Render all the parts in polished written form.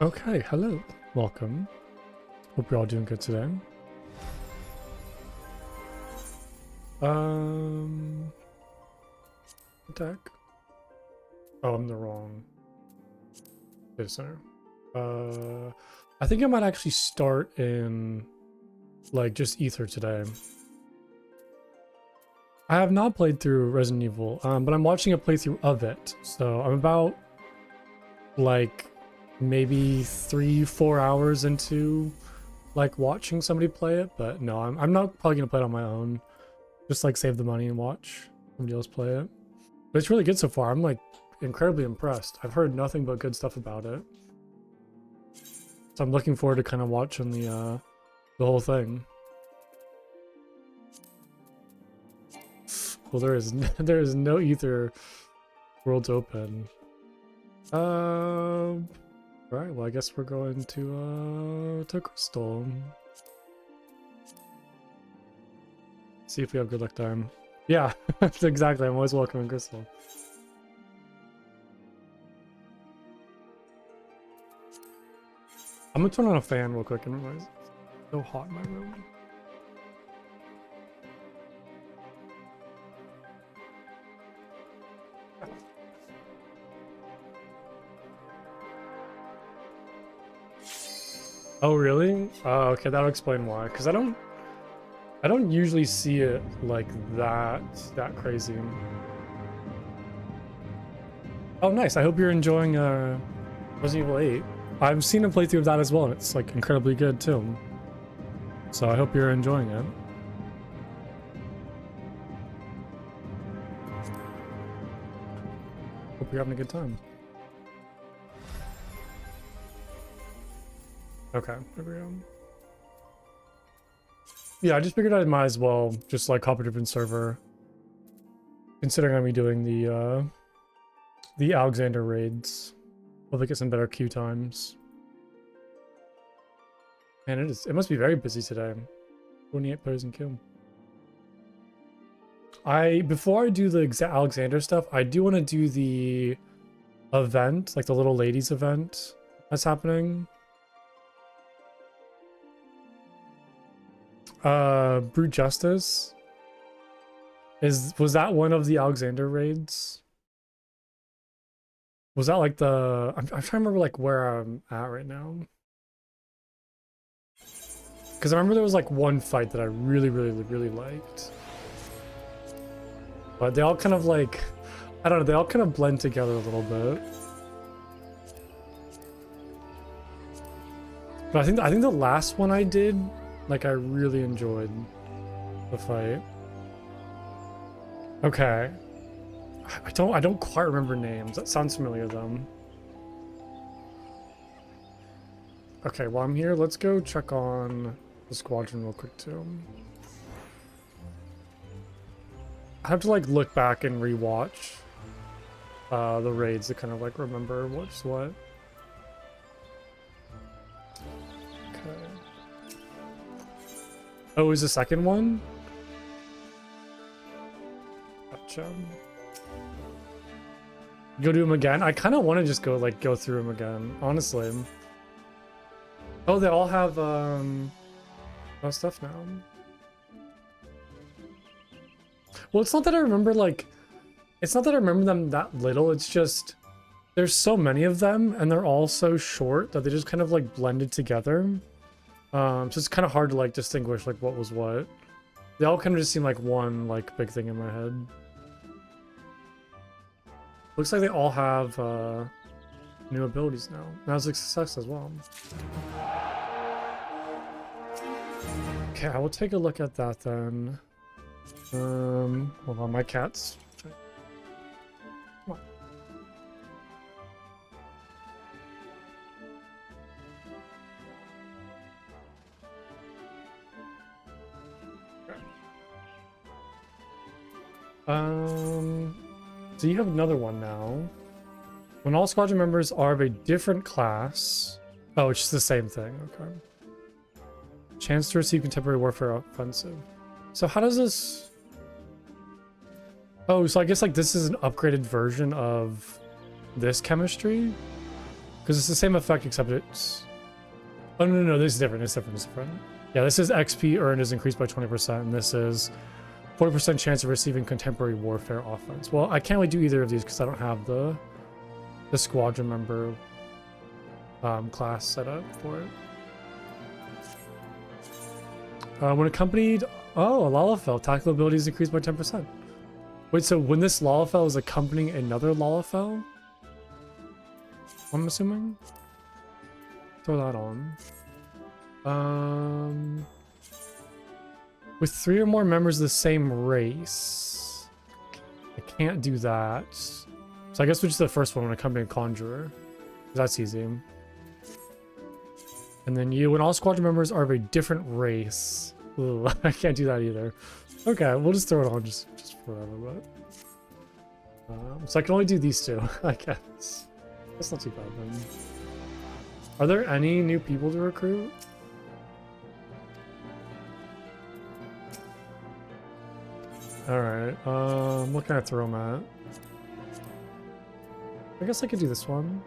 Okay, hello, welcome. Hope you're all doing good today. Attack. Oh, I'm the wrong data center. I think I might actually start in like just Ether today. I have not played through Resident Evil, but I'm watching a playthrough of it, so I'm about like maybe 3-4 hours into like watching somebody play it. But no, I'm not probably gonna play it on my own. Just like save the money and watch somebody else play it. But it's really good so far. I'm like incredibly impressed. I've heard nothing but good stuff about it, so I'm looking forward to kind of watching the whole thing. Well, there is no Ether worlds open. Right. Well, I guess we're going to Crystal. See if we have good luck time. Yeah, exactly. I'm always welcome in Crystal. I'm gonna turn on a fan real quick and realize it's so hot in my room. Oh really? Okay, that'll explain why. Because I don't usually see it like that crazy. Oh nice. I hope you're enjoying Resident Evil 8. I've seen a playthrough of that as well, and it's like incredibly good too. So I hope you're enjoying it. Hope you're having a good time. Okay, there we go. Yeah, I just figured I might as well just like hop a different server, considering I'm doing the Alexander raids. Hopefully get some better queue times. Man, it must be very busy today. 28 players in queue. Before I do the Alexander stuff, I do want to do the event, like the little ladies event that's happening. Brute Justice. Was that one of the Alexander raids? Was that like the... I'm trying to remember like where I'm at right now. Because I remember there was like one fight that I really liked. But they all kind of like... I don't know, they all kind of blend together a little bit. But I think the last one I did, like I really enjoyed the fight. Okay. I don't quite remember names. That sounds familiar though. Okay, while I'm here, let's go check on the squadron real quick too. I have to like look back and rewatch the raids to kind of like remember what's what. Okay. Oh, is the second one? Gotcha. Go do them again? I kind of want to just go through them again, honestly. Oh, they all have stuff now. Well, it's not that I remember it's not that I remember them that little, it's just there's so many of them and they're all so short that they just kind of like blended together. So it's kind of hard to like distinguish like what was what. They all kind of just seem like one like big thing in my head. Looks like they all have new abilities now. That was a success as well. Okay, I will take a look at that then. Hold on, my cat's. Come on. So you have another one now. When all squadron members are of a different class. Oh, it's just the same thing. Okay. Chance to receive contemporary warfare offensive. So how does this... Oh, so I guess like this is an upgraded version of this chemistry? Because it's the same effect except it's... Oh, no, this is different. It's different. Yeah, this is XP earned is increased by 20%, and this is 40% chance of receiving contemporary warfare offense. Well, I can't really do either of these because I don't have the squadron member class set up for it. When accompanied... Oh, a Lalafell. Tactical ability is increased by 10%. Wait, so when this Lalafell is accompanying another Lalafell? I'm assuming? Throw that on. With 3 or more members of the same race. I can't do that. So I guess we'll just do the first one when accompanying Conjurer. That's easy. And then you, when all squadron members are of a different race. Ooh, I can't do that either. Okay, we'll just throw it on just forever, but... so I can only do these two, I guess. That's not too bad then. Are there any new people to recruit? Alright, what can I throw them at? I guess I could do this one.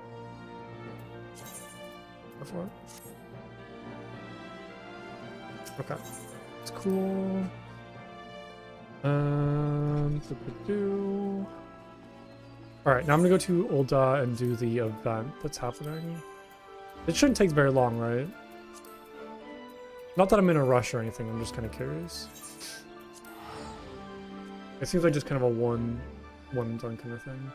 Go for it. Okay. It's cool. Alright, now I'm gonna go to Ul'dah and do the event that's happening. It shouldn't take very long, right? Not that I'm in a rush or anything, I'm just kind of curious. It seems like just kind of a one and done kind of thing.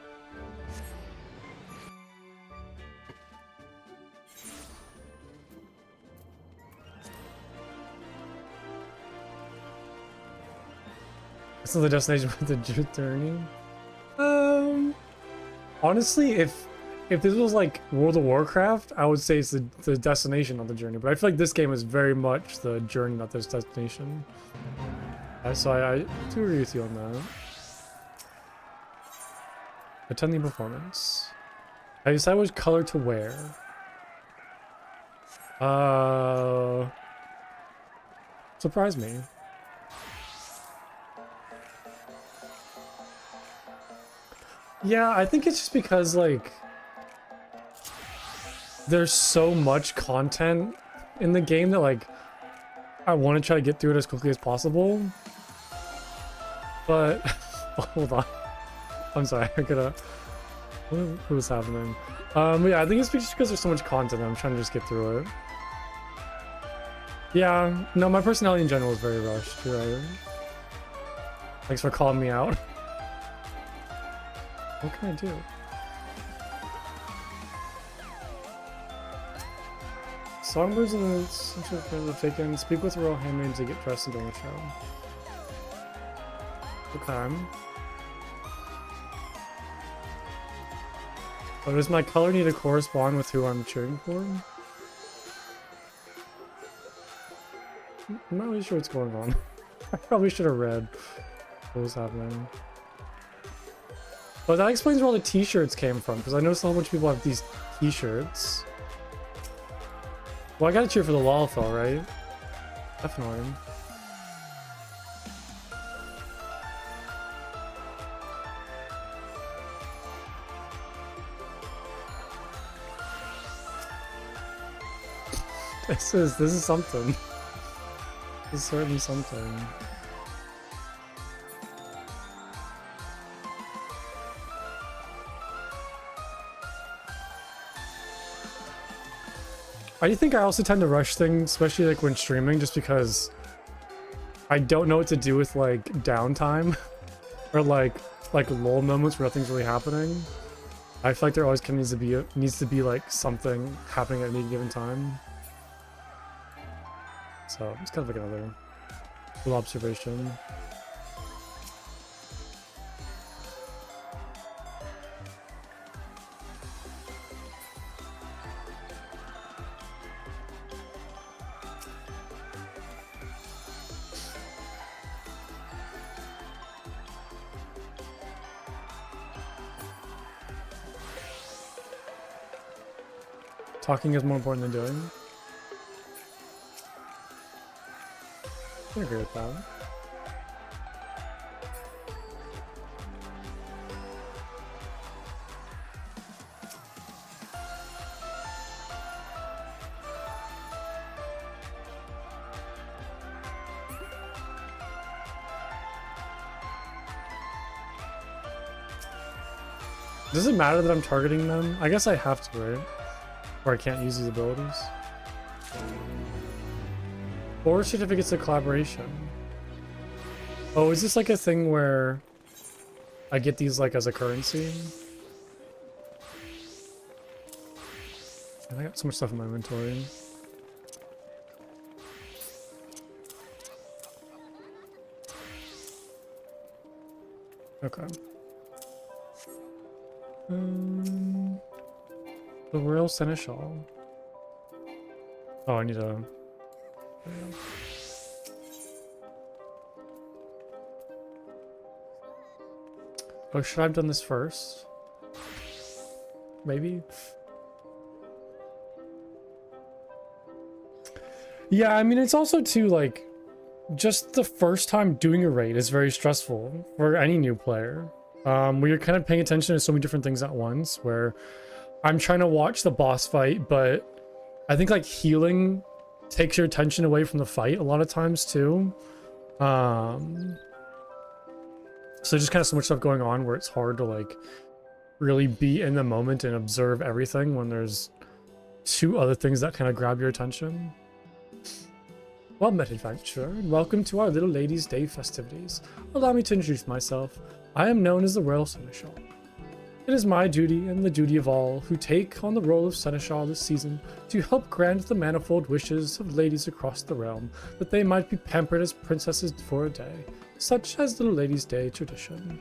This is the destination with the journey. Honestly, if this was like World of Warcraft, I would say it's the destination, not the journey. But I feel like this game is very much the journey, not this destination. So I do agree with you on that. Attending performance. I decide which color to wear. Surprise me. Yeah, I think it's just because, like, there's so much content in the game that, like, I want to try to get through it as quickly as possible. But, hold on. I'm sorry, I gotta... What was happening? Yeah, I think it's just because there's so much content, I'm trying to just get through it. Yeah, no, my personality in general is very rushed, you're right. Thanks for calling me out. What can I do? Songbirds in the central of the taken. Speak with the royal handmaid to get dressed and during the show. Okay. Oh, does my color need to correspond with who I'm cheering for? I'm not really sure what's going on. I probably should have read what was happening. But that explains where all the t-shirts came from, because I noticed a whole bunch of people have these t-shirts. Well, I gotta cheer for the Lalafell, right? Definitely. This is something. This is certainly something. I think I also tend to rush things, especially like when streaming, just because I don't know what to do with like downtime or like lull moments where nothing's really happening. I feel like there always kind of needs to be like something happening at any given time. So it's kind of like another little observation. Talking is more important than doing. I agree with that. Does it matter that I'm targeting them? I guess I have to, right? Or I can't use these abilities. Or certificates of collaboration. Oh, is this like a thing where I get these like as a currency? And I got so much stuff in my inventory. Okay. The Royal Seneschal. Oh, I need a... Oh, should I have done this first? Maybe? Yeah, I mean, it's also too, like, just the first time doing a raid is very stressful for any new player. Where you're kind of paying attention to so many different things at once, where I'm trying to watch the boss fight, but I think like healing takes your attention away from the fight a lot of times too. So just kind of so much stuff going on where it's hard to like really be in the moment and observe everything when there's two other things that kind of grab your attention. Well met, adventurer, and welcome to our Little Ladies' Day festivities. Allow me to introduce myself. I am known as the Royal Seneschal. It is my duty and the duty of all who take on the role of Seneschal this season to help grant the manifold wishes of ladies across the realm that they might be pampered as princesses for a day, such as Little Ladies' Day tradition.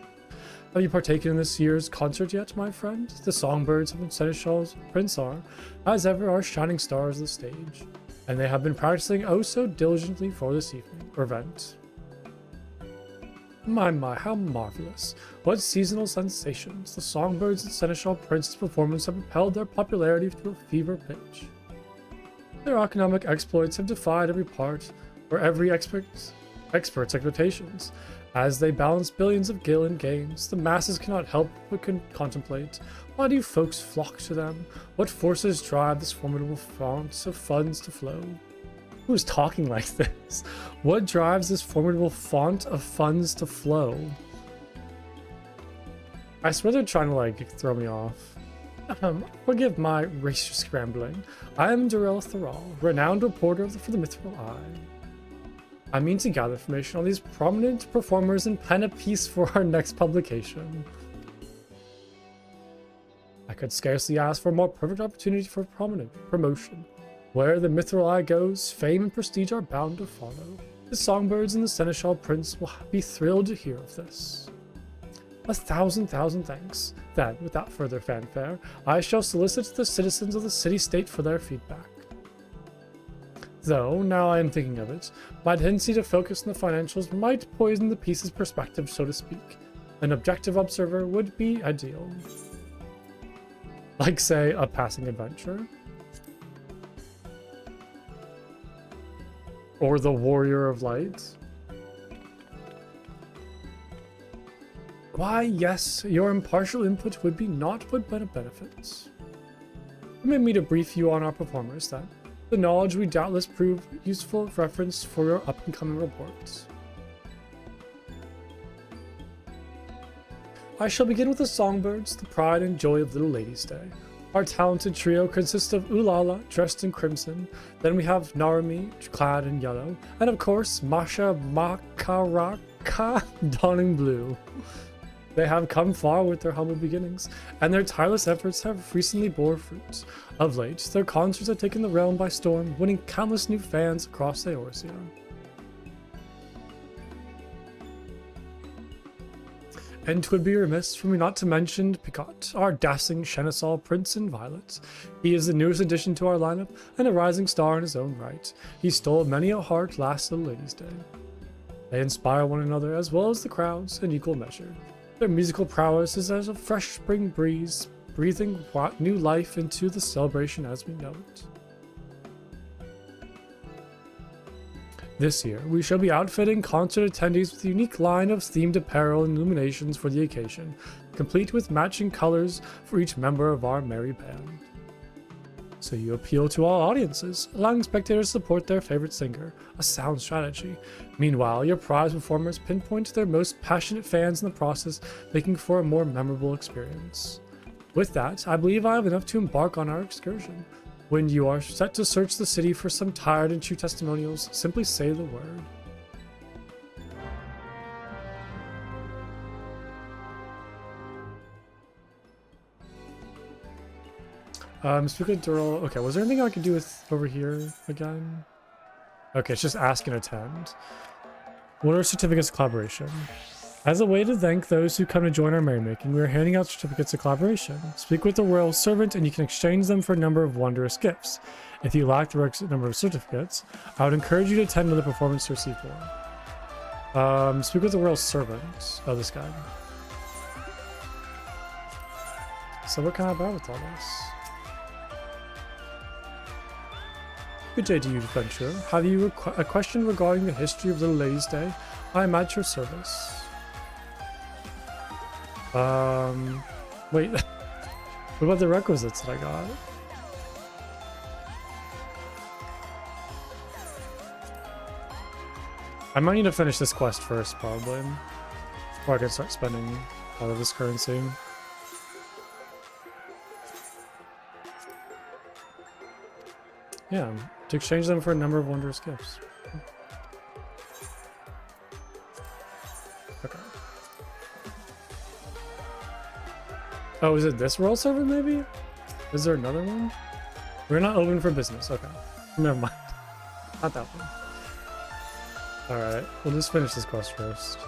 Have you partaken in this year's concert yet, my friend? The songbirds of Seneschal's Prince are, as ever, our shining stars of the stage, and they have been practicing oh so diligently for this evening, or event. My, how marvelous. What seasonal sensations. The songbirds and Seneschal Prince's performance have propelled their popularity to a fever pitch. Their economic exploits have defied every part, or every expert's expectations. As they balance billions of gil in games, the masses cannot help but contemplate. Why do you folks flock to them? What forces drive this formidable fount of funds to flow? Who's talking like this? What drives this formidable font of funds to flow? I swear they're trying to like throw me off. Forgive my racial scrambling. I am Darrell Tharal, renowned reporter for the Mithril Eye. I mean to gather information on these prominent performers and pen a piece for our next publication. I could scarcely ask for a more perfect opportunity for prominent promotion. Where the Mithril Eye goes, fame and prestige are bound to follow. The songbirds and the Seneschal Prince will be thrilled to hear of this. A thousand thanks. Then, without further fanfare, I shall solicit the citizens of the city-state for their feedback. Though, now I am thinking of it, my tendency to focus on the financials might poison the piece's perspective, so to speak. An objective observer would be ideal. Like, say, a passing adventure. Or the Warrior of Light. Why, yes, your impartial input would be naught but benefits. Permit me to brief you on our performers, then. The knowledge we doubtless prove useful reference for your up-and-coming reports. I shall begin with the songbirds, the pride and joy of Little Ladies' Day. Our talented trio consists of Ulala, dressed in crimson, then we have Narumi, clad in yellow, and of course, Masha Makaraka, donning blue. They have come far with their humble beginnings, and their tireless efforts have recently bore fruit. Of late, their concerts have taken the realm by storm, winning countless new fans across Eorzea. And 'twould be remiss for me not to mention Picot, our dazzling Seneschal Prince in Violet. He is the newest addition to our lineup, and a rising star in his own right. He stole many a heart last Little Ladies' Day. They inspire one another as well as the crowds in equal measure. Their musical prowess is as a fresh spring breeze, breathing new life into the celebration as we know it. This year, we shall be outfitting concert attendees with a unique line of themed apparel and illuminations for the occasion, complete with matching colors for each member of our merry band. So you appeal to all audiences, allowing spectators to support their favorite singer, a sound strategy. Meanwhile, your prize performers pinpoint their most passionate fans in the process, making for a more memorable experience. With that, I believe I have enough to embark on our excursion. When you are set to search the city for some tired and true testimonials, simply say the word. Speaking of Dural, okay, was there anything I could do with over here again? Okay, it's just ask and attend. What are certificates of collaboration? As a way to thank those who come to join our merrymaking, we are handing out certificates of collaboration. Speak with the royal servant and you can exchange them for a number of wondrous gifts. If you lack the requisite number of certificates, I would encourage you to attend another performance to receive one. Speak with the royal servant. Oh, this guy. So what can I buy with all this? Good day to you, adventurer. Have you a question regarding the history of Little Lady's Day? I am at your service. Wait. What about the requisites that I got? I might need to finish this quest first, probably, before I can start spending all of this currency. Yeah, to exchange them for a number of wondrous gifts. Okay. Oh, is it this royal servant maybe? Is there another one? We're not open for business. Okay. Never mind. Not that one. Alright, we'll just finish this quest first.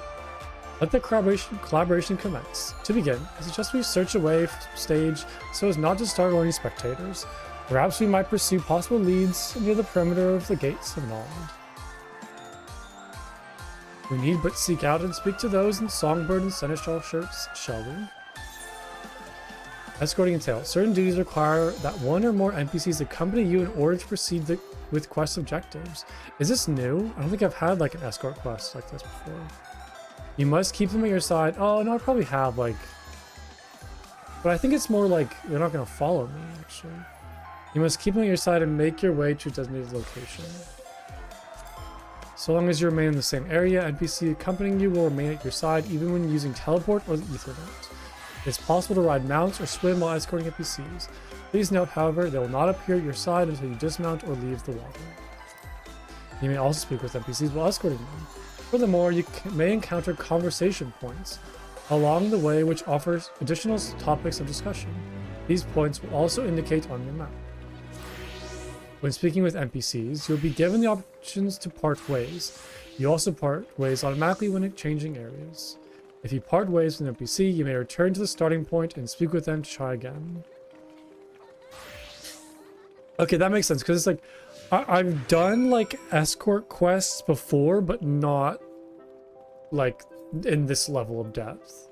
Let the collaboration commence. To begin, I suggest we search away from stage so as not to startle any spectators. Perhaps we might pursue possible leads near the perimeter of the gates of Nald. We need but seek out and speak to those in songbird and seneschal shirts, shall we? Escorting entails. Certain duties require that one or more NPCs accompany you in order to proceed with quest objectives. Is this new? I don't think I've had like an escort quest like this before. You must keep them at your side. Oh, no, I probably have like... But I think it's more like they're not going to follow me, actually. You must keep them at your side and make your way to a designated location. So long as you remain in the same area, NPC accompanying you will remain at your side even when using teleport or the Ethernet. It's possible to ride mounts or swim while escorting NPCs. Please note, however, they will not appear at your side until you dismount or leave the water. You may also speak with NPCs while escorting them. Furthermore, you may encounter conversation points along the way which offers additional topics of discussion. These points will also indicate on your map. When speaking with NPCs, you'll be given the options to part ways. You also part ways automatically when changing areas. If you part ways with an NPC, you may return to the starting point and speak with them to try again. Okay, that makes sense, because it's like, I've done like escort quests before, but not like in this level of depth.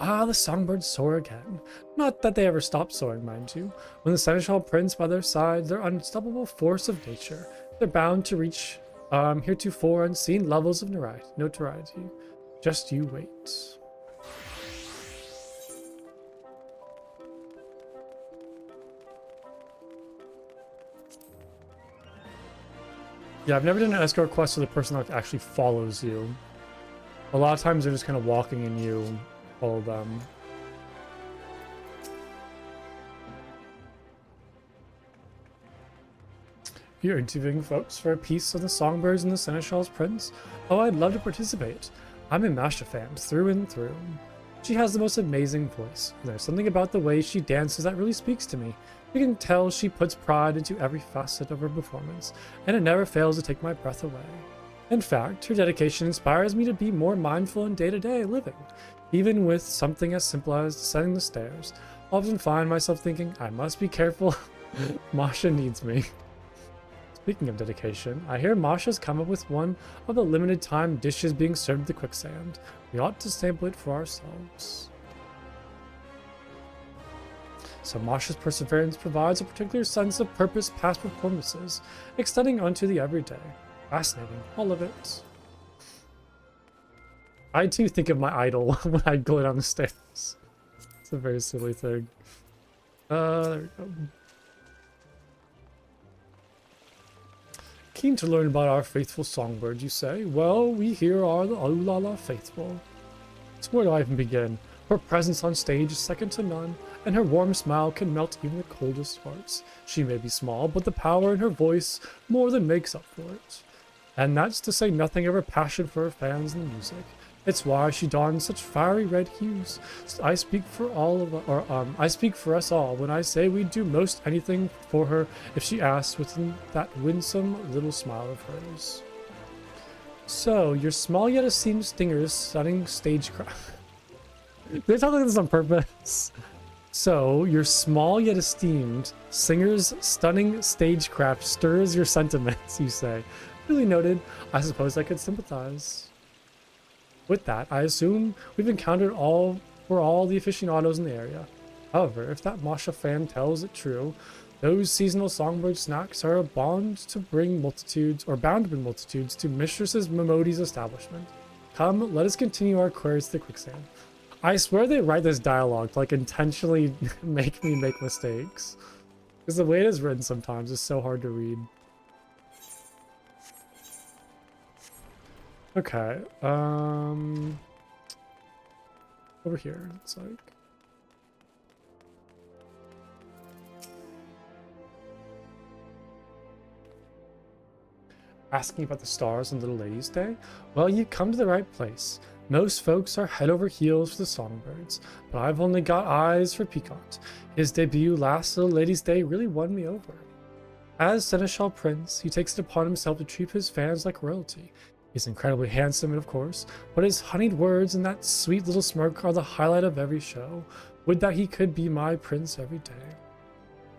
Ah, the songbirds soar again. Not that they ever stop soaring, mind you. When the seneschal prince by their side, their unstoppable force of nature, they're bound to reach heretofore unseen levels of notoriety. Just you wait. Yeah, I've never done an escort quest with a person that actually follows you. A lot of times they're just kind of walking and you follow them. You're interviewing folks for a piece on the songbirds and the seneschal's prince? Oh, I'd love to participate. I'm a Masha fan through and through. She has the most amazing voice. There's something about the way she dances that really speaks to me. You can tell she puts pride into every facet of her performance, and it never fails to take my breath away. In fact, her dedication inspires me to be more mindful in day-to-day living. Even with something as simple as descending the stairs, I often find myself thinking, I must be careful. Masha needs me. Speaking of dedication, I hear Masha's come up with one of the limited time dishes being served at the quicksand. We ought to sample it for ourselves. So Masha's perseverance provides a particular sense of purpose past performances, extending onto the everyday. Fascinating, all of it. I too think of my idol when I go down the stairs. It's a very silly thing. There we go. Keen to learn about our faithful songbird, you say? Well, we here are the Ulala faithful. So where do I even begin? Her presence on stage is second to none, and her warm smile can melt even the coldest hearts. She may be small, but the power in her voice more than makes up for it. And that's to say nothing of her passion for her fans and the music. It's why she dons such fiery red hues. I speak for I speak for us all when I say we'd do most anything for her if she asks with that winsome little smile of hers. So, your small yet esteemed stinger's stunning stagecraft. They talk like this on purpose. So, your small yet esteemed singer's stunning stagecraft stirs your sentiments, you say. Really noted. I suppose I could sympathize. With that, I assume we've encountered all the aficionados in the area. However, if that Masha fan tells it true, those seasonal songbird snacks are bound to bring multitudes to Mistress Momodi's establishment. Come, let us continue our queries to the quicksand. I swear they write this dialogue to like intentionally make me make mistakes. Because the way it is written sometimes is so hard to read. Okay, over here, it's like. Asking about the stars on Little Lady's Day? Well, you've come to the right place. Most folks are head over heels for the songbirds, but I've only got eyes for Peacock. His debut last Little Lady's Day really won me over. As Seneschal Prince, he takes it upon himself to treat his fans like royalty. He's incredibly handsome, of course, but his honeyed words and that sweet little smirk are the highlight of every show. Would that he could be my prince every day.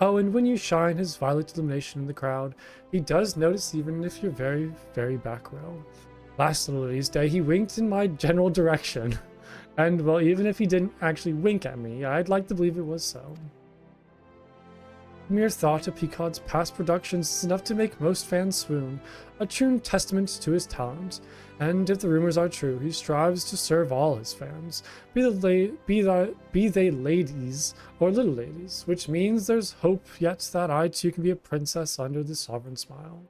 Oh, and when you shine his violet illumination in the crowd, he does notice even if you're very, very back row. Last Little Lady's Day, he winked in my general direction. And, well, even if he didn't actually wink at me, I'd like to believe it was so. The mere thought of Peacock's past productions is enough to make most fans swoon, a true testament to his talent. And if the rumors are true, he strives to serve all his fans, be they ladies or little ladies, which means there's hope yet that I too can be a princess under the sovereign smile.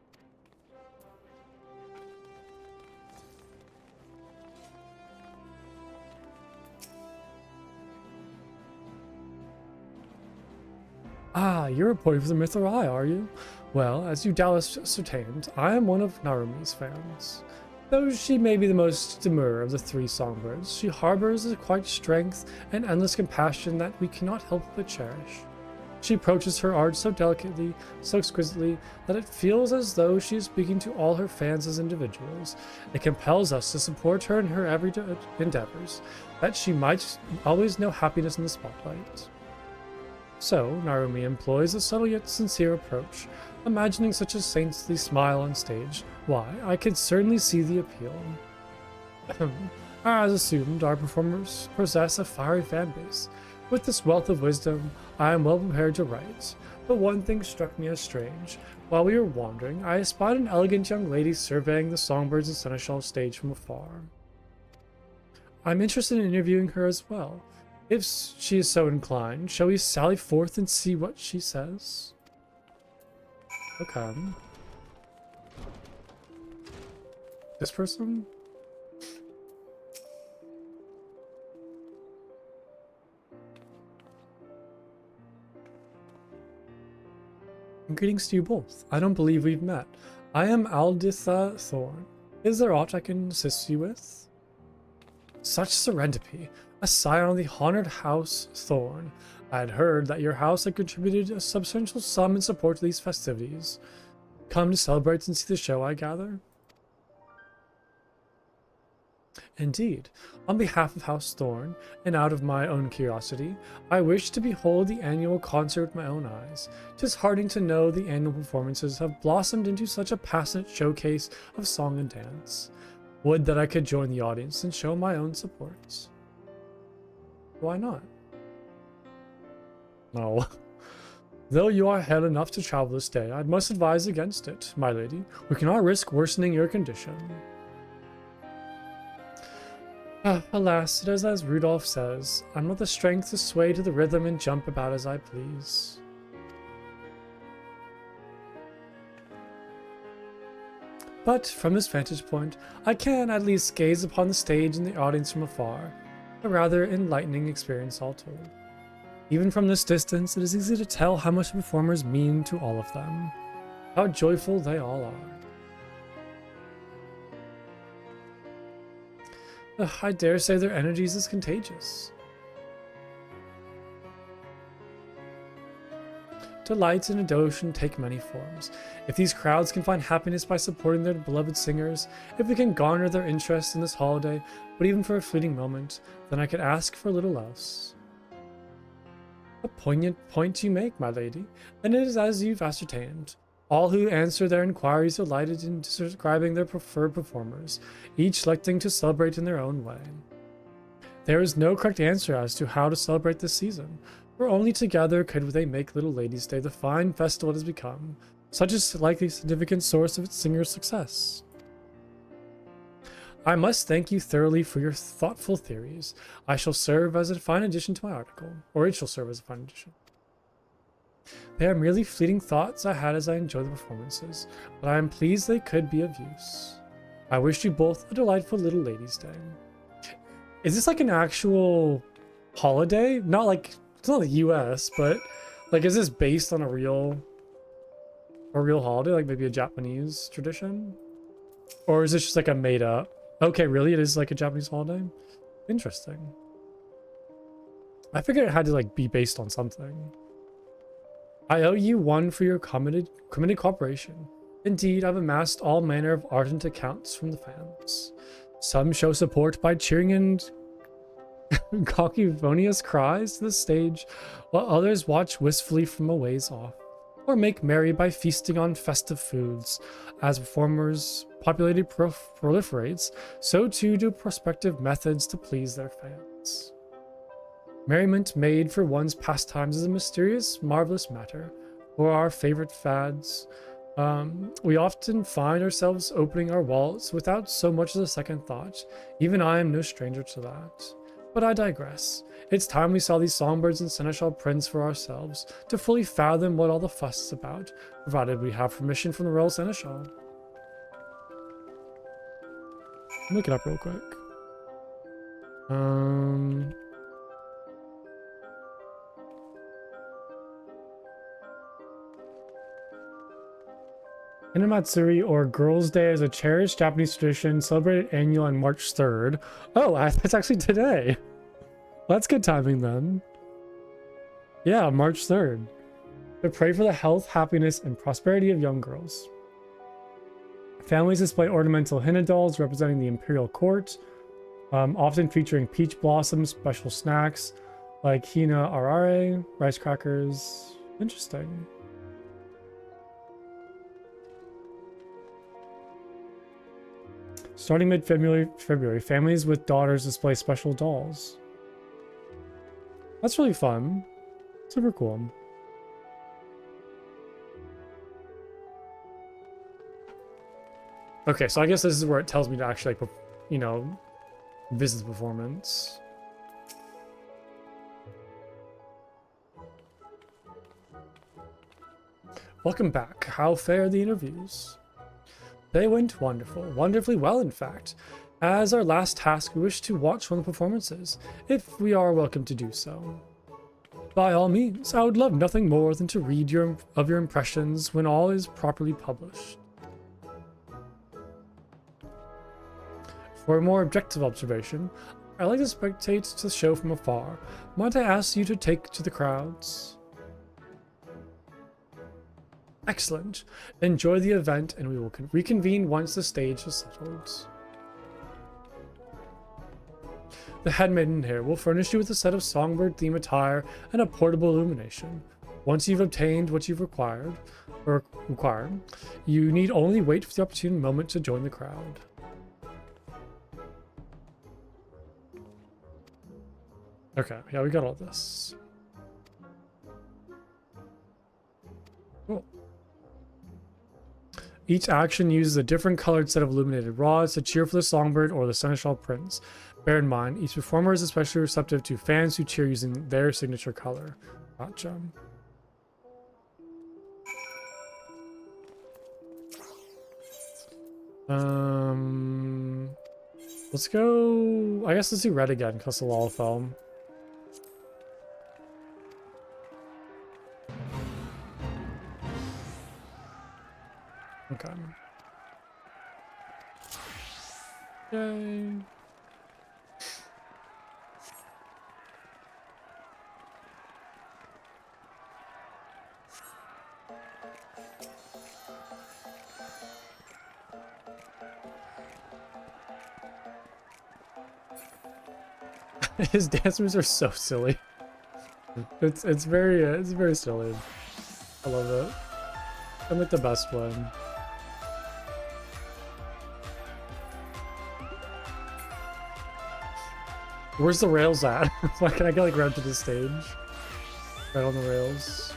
Ah, you're reporting for the Myth or I, are you? Well, as you doubtless ascertained, I am one of Narumi's fans. Though she may be the most demure of the three songbirds, she harbors a quiet strength and endless compassion that we cannot help but cherish. She approaches her art so delicately, so exquisitely, that it feels as though she is speaking to all her fans as individuals. It compels us to support her in her everyday endeavors, that she might always know happiness in the spotlight. So, Narumi employs a subtle yet sincere approach, imagining such a saintly smile on stage. Why, I could certainly see the appeal. As assumed, our performers possess a fiery fan base. With this wealth of wisdom, I am well prepared to write. But one thing struck me as strange. While we were wandering, I espied an elegant young lady surveying the songbirds and seneschal stage from afar. I'm interested in interviewing her as well. If she is so inclined, shall we sally forth and see what she says? Okay. This person? Greetings to you both. I don't believe we've met. I am Alditha Thorn. Is there aught I can assist you with? Such serendipity. A scion of the honored house Thorn. I had heard that your house had contributed a substantial sum in support of these festivities. Come to celebrate and see the show, I gather? Indeed, on behalf of House Thorn, and out of my own curiosity, I wish to behold the annual concert with my own eyes. 'Tis heartening to know the annual performances have blossomed into such a passionate showcase of song and dance. Would that I could join the audience and show my own support. Why not? No. Though you are hale enough to travel this day, I must advise against it, my lady. We cannot risk worsening your condition. Alas, it is as Rudolph says, I'm not the strength to sway to the rhythm and jump about as I please. But from this vantage point, I can at least gaze upon the stage and the audience from afar, a rather enlightening experience all told. Even from this distance, it is easy to tell how much the performers mean to all of them, how joyful they all are. I dare say their energies is contagious. Delight and devotion take many forms. If these crowds can find happiness by supporting their beloved singers, if we can garner their interest in this holiday, but even for a fleeting moment, then I could ask for little else. A poignant point you make, my lady, and it is as you've ascertained. All who answer their inquiries are delighted in describing their preferred performers, each selecting to celebrate in their own way. There is no correct answer as to how to celebrate this season, for only together could they make Little Ladies' Day the fine festival it has become, such a likely significant source of its singer's success. I must thank you thoroughly for your thoughtful theories. I shall serve as a fine addition to my article, or it shall serve as a fine addition. They are merely fleeting thoughts I had as I enjoyed the performances, but I am pleased they could be of use. I wish you both a delightful Little Ladies' Day. Is this like an actual holiday? Not like, it's not the US, but like, is this based on a real holiday? Like maybe a Japanese tradition? Or is this just like a made up? Okay, really? It is like a Japanese holiday? Interesting. I figured it had to like be based on something. I owe you one for your committed cooperation. Indeed, I've amassed all manner of ardent accounts from the fans. Some show support by cheering and cacophonious cries to the stage, while others watch wistfully from a ways off, or make merry by feasting on festive foods. As performers' popularity proliferates, so too do prospective methods to please their fans. Merriment made for one's pastimes is a mysterious, marvelous matter. For our favorite fads, we often find ourselves opening our wallets without so much as a second thought. Even I am no stranger to that. But I digress. It's time we saw these songbirds and seneschal prints for ourselves, to fully fathom what all the fuss is about, provided we have permission from the royal seneschal. Look it up real quick. Hinamatsuri, or Girls' Day, is a cherished Japanese tradition celebrated annually on March 3rd. Oh, that's actually today. Well, that's good timing then. Yeah, March 3rd. To pray for the health, happiness, and prosperity of young girls. Families display ornamental henna dolls representing the imperial court, often featuring peach blossoms, special snacks like hina arare, rice crackers. Interesting. Starting mid-February, families with daughters display special dolls. That's really fun. Super cool. Okay, so I guess this is where it tells me to actually, like, you know, visit the performance. Welcome back. How fare the interviews? They went wonderfully well, in fact. As our last task, we wish to watch one of the performances, if we are welcome to do so. By all means, I would love nothing more than to read your impressions when all is properly published. For a more objective observation, I like to spectate the show from afar. Might I ask you to take to the crowds? Excellent. Enjoy the event, and we will reconvene once the stage is settled. The headmaiden here will furnish you with a set of songbird theme attire and a portable illumination. Once you've obtained what you've required, you need only wait for the opportune moment to join the crowd. Okay, yeah, we got all this. Cool. Each action uses a different colored set of illuminated rods to cheer for the songbird or the seneschal prince. Bear in mind, each performer is especially receptive to fans who cheer using their signature color. Gotcha. Let's go. I guess let's do red again because the wall fell. Okay. Yay. His dance moves are so silly. It's very silly. I love it. I'm like the best one. Where's the rails at? Why can I get like right to the stage? Right on the rails.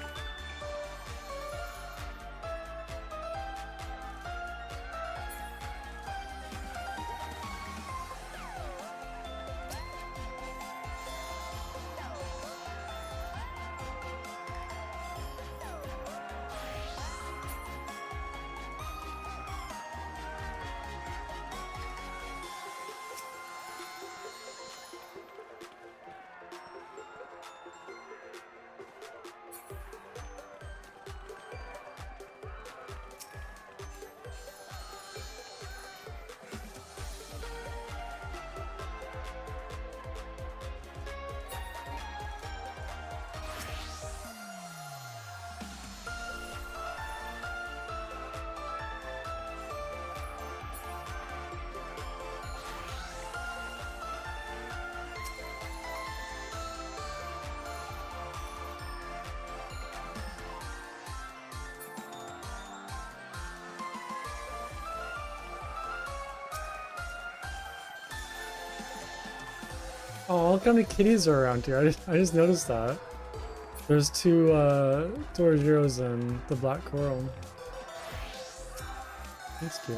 Oh, look how many kitties are around here. I just noticed that. There's two Dorigiros and the black coral. That's cute.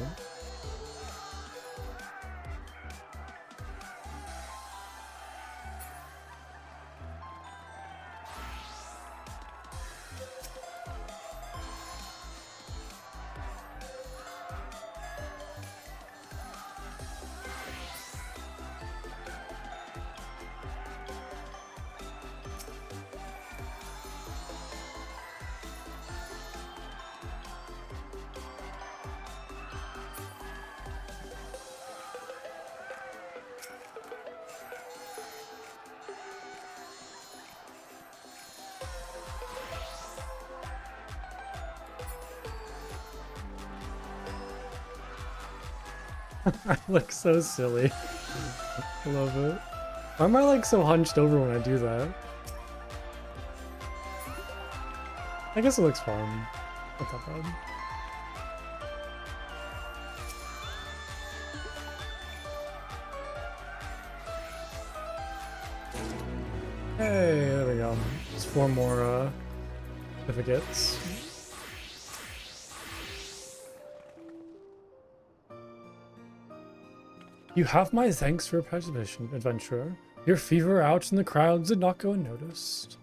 I look so silly. I love it. Why am I like so hunched over when I do that? I guess it looks fun. Not that bad. Hey, there we go. Just 4 more certificates. You have my thanks for your participation, adventurer. Your fever out in the crowds did not go unnoticed.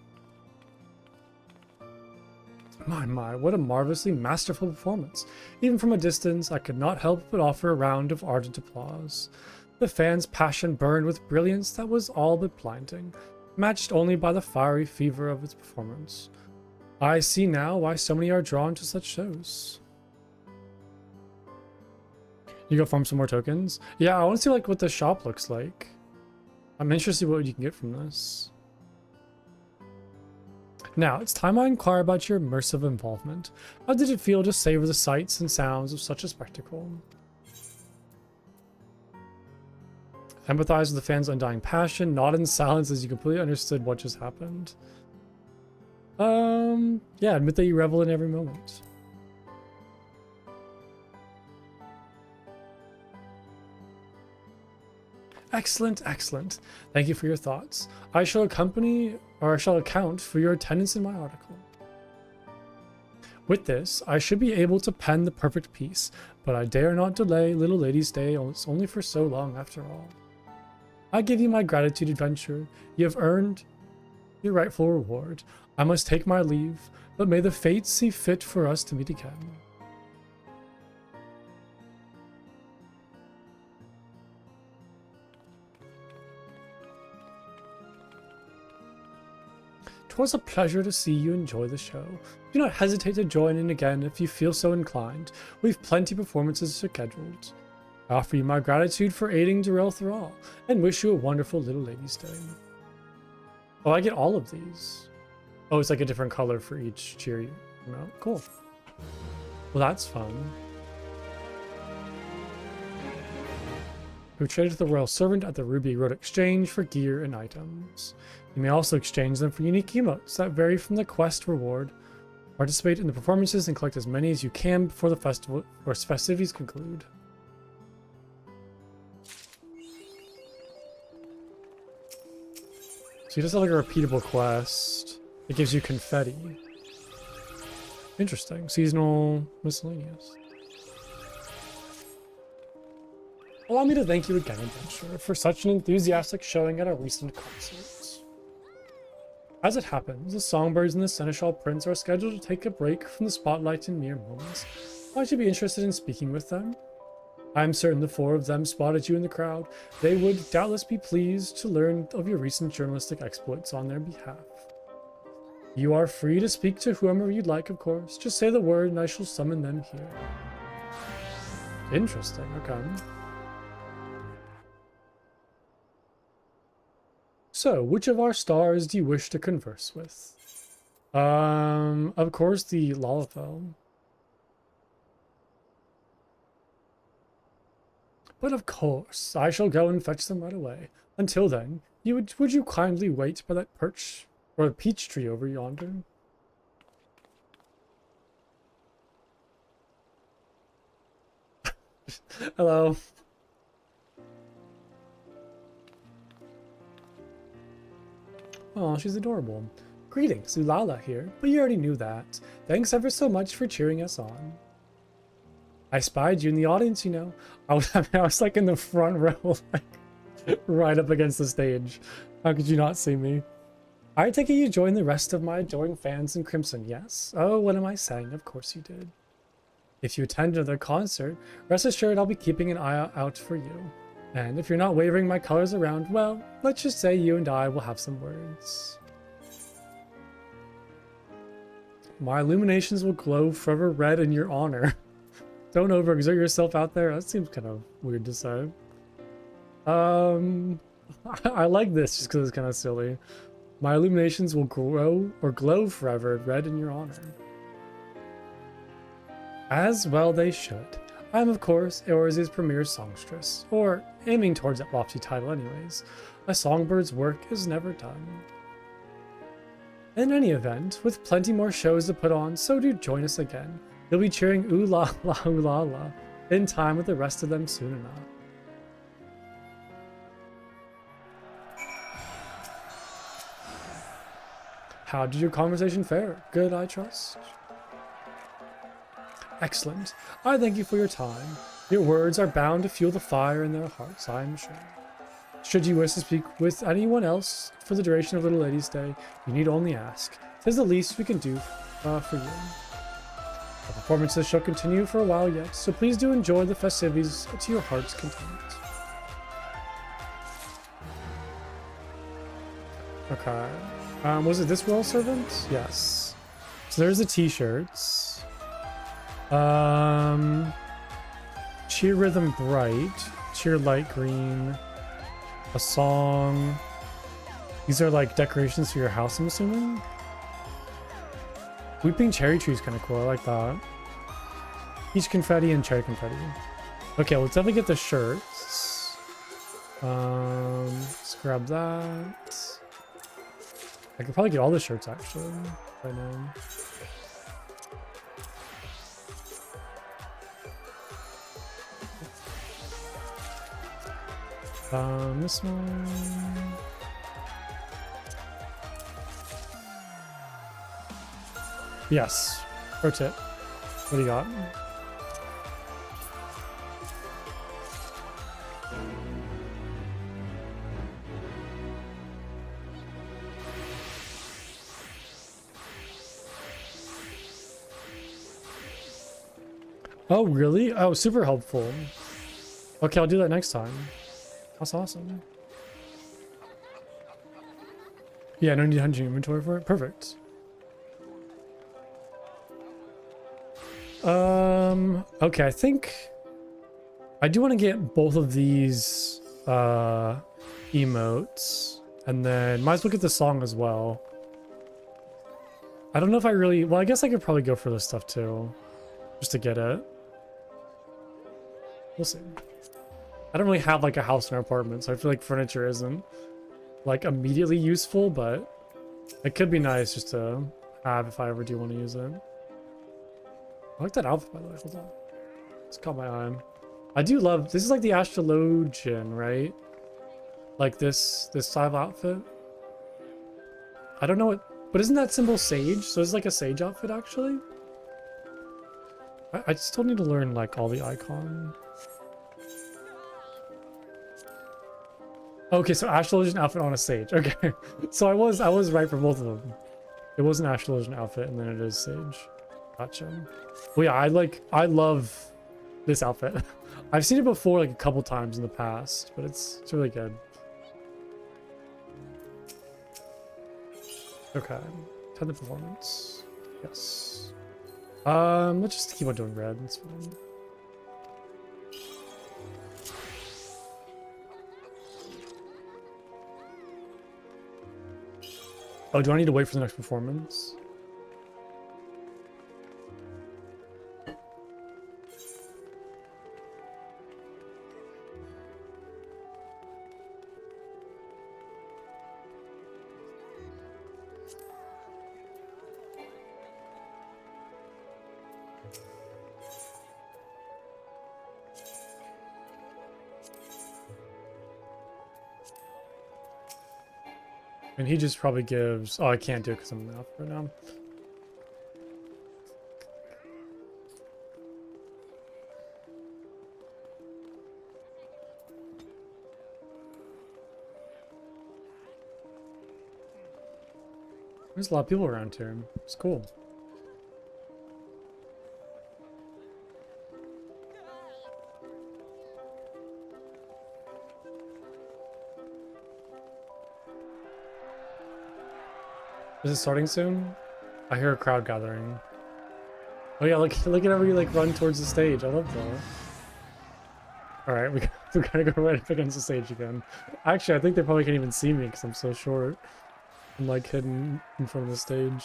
My, what a marvelously masterful performance. Even from a distance, I could not help but offer a round of ardent applause. The fans' passion burned with brilliance that was all but blinding, matched only by the fiery fever of its performance. I see now why so many are drawn to such shows. You go farm some more tokens? Yeah, I want to see like what the shop looks like. I'm interested what you can get from this. Now, it's time I inquire about your immersive involvement. How did it feel to savor the sights and sounds of such a spectacle? Empathize with the fans' undying passion. Nod in silence as you completely understood what just happened. Yeah, admit that you revel in every moment. Excellent, excellent. Thank you for your thoughts. I shall account for your attendance in my article. With this, I should be able to pen the perfect piece, but I dare not delay Little Lady's Day. It's only for so long after all. I give you my gratitude, adventurer. You have earned your rightful reward. I must take my leave, but may the fates see fit for us to meet again. 'Twas a pleasure to see you enjoy the show. Do not hesitate to join in again if you feel so inclined. We've plenty of performances scheduled. I offer you my gratitude for aiding Darrell Thrall, and wish you a wonderful Little Lady's Day. Oh, I get all of these. Oh, it's like a different color for each cheer you know. Cool. Well, that's fun. Who traded with the royal servant at the Ruby Road Exchange for gear and items. You may also exchange them for unique emotes that vary from the quest reward. Participate in the performances and collect as many as you can before the festival or festivities conclude. So you just have like a repeatable quest that gives you confetti. Interesting. Seasonal miscellaneous. Allow me to thank you again, adventurer, for such an enthusiastic showing at our recent concerts. As it happens, the songbirds and the Seneschal Prince are scheduled to take a break from the spotlight in mere moments. I should be interested in speaking with them. I am certain the four of them spotted you in the crowd. They would doubtless be pleased to learn of your recent journalistic exploits on their behalf. You are free to speak to whomever you'd like, of course. Just say the word and I shall summon them here. Interesting, okay. So, which of our stars do you wish to converse with? Of course, the Lalafell. But of course, I shall go and fetch them right away. Until then, would you kindly wait by that perch or the peach tree over yonder? Hello. Oh, she's adorable. Greetings, Ulala here, but you already knew that. Thanks ever so much for cheering us on. I spied you in the audience, you know. I was like in the front row, like right up against the stage. How could you not see me? I take it you joined the rest of my adoring fans in Crimson, yes? Oh, what am I saying? Of course you did. If you attend another concert, rest assured I'll be keeping an eye out for you. And if you're not wavering my colors around, well, let's just say you and I will have some words. My illuminations will glow forever red in your honor. Don't overexert yourself out there. That seems kind of weird to say. I like this just because it's kind of silly. My illuminations will grow or glow forever red in your honor. As well they should. I am, of course, Eorz's premier songstress, or aiming towards that lofty title anyways. A songbird's work is never done. In any event, with plenty more shows to put on, so do join us again. You'll be cheering ooh la la ooh la la in time with the rest of them soon enough. How did your conversation fare? Good, I trust? Excellent. I thank you for your time. Your words are bound to fuel the fire in their hearts, I am sure. Should you wish to speak with anyone else for the duration of Little Lady's Day, you need only ask. 'Tis the least we can do for you. The performances shall continue for a while yet, so please do enjoy the festivities to your heart's content. Okay. Was it this royal servant? Yes. So there's the t-shirts. Cheer rhythm bright, cheer light green, a song. These are like decorations for your house, I'm assuming. Weeping cherry tree is kind of cool. I like that. Peach confetti and cherry confetti. Okay, let's definitely get the shirts. Let's grab that. I could probably get all the shirts actually right now. This one. Yes. Pro tip. What do you got? Oh, really? Oh, super helpful. Okay, I'll do that next time. That's awesome. Yeah, no need hunting inventory for it. Perfect. Okay, I think I do want to get both of these emotes, and then might as well get the song as well. I don't know if I really, well, I guess I could probably go for this stuff too, just to get it. We'll see. I don't really have like a house in our apartment, so I feel like furniture isn't like immediately useful, but it could be nice just to have if I ever do want to use it. I like that outfit, by the way. Hold on. It's caught my eye. I do love, this is like the astrologian, right? Like this style outfit. I don't know what, but isn't that symbol sage? So it's like a sage outfit actually. I still need to learn like all the icon. Okay, so astrologian outfit on a sage. Okay, so I was right for both of them. It was an astrologian outfit, and then it is sage. Gotcha. Well, yeah, I love this outfit. I've seen it before like a couple times in the past, but it's really good. Okay, 10 the performance. Yes. Let's just keep on doing red. That's fine. Oh, do I need to wait for the next performance? And he just probably gives... Oh, I can't do it because I'm out right now. There's a lot of people around here. It's cool. Is it starting soon? I hear a crowd gathering. Oh yeah, look at everybody like run towards the stage. I love that. Alright, we gotta go right up against the stage again. Actually, I think they probably can't even see me because I'm so short. I'm like hidden in front of the stage.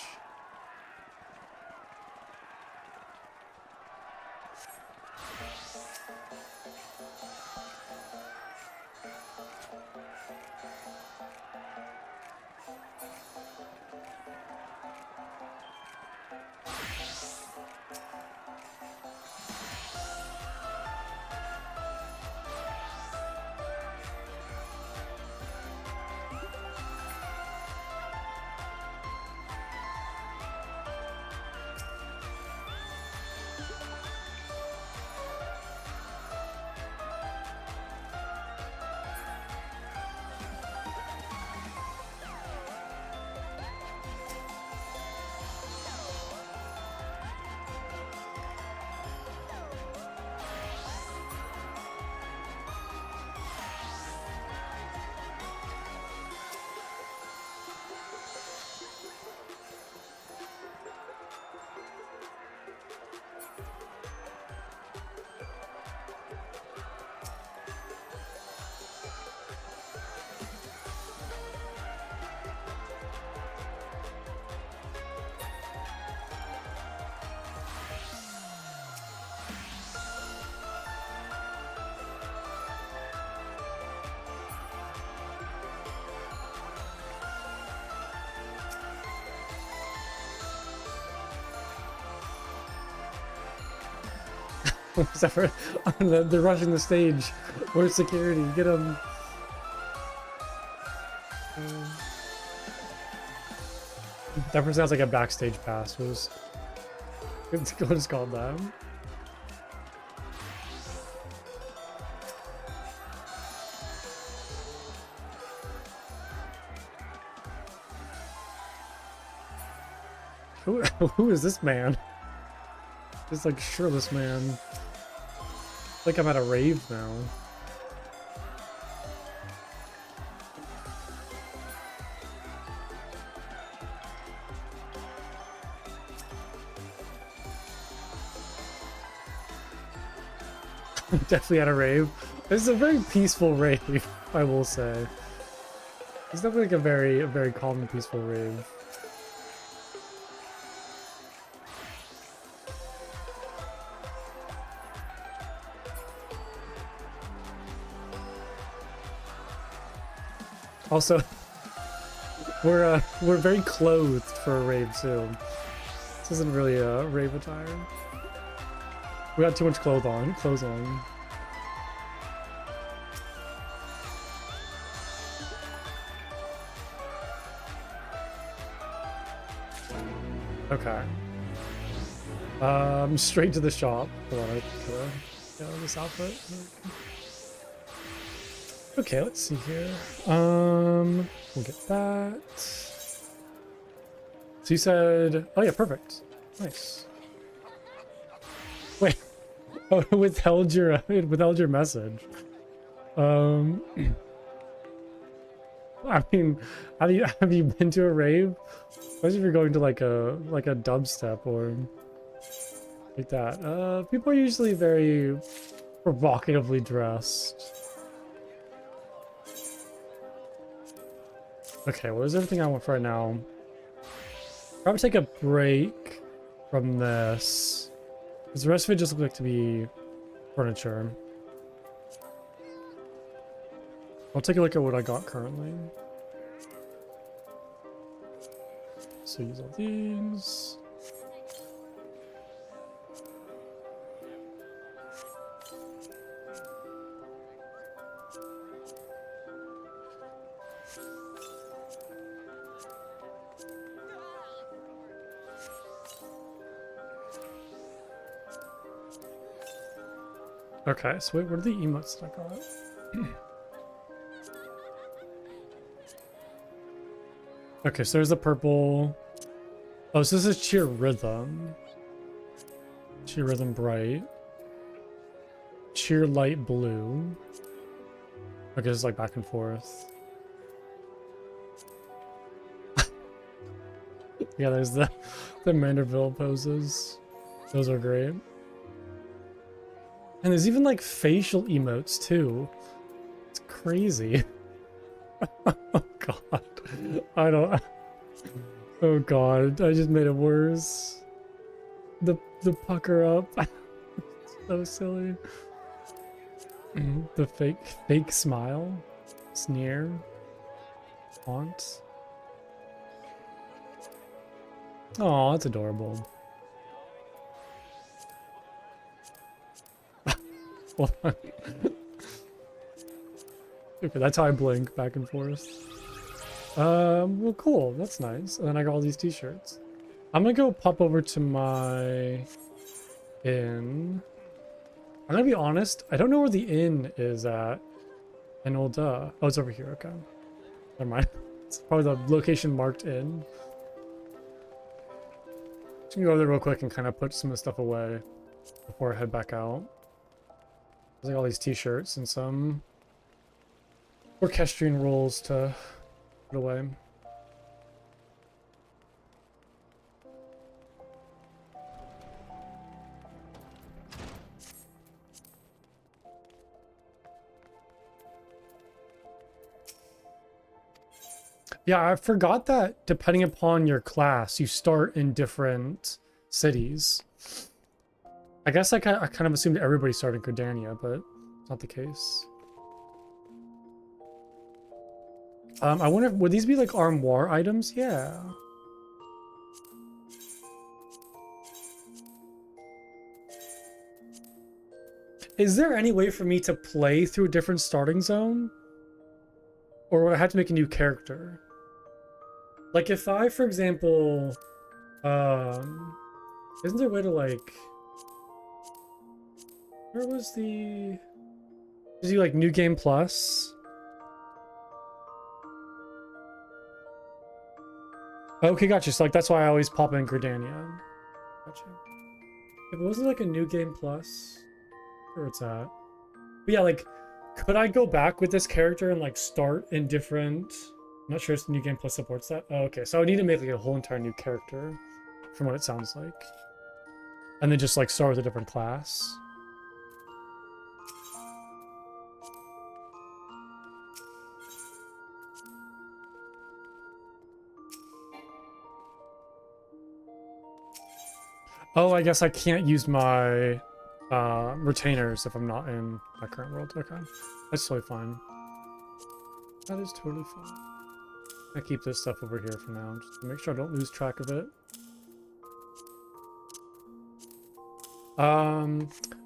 They're rushing the stage. Where's security? Get them. Definitely sounds like a backstage pass. What is called that? Who is this man? This like shirtless man. Like I'm at a rave now. Definitely at a rave. This is a very peaceful rave, I will say. It's definitely like a very calm and peaceful rave. Also, we're very clothed for a rave too. This isn't really a rave attire. We got too much clothes on. Okay. Straight to the shop. Hold on, I get this outfit. Okay, let's see here. We'll get that. So you said, oh yeah, perfect. Nice. Wait, oh, it withheld your message. I mean, have you been to a rave? Especially if you're going to like a dubstep or like that. People are usually very provocatively dressed. Okay, well, there's everything I want for right now. Probably take a break from this. Because the rest of it just looks like to be furniture. I'll take a look at what I got currently. So use all these. Okay, so wait, what are the emotes that I got? Okay, so there's the purple. Oh, so this is cheer rhythm. Cheer rhythm bright. Cheer light blue. Okay, it's like back and forth. Yeah, there's the Manderville poses. Those are great. And there's even like facial emotes too. It's crazy. Oh god. I don't. Oh god, I just made it worse. The pucker up. So silly. The fake smile. Sneer. Taunt. Oh, that's adorable. Hold on. Okay, that's how I blink back and forth. Well, cool. That's nice. And then I got all these t-shirts. I'm gonna go pop over to my inn. I'm gonna be honest. I don't know where the inn is at. And oh, it's over here. Okay. Never mind. It's probably the location marked in. Just gonna go over there real quick and kind of put some of the stuff away before I head back out. There's like all these t-shirts and some orchestrion rolls to put away. Yeah, I forgot that depending upon your class, you start in different cities. I guess I kind of assumed everybody started in Gridania, but it's not the case. I wonder, would these be like armoire items? Yeah. Is there any way for me to play through a different starting zone? Or would I have to make a new character? Like if I, for example, isn't there a way to like, where was the, is he like New Game Plus? Okay, gotcha. So like that's why I always pop in Gridania. Gotcha. Yeah, but wasn't it like a New Game Plus? Where it's at? But yeah, like, could I go back with this character and like start in different? I'm not sure if the New Game Plus supports that. Oh, okay, so I would need to make like a whole entire new character, from what it sounds like, and then just like start with a different class. Oh, I guess I can't use my retainers if I'm not in my current world. Okay, that's totally fine. That is totally fine. I keep this stuff over here for now, just to make sure I don't lose track of it.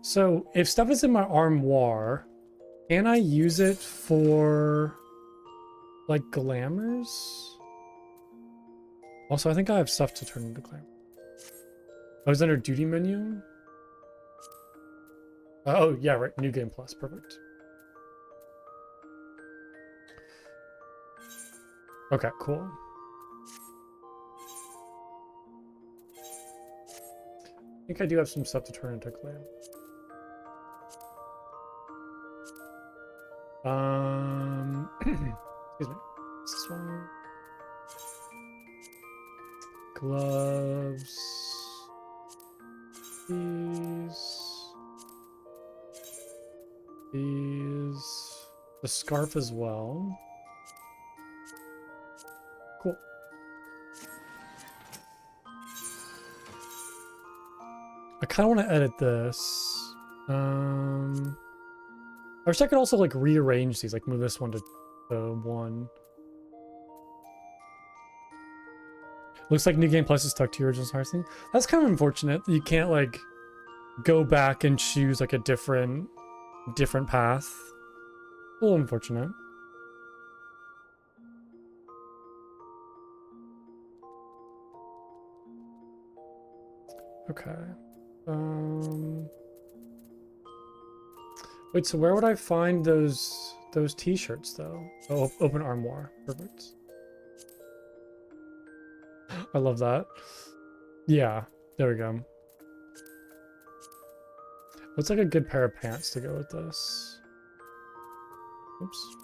So if stuff is in my armoire, can I use it for like glamours? Also, I think I have stuff to turn into glamour. Oh, it's under duty menu? Oh, yeah, right. New Game Plus. Perfect. Okay, cool. I think I do have some stuff to turn into glam. Excuse me. This one. Gloves. These. The scarf as well. Cool. I kind of want to edit this. I wish I could also like rearrange these, like move this one to 1. Looks like New Game Plus is stuck to your original sourcing. That's kind of unfortunate. You can't like go back and choose like a different path. A little unfortunate. Okay. Wait, so where would I find those t-shirts though? Oh, open armoire. Perfect. I love that. Yeah, there we go. What's like a good pair of pants to go with this? Oops.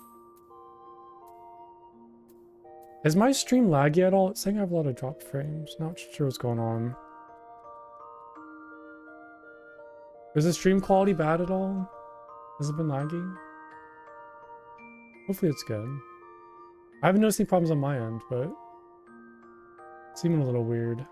Is my stream laggy at all? It's saying I have a lot of drop frames. Not sure what's going on. Is the stream quality bad at all? Has it been lagging? Hopefully it's good. I haven't noticed any problems on my end, but it's even a little weird.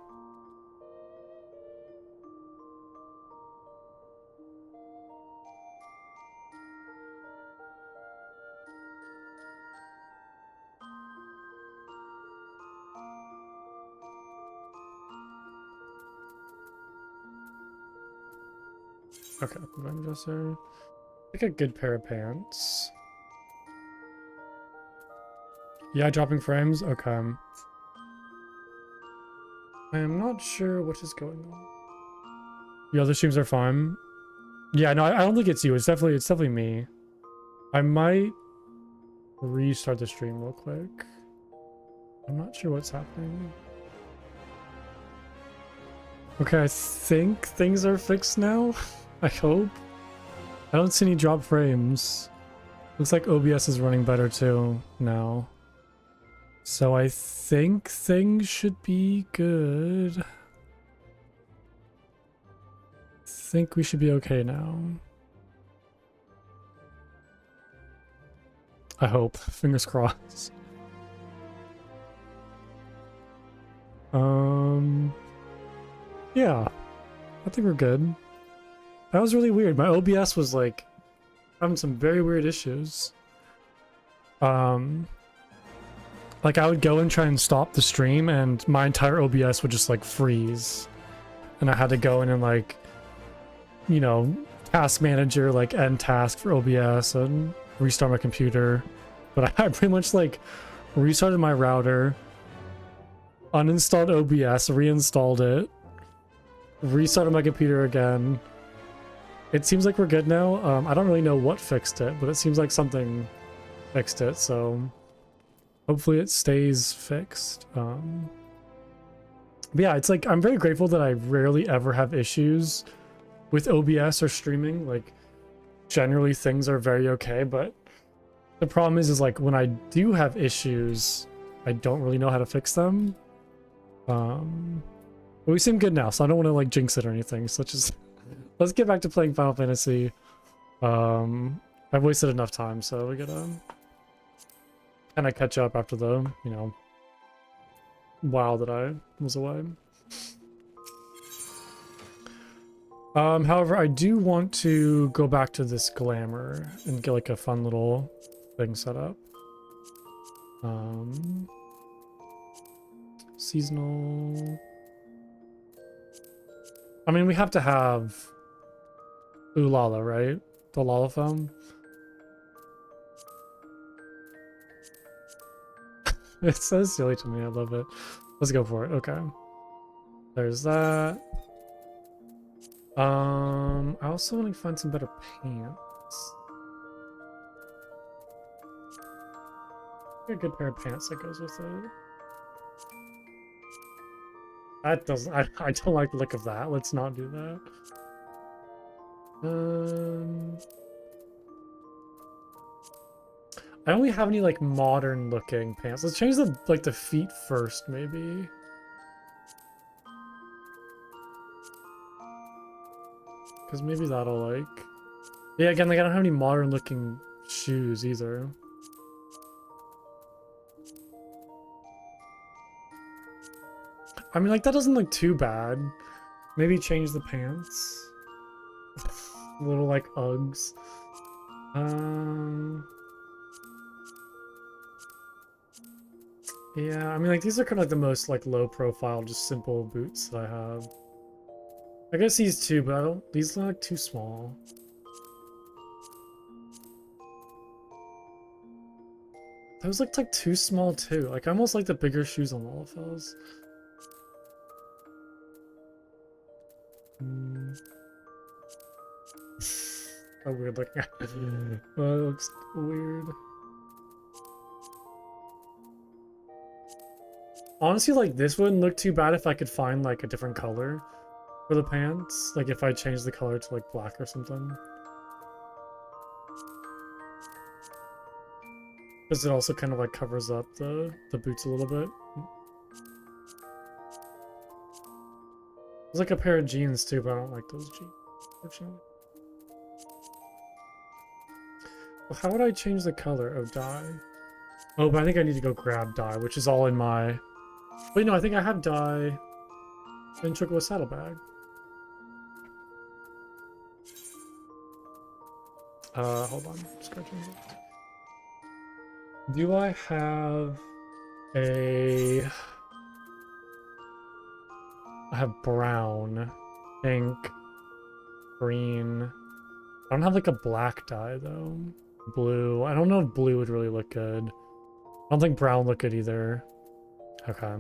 Okay, I'm just like a good pair of pants. Yeah, dropping frames? Okay. I am not sure what is going on. The other streams are fine. Yeah, no, I don't think it's you. It's definitely me. I might restart the stream real quick. I'm not sure what's happening. Okay, I think things are fixed now. I hope. I don't see any drop frames. Looks like OBS is running better too now. So I think things should be good. I think we should be okay now. I hope. Fingers crossed. Yeah. I think we're good. That was really weird. My OBS was like having some very weird issues. Like I would go and try and stop the stream and my entire OBS would just like freeze. And I had to go in and like, you know, task manager, like end task for OBS and restart my computer. But I pretty much like restarted my router, uninstalled OBS, reinstalled it, restarted my computer again. It seems like we're good now. I don't really know what fixed it, but it seems like something fixed it, so hopefully it stays fixed. But yeah, it's like I'm very grateful that I rarely ever have issues with OBS or streaming. Like generally things are very okay, but the problem is like when I do have issues, I don't really know how to fix them. But we seem good now, so I don't want to like jinx it or anything. So just let's get back to playing Final Fantasy. I've wasted enough time, so we gotta kind of catch up after the, you know, while that I was away. However, I do want to go back to this glamour and get like a fun little thing set up. Seasonal. I mean, we have to have Ulala, right? The Lalafell. It's so silly to me. I love it. Let's go for it. Okay. There's that. I also want to find some better pants. A good pair of pants that goes with it. That doesn't. I don't like the look of that. Let's not do that. I don't really have any like modern looking pants. Let's change the like the feet first, maybe. Because maybe that'll like... Yeah, again, like I don't have any modern looking shoes either. I mean, like that doesn't look too bad. Maybe change the pants. Little like Uggs. Yeah, I mean, like these are kind of like the most like low profile, just simple boots that I have. I guess these two, but I don't. These look like too small. Those looked like too small too. Like I almost like the bigger shoes on Lalafell's. Oh, weird looking. That looks weird. Honestly, like this wouldn't look too bad if I could find like a different color for the pants. Like if I changed the color to like black or something. Because it also kind of like covers up the boots a little bit. There's like a pair of jeans too, but I don't like those jeans, unfortunately. Well, how would I change the color of dye? Oh, but I think I need to go grab dye, which is all in my... Wait, no, I think I have dye in Chocobo Saddlebag. Hold on. Just gotta change it. Do I have a... I have brown, pink, green. I don't have like a black dye though. Blue. I don't know if blue would really look good. I don't think brown would look good either. Okay.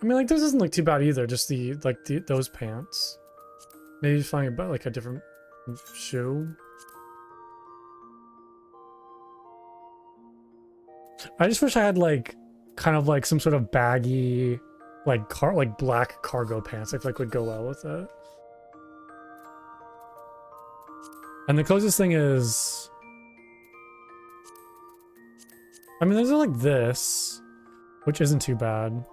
I mean, like this doesn't look too bad either. Just those pants. Maybe find about like a different shoe. I just wish I had like kind of like some sort of baggy like black cargo pants. I feel like would go well with it. And the closest thing is, I mean, there's like this, which isn't too bad.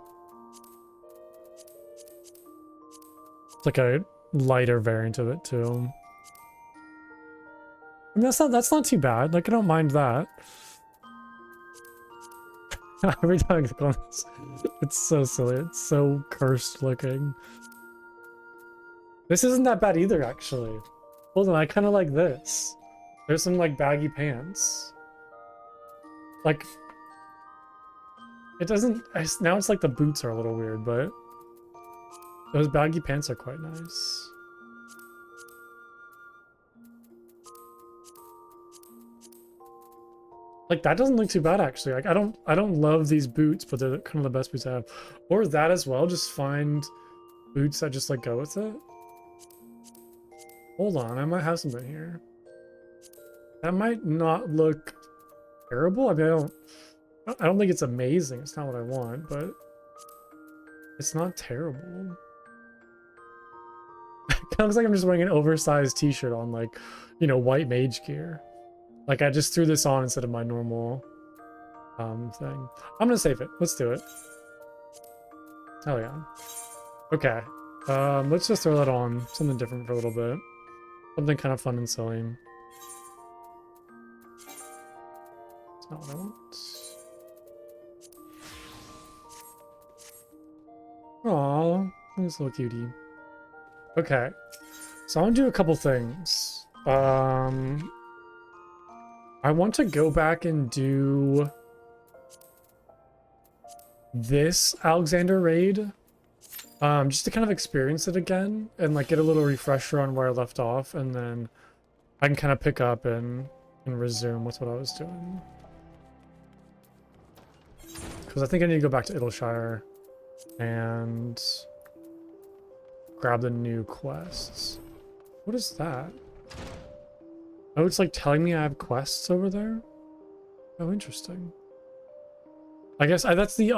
It's like a lighter variant of it too. I mean, that's not too bad. Like I don't mind that. Every time I click on this, it's so silly. It's so cursed looking. This isn't that bad either, actually. Hold on, I kind of like this. There's some like baggy pants. Like, it doesn't, now it's like the boots are a little weird, but those baggy pants are quite nice. Like, that doesn't look too bad actually. Like, I don't love these boots, but they're kind of the best boots I have. Or that as well, just find boots that just like go with it. Hold on, I might have something here. That might not look terrible. I mean, I don't think it's amazing. It's not what I want, but it's not terrible. It looks like I'm just wearing an oversized t-shirt on, like, you know, white mage gear. Like, I just threw this on instead of my normal thing. I'm gonna save it. Let's do it. Hell yeah. Okay. Let's just throw that on. Something different for a little bit. Something kind of fun and silly. That's not what I want. Aww, this little cutie. Okay, so I want to do a couple things. I want to go back and do this Alexander raid, just to kind of experience it again and like get a little refresher on where I left off, and then I can kind of pick up and resume with what I was doing. Because I think I need to go back to Idyllshire and grab the new quests. What is that? Oh, it's like telling me I have quests over there? Oh, interesting. I guess that's the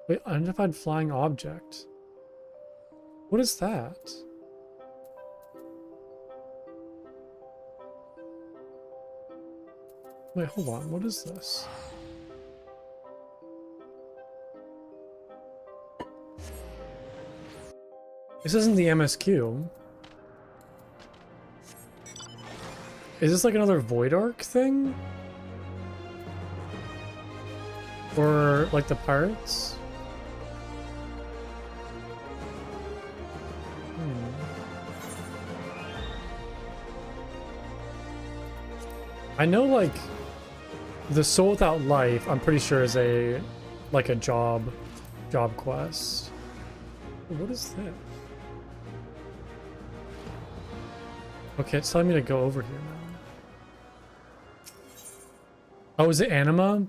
wait, unidentified flying object. What is that? Wait, hold on, what is this? This isn't the MSQ. Is this like another Void Arc thing? Or like the pirates? I know like the Soul Without Life, I'm pretty sure is a like a job quest. What is that? Okay, it's telling me to go over here now. Oh, is it Anima?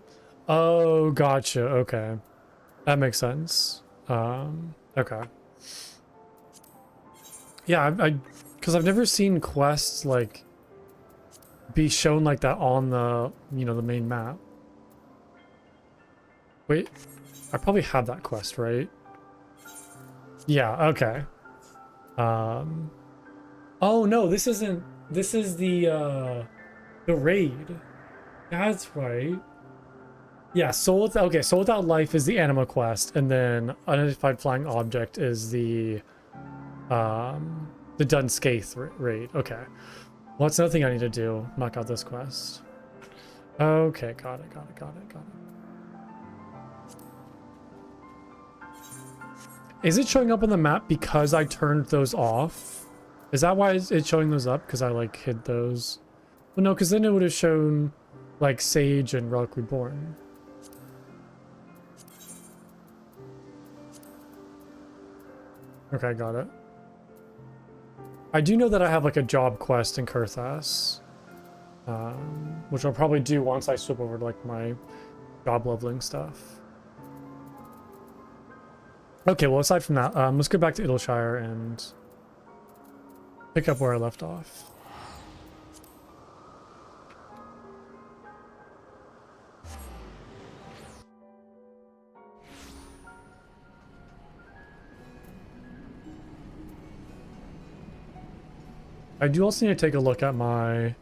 Oh, gotcha. Okay. That makes sense. Okay. Yeah, because I've never seen quests like be shown like that on the, you know, the main map. Wait, I probably have that quest, right? Yeah, okay. Oh no, this isn't, this is the raid. That's right. Yeah, Soul Without Life is the Anima quest, and then Unidentified Flying Object is the Dunscaith raid. Okay. Well, that's another thing I need to do. Knock out this quest. Okay, got it. Is it showing up on the map because I turned those off? Is that why it's showing those up? Because I like hid those? Well, no, because then it would have shown like Sage and Relic Reborn. Okay, got it. I do know that I have like a job quest in Kurthas, which I'll probably do once I swap over to like my job leveling stuff. Okay, well, aside from that, let's go back to Idyllshire and pick up where I left off. I do also need to take a look at my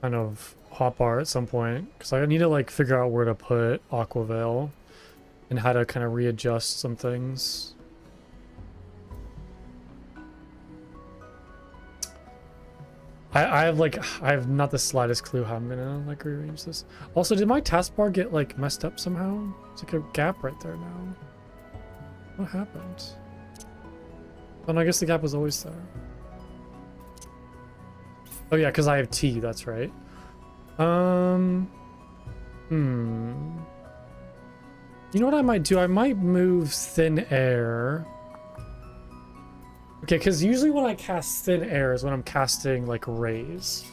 kind of hotbar at some point, because I need to like figure out where to put Aquavale and how to kind of readjust some things. I have not the slightest clue how I'm gonna like rearrange this. Also, did my taskbar get like messed up somehow? It's like a gap right there now. What happened? Oh, no, I guess the gap was always there. Oh yeah, because I have T, that's right. You know what I might do? I might move Thin Air. Okay, because usually when I cast Thin Air is when I'm casting, like, rays.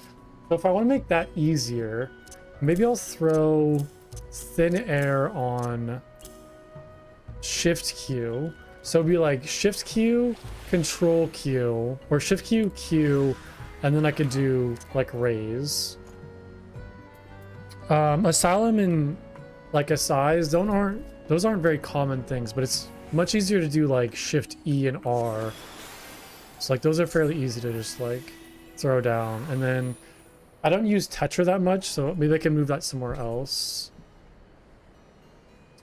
So if I want to make that easier, maybe I'll throw Thin Air on Shift Q. So it'd be like Shift Q, Control Q, or Shift Q, Q, and then I could do, like, rays. Asylum and, like, Assize, those aren't very common things, but it's much easier to do, like, Shift E and R. So, like, those are fairly easy to just, like, throw down. And then I don't use Tetra that much, so maybe I can move that somewhere else.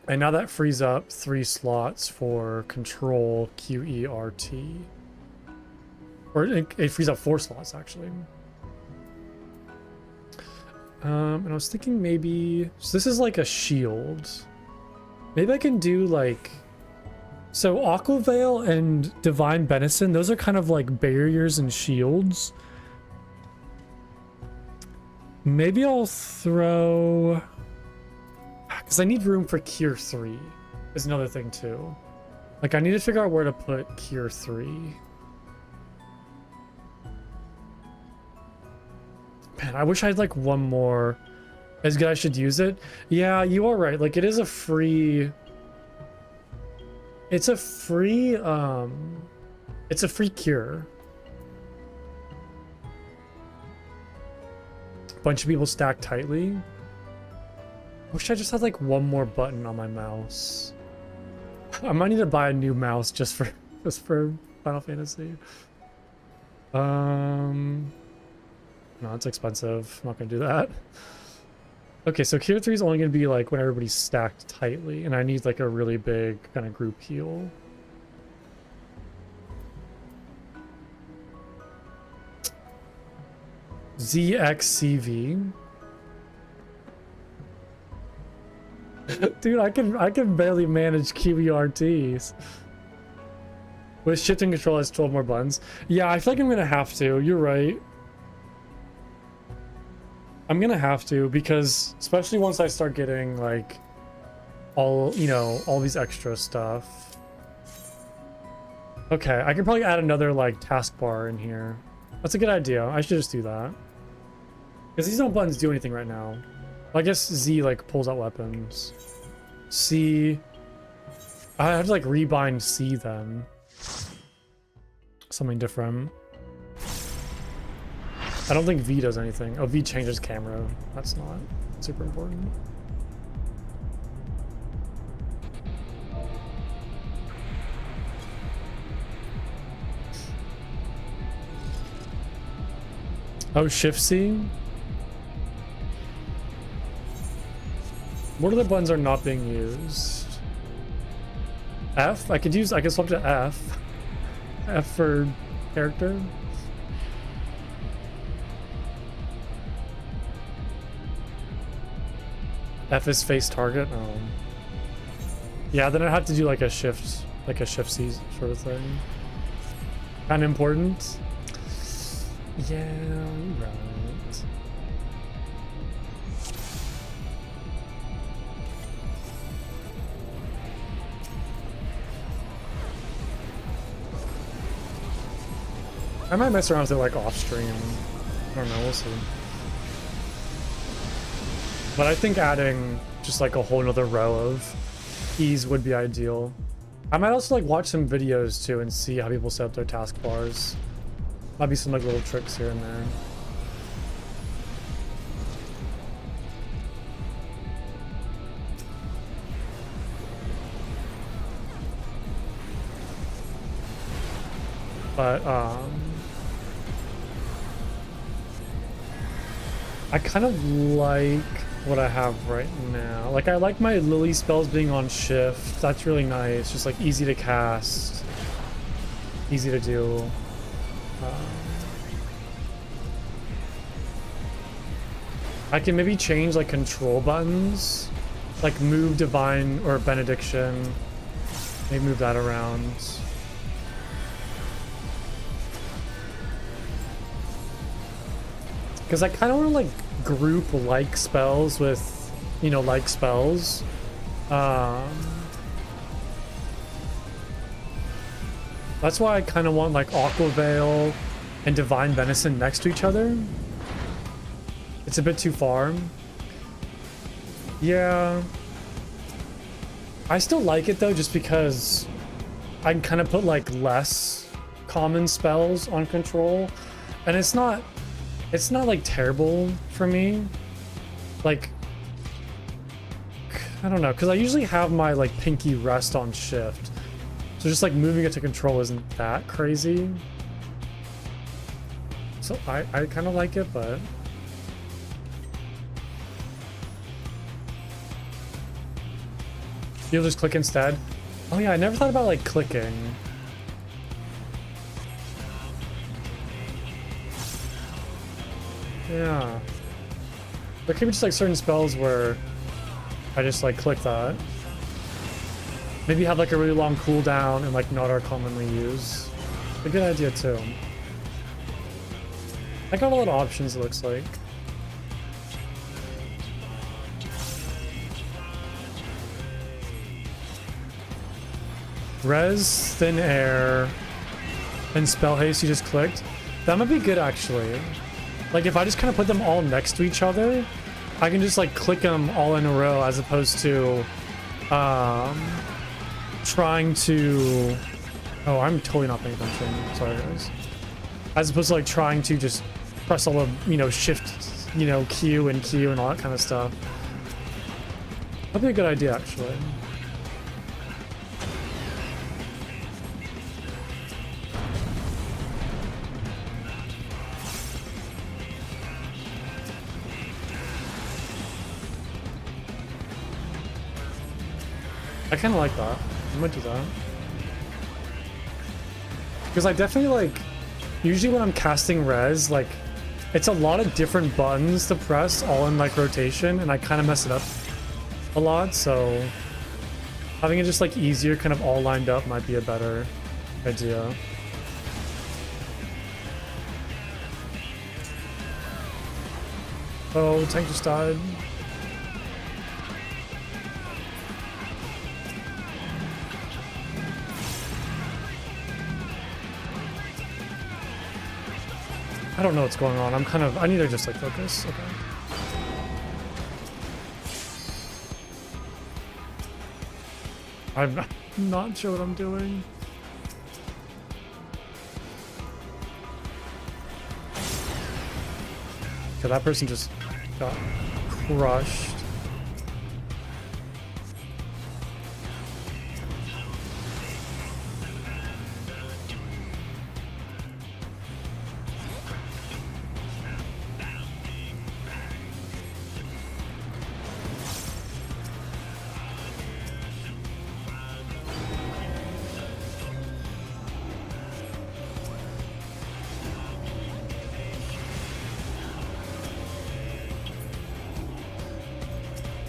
And now that frees up 3 slots for Control Q, E, R, T. Or it frees up 4 slots, actually. And I was thinking maybe... So this is like a shield. Maybe I can do, like... So Aquaveil and Divine Benison, those are kind of like barriers and shields. Maybe I'll throw... Because I need room for Cure 3 is another thing too. Like, I need to figure out where to put Cure 3. Man, I wish I had like one more. As good I should use it. Yeah, you are right. Like, it is a free... It's a free cure. Bunch of people stacked tightly. Wish I just had like one more button on my mouse. I might need to buy a new mouse just for Final Fantasy. No, it's expensive. I'm not gonna do that. Okay, so Cure 3 is only gonna be like when everybody's stacked tightly, and I need like a really big kind of group heal. ZXCV. Dude, I can barely manage QERTs. With shift and control has 12 more buttons. Yeah, I feel like I'm gonna have to. You're right. I'm gonna have to, because especially once I start getting like all, you know, all these extra stuff. Okay, I can probably add another like taskbar in here. That's a good idea. I should just do that. Because these don't buttons do anything right now. I guess Z like pulls out weapons. C. I have to like rebind C then. Something different. I don't think V does anything. Oh, V changes camera. That's not super important. Oh, Shift C? What other buttons are not being used? F? I could swap to F. F for character. F is face target? Oh. Yeah, then I'd have to do like a shift C sort of thing. Kind of important. Yeah, you're right. I might mess around with it like off stream. I don't know, we'll see. But I think adding just like a whole nother row of keys would be ideal. I might also like watch some videos too and see how people set up their taskbars. Might be some like little tricks here and there. But I kind of like what I have right now. Like, I like my Lily spells being on shift. That's really nice. Just like easy to cast, easy to do. I can maybe change like control buttons, like move divine or benediction. Maybe move that around. Because I kind of want to like group like spells with, you know, like spells. That's why I kind of want like Aqua Veil and Divine Venison next to each other. It's a bit too far. Yeah. I still like it though, just because I can kind of put like less common spells on control, and it's not like terrible for me. Like, I don't know, because I usually have my like pinky rest on shift, so just like moving it to control isn't that crazy. So I kind of like it, but you'll just click instead. Oh yeah, I never thought about like clicking. Yeah. There could be just like certain spells where I just like click that. Maybe have like a really long cooldown and like not are commonly used. A good idea too. I got a lot of options, it looks like. Res, Thin Air, and Spell Haste you just clicked. That might be good actually. Like if I just kind of put them all next to each other, I can just like click them all in a row as opposed to trying to... Oh, I'm totally not paying attention. Sorry guys. As opposed to like trying to just press all the, you know, shift, you know, Q and all that kind of stuff. That'd be a good idea actually. I kind of like that. I might do that. Because I definitely like, usually when I'm casting res, like, it's a lot of different buttons to press all in like rotation, and I kind of mess it up a lot, so having it just like easier, kind of all lined up might be a better idea. Oh, tank just died. I don't know what's going on. I need to just like focus. Okay. I'm not sure what I'm doing. Okay, that person just got crushed.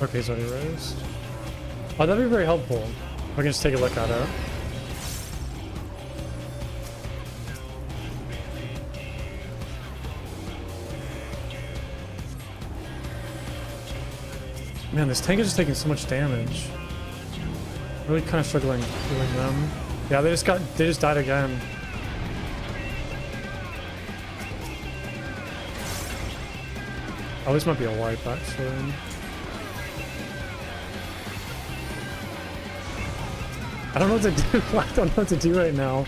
Okay, it's already raised. Oh, that'd be very helpful. I can just take a look at it. Man, this tank is just taking so much damage. Really kind of struggling killing them. Yeah, they just died again. Oh, this might be a wipe actually. I don't know what to do. I don't know what to do right now.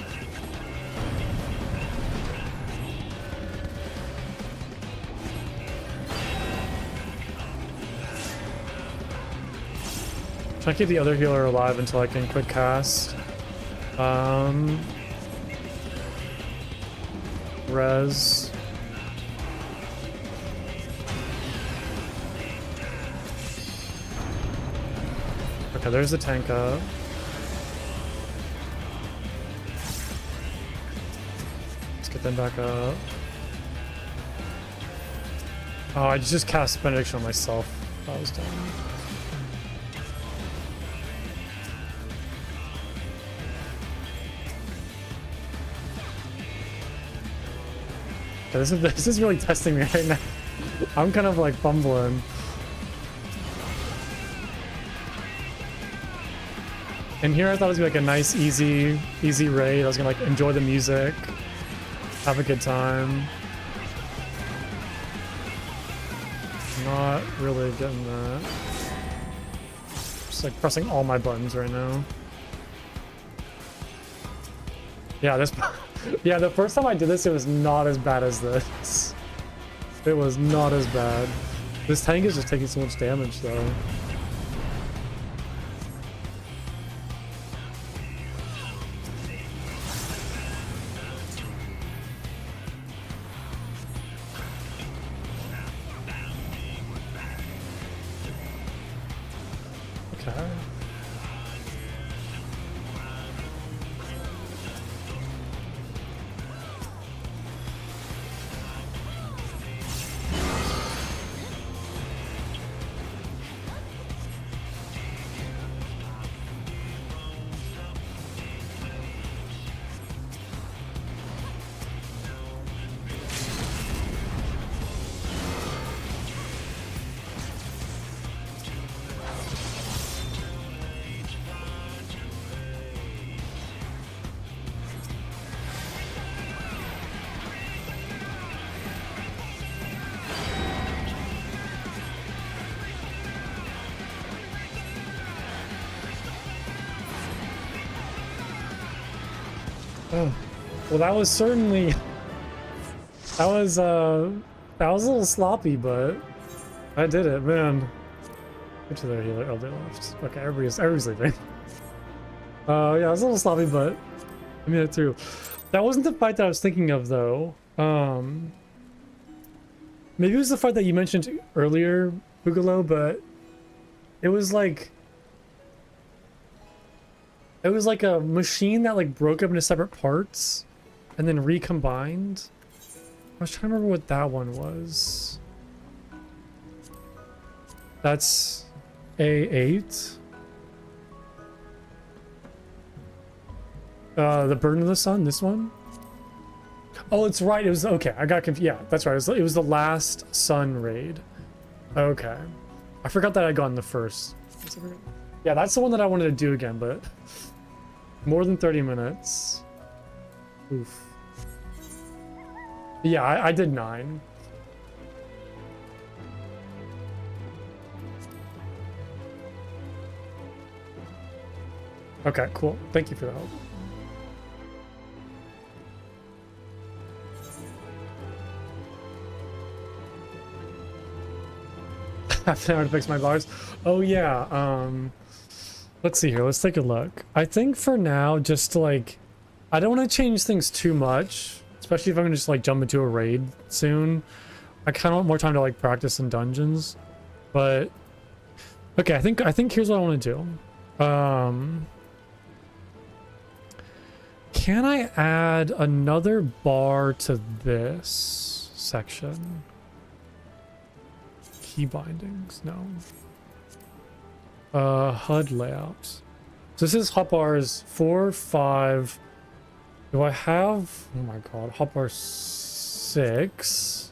Try to keep the other healer alive until I can quick cast. Res. Okay, there's the tank up. Get them back up. Oh, I just cast Benediction on myself. That was dumb. Okay, this is really testing me right now. I'm kind of like fumbling. And here I thought it was gonna be like a nice, easy raid. I was gonna like enjoy the music, have a good time. Not really getting that. Just like pressing all my buttons right now. Yeah, this. Yeah, the first time I did this, it was not as bad as this. It was not as bad. This tank is just taking so much damage, though. Okay. Oh, well, that was certainly that was a little sloppy, but I did it, man. Get to their healer. Oh, they left. Okay, everybody's leaving. Yeah, it was a little sloppy, but I made it through. That wasn't the fight that I was thinking of, though. Maybe it was the fight that you mentioned earlier, Boogaloo, but it was like a machine that like broke up into separate parts and then recombined. I was trying to remember what that one was. That's A8. The Burden of the Sun, this one? Oh, it's right. It was okay. I got confused. Yeah, that's right. It was the last Sun raid. Okay. I forgot that I'd gotten the first. Yeah, that's the one that I wanted to do again, but more than 30 minutes. Oof. Yeah, I did 9. Okay, cool. Thank you for the help. Half an hour to fix my bars. Oh yeah, let's see here. Let's take a look. I think for now, just to like, I don't want to change things too much, especially if I'm gonna just like jump into a raid soon. I kind of want more time to like practice in dungeons, but okay. I think here's what I want to do. Can I add another bar to this section? Key bindings, no. HUD layout. So this is hotbars 4, 5. Do I have, oh my god, hotbar 6.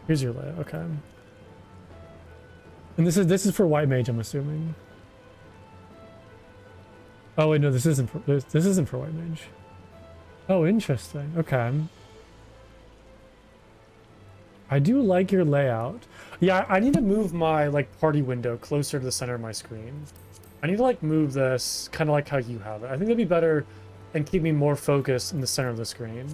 Here's your layout, okay. And this is for white mage, I'm assuming. Oh wait, no, this isn't for white mage. Oh, interesting. Okay. I do like your layout. Yeah, I need to move my like party window closer to the center of my screen. I need to like move this kind of like how you have it. I think that'd be better and keep me more focused in the center of the screen.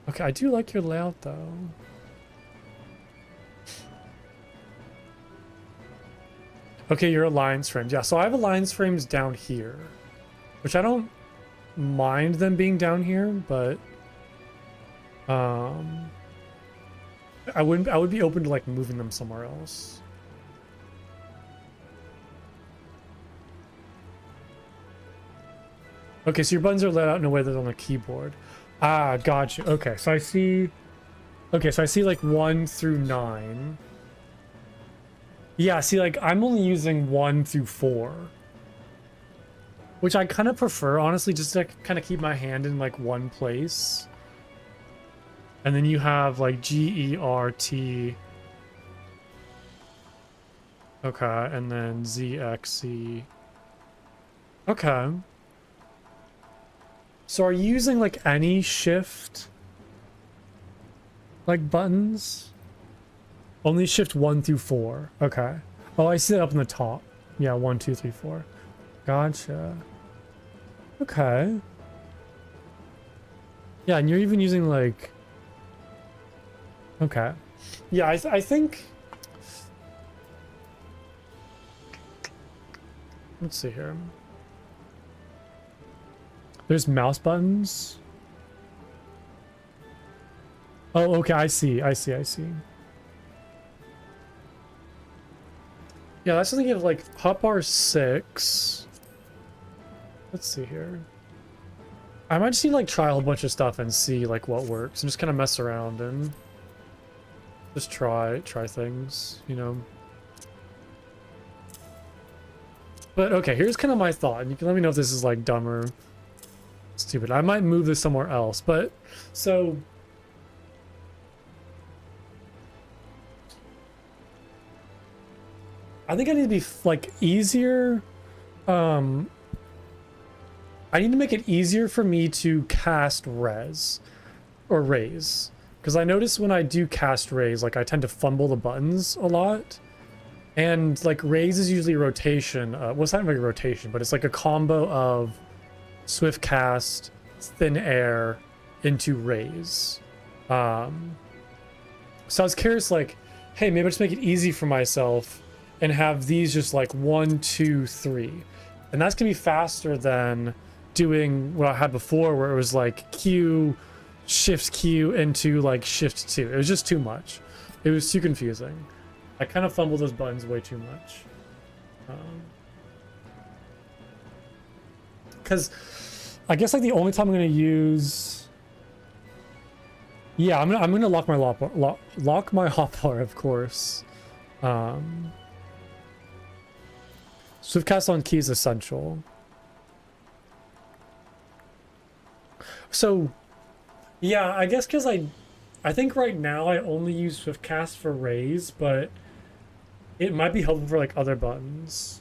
Okay, I do like your layout though. Okay, your alliance frames. Yeah, so I have alliance frames down here, which I don't mind them being down here, but I would be open to like moving them somewhere else. Okay, so your buttons are laid out in a way that's on the keyboard. Ah, gotcha. Okay, so I see. Okay, so I see like 1 through 9. Yeah, see, like, I'm only using 1 through 4. Which I kind of prefer, honestly, just to kind of keep my hand in, like, one place. And then you have, like, GERT. Okay, and then ZXE. Okay. So are you using, like, any shift, like, buttons? Only shift 1 through 4. Okay. Oh, I see it up in the top. Yeah, 1, 2, 3, 4. Gotcha. Okay. Yeah, and you're even using, like... Okay. Yeah, I think... Let's see here. There's mouse buttons. Oh, okay, I see. Yeah, that's something of like hotbar 6. Let's see here. I might just need to like try a whole bunch of stuff and see like what works and just kind of mess around and just try things, you know. But okay, here's kind of my thought, and you can let me know if this is like dumb or stupid. I might move this somewhere else, but so I think I need to be like easier. I need to make it easier for me to cast res or raise, because I notice when I do cast raise, like I tend to fumble the buttons a lot. And like raise is usually rotation. Well, it's not like a rotation, but it's like a combo of swift cast, thin air into raise. So I was curious, like, hey, maybe I'll just make it easy for myself and have these just like 1, 2, 3, and that's gonna be faster than doing what I had before, where it was like Q, shift Q into like shift 2. It was just too much. It was too confusing. I kind of fumbled those buttons way too much. Because I guess like the only time I'm gonna use, yeah, I'm gonna lock my hotbar, of course. Swift cast on key is essential. So, yeah, I guess because I think right now I only use swift cast for raise, but it might be helpful for like other buttons.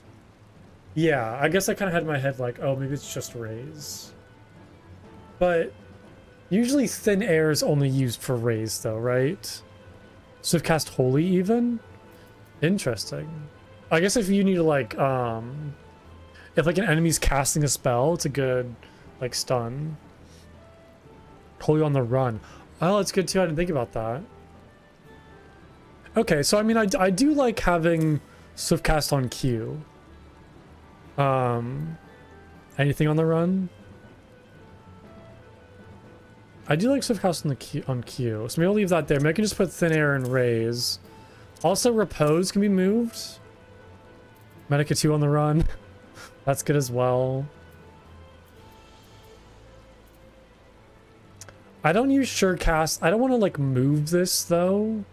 Yeah, I guess I kind of had in my head like, oh, maybe it's just raise. But usually thin air is only used for raise though, right? Swift cast holy even? Interesting. I guess if you need to like, if like an enemy's casting a spell, it's a good like stun. Holy on the run. Oh, that's good too. I didn't think about that. Okay, so I mean, I do like having swift cast on Q. Anything on the run? I do like swift cast on Q. So maybe I'll leave that there. Maybe I can just put thin air and raise. Also, repose can be moved. Medica 2 on the run. That's good as well. I don't use sure cast. I don't want to like move this though.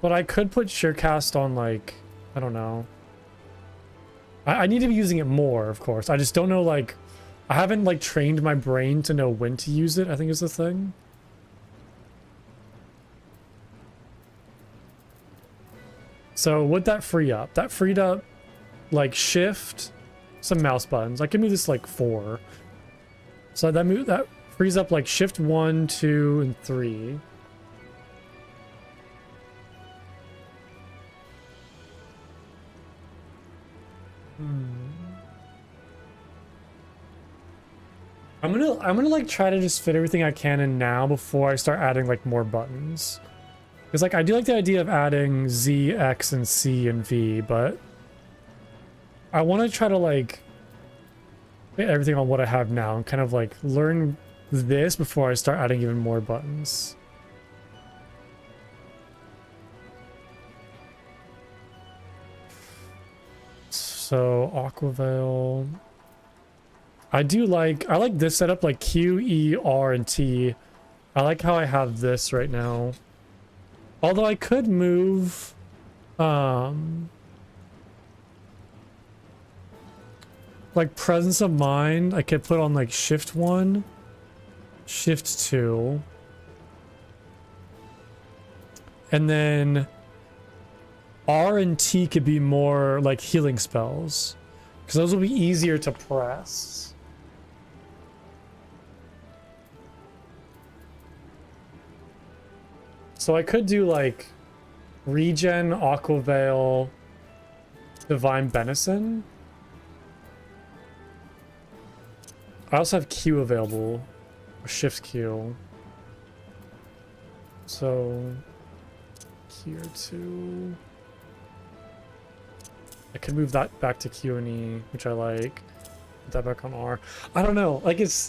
But I could put sure cast on like, I don't know. I need to be using it more, of course. I just don't know, like, I haven't like trained my brain to know when to use it, I think is the thing. So what'd that free up? That freed up like shift, some mouse buttons. I can move this like 4. So that frees up like shift 1, 2, and 3. I'm gonna like try to just fit everything I can in now before I start adding like more buttons. Because like I do like the idea of adding Z, X, and C and V, but I want to try to like fit everything on what I have now and kind of like learn this before I start adding even more buttons. So Aquavale. I like this setup, like Q, E, R, and T. I like how I have this right now. Although I could move, like presence of mind, I could put on like shift 1, shift 2. And then R and T could be more like healing spells, because those will be easier to press. So I could do like regen, aqua veil, divine benison. I also have Q available, or shift Q. So here too. I could move that back to Q and E, which I like. Put that back on R. I don't know. Like I feel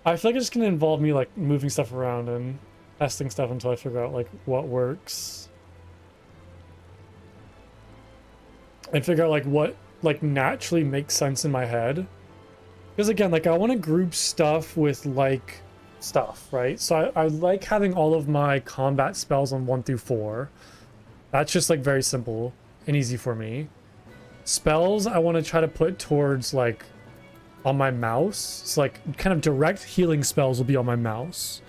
like it's just gonna involve me like moving stuff around and testing stuff until I figure out like what works. And figure out like what like naturally makes sense in my head. Because again, like I want to group stuff with like stuff, right? So I like having all of my combat spells on 1 through 4. That's just like very simple and easy for me. Spells I want to try to put towards like on my mouse. So like kind of direct healing spells will be on my mouse.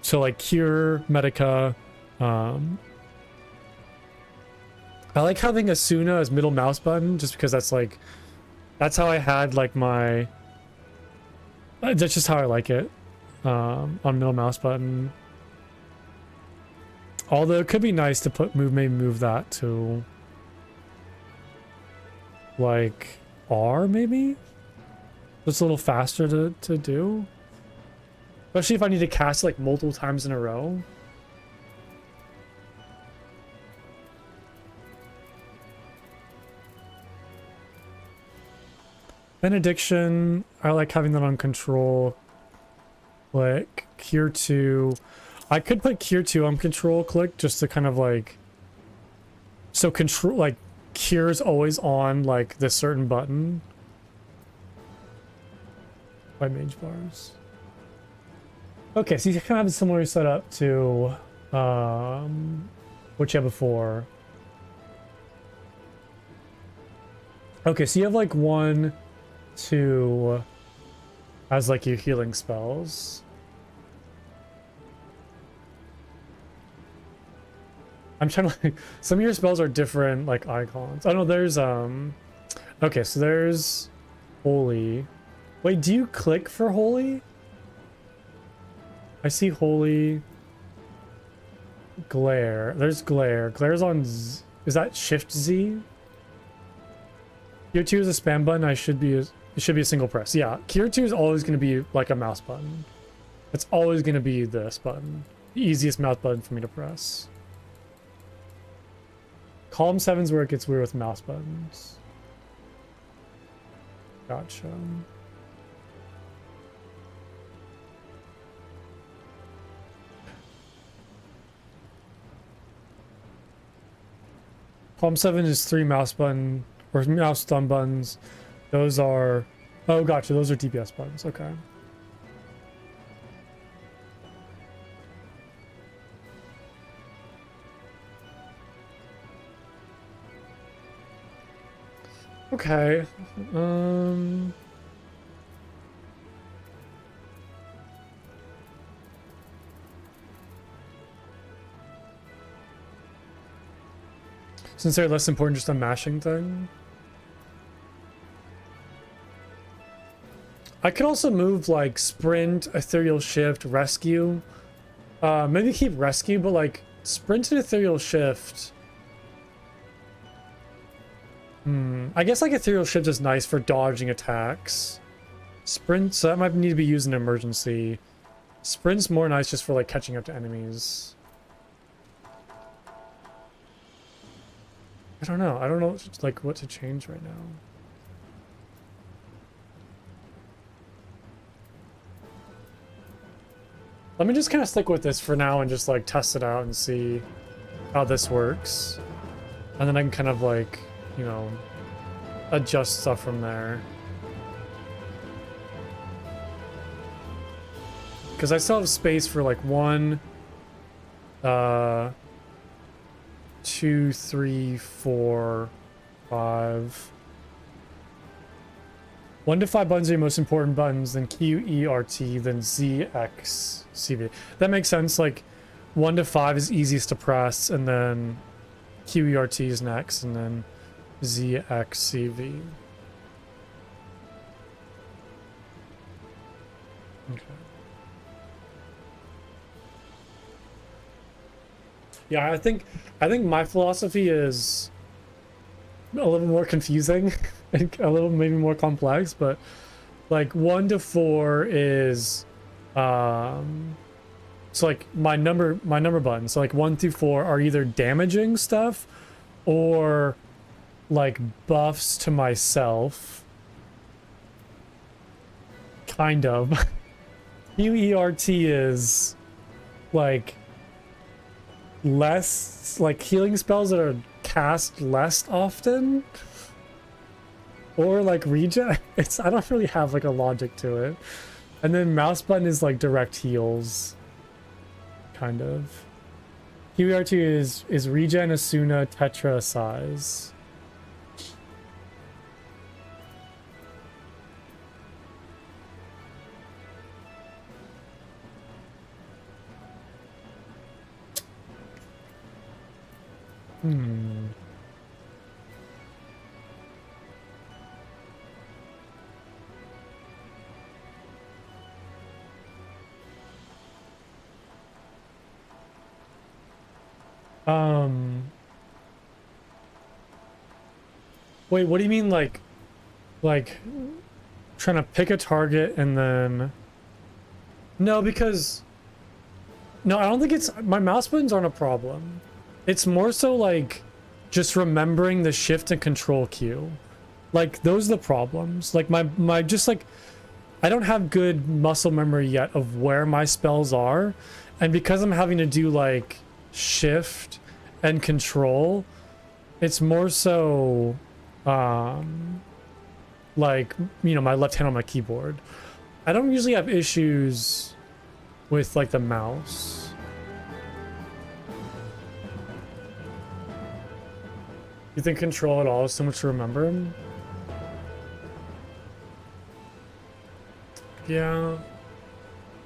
So like cure, medica. I like having Asuna as middle mouse button just because that's how I had like my, that's just how I like it, on middle mouse button. Although it could be nice to maybe move that to like R maybe? It's a little faster to do. Especially if I need to cast like multiple times in a row. Benediction, I like having that on control. Like Cure 2. I could put Cure 2 on control click just to kind of like, so control like Cure's always on like this certain button. By mage bars. Okay, so you kind of have a similar setup to what you had before. Okay, so you have like 1, 2 as like your healing spells. I'm trying to like, some of your spells are different like icons. Oh no, there's okay, so there's holy. Wait, do you click for holy? I see holy. Glare. There's glare. Glare's on Z. Is that shift Z? Cure 2 is a spam button. It should be a single press. Yeah, Cure 2 is always going to be like a mouse button. It's always going to be this button. The easiest mouse button for me to press. Column 7's where it gets weird with mouse buttons. Gotcha. Column 7 is 3 mouse button or mouse thumb buttons. Those are, oh gotcha, those are DPS buttons. Okay. Okay. Since they're less important, just a mashing thing. I could also move like sprint, ethereal shift, rescue. Maybe keep rescue, but like sprint and ethereal shift. I guess like ethereal shift is nice for dodging attacks. Sprint, so that might need to be used in emergency. Sprint's more nice just for like catching up to enemies. I don't know. I don't know like what to change right now. Let me just kind of stick with this for now and just like test it out and see how this works. And then I can kind of like, you know, adjust stuff from there. Because I still have space for like 1, Uh, 2, 3, 4, 5. 1 to 5 buttons are your most important buttons, then Q, E, R, T, then Z, X, C, V. That makes sense. Like 1 to 5 is easiest to press, and then Q, E, R, T is next, and then Z, X, C, V. Okay. Yeah, I think my philosophy is a little more confusing and a little maybe more complex, but like 1 to 4 is so like my number buttons. So like 1 through 4 are either damaging stuff or like buffs to myself. Kind of. QERT is like less like healing spells that are cast less often, or like regen. I don't really have like a logic to it. And then mouse button is like direct heals, kind of. QER2 is regen, Asuna, Tetra, size. Wait, what do you mean like trying to pick a target and then... No, because... No, I don't think it's... My mouse buttons aren't a problem. It's more so like just remembering the shift and control key. Like those are the problems. Like my just like I don't have good muscle memory yet of where my spells are, and because I'm having to do like shift and control, it's more so like, you know, my left hand on my keyboard. I don't usually have issues with like the mouse. You think control at all is so much to remember? Yeah.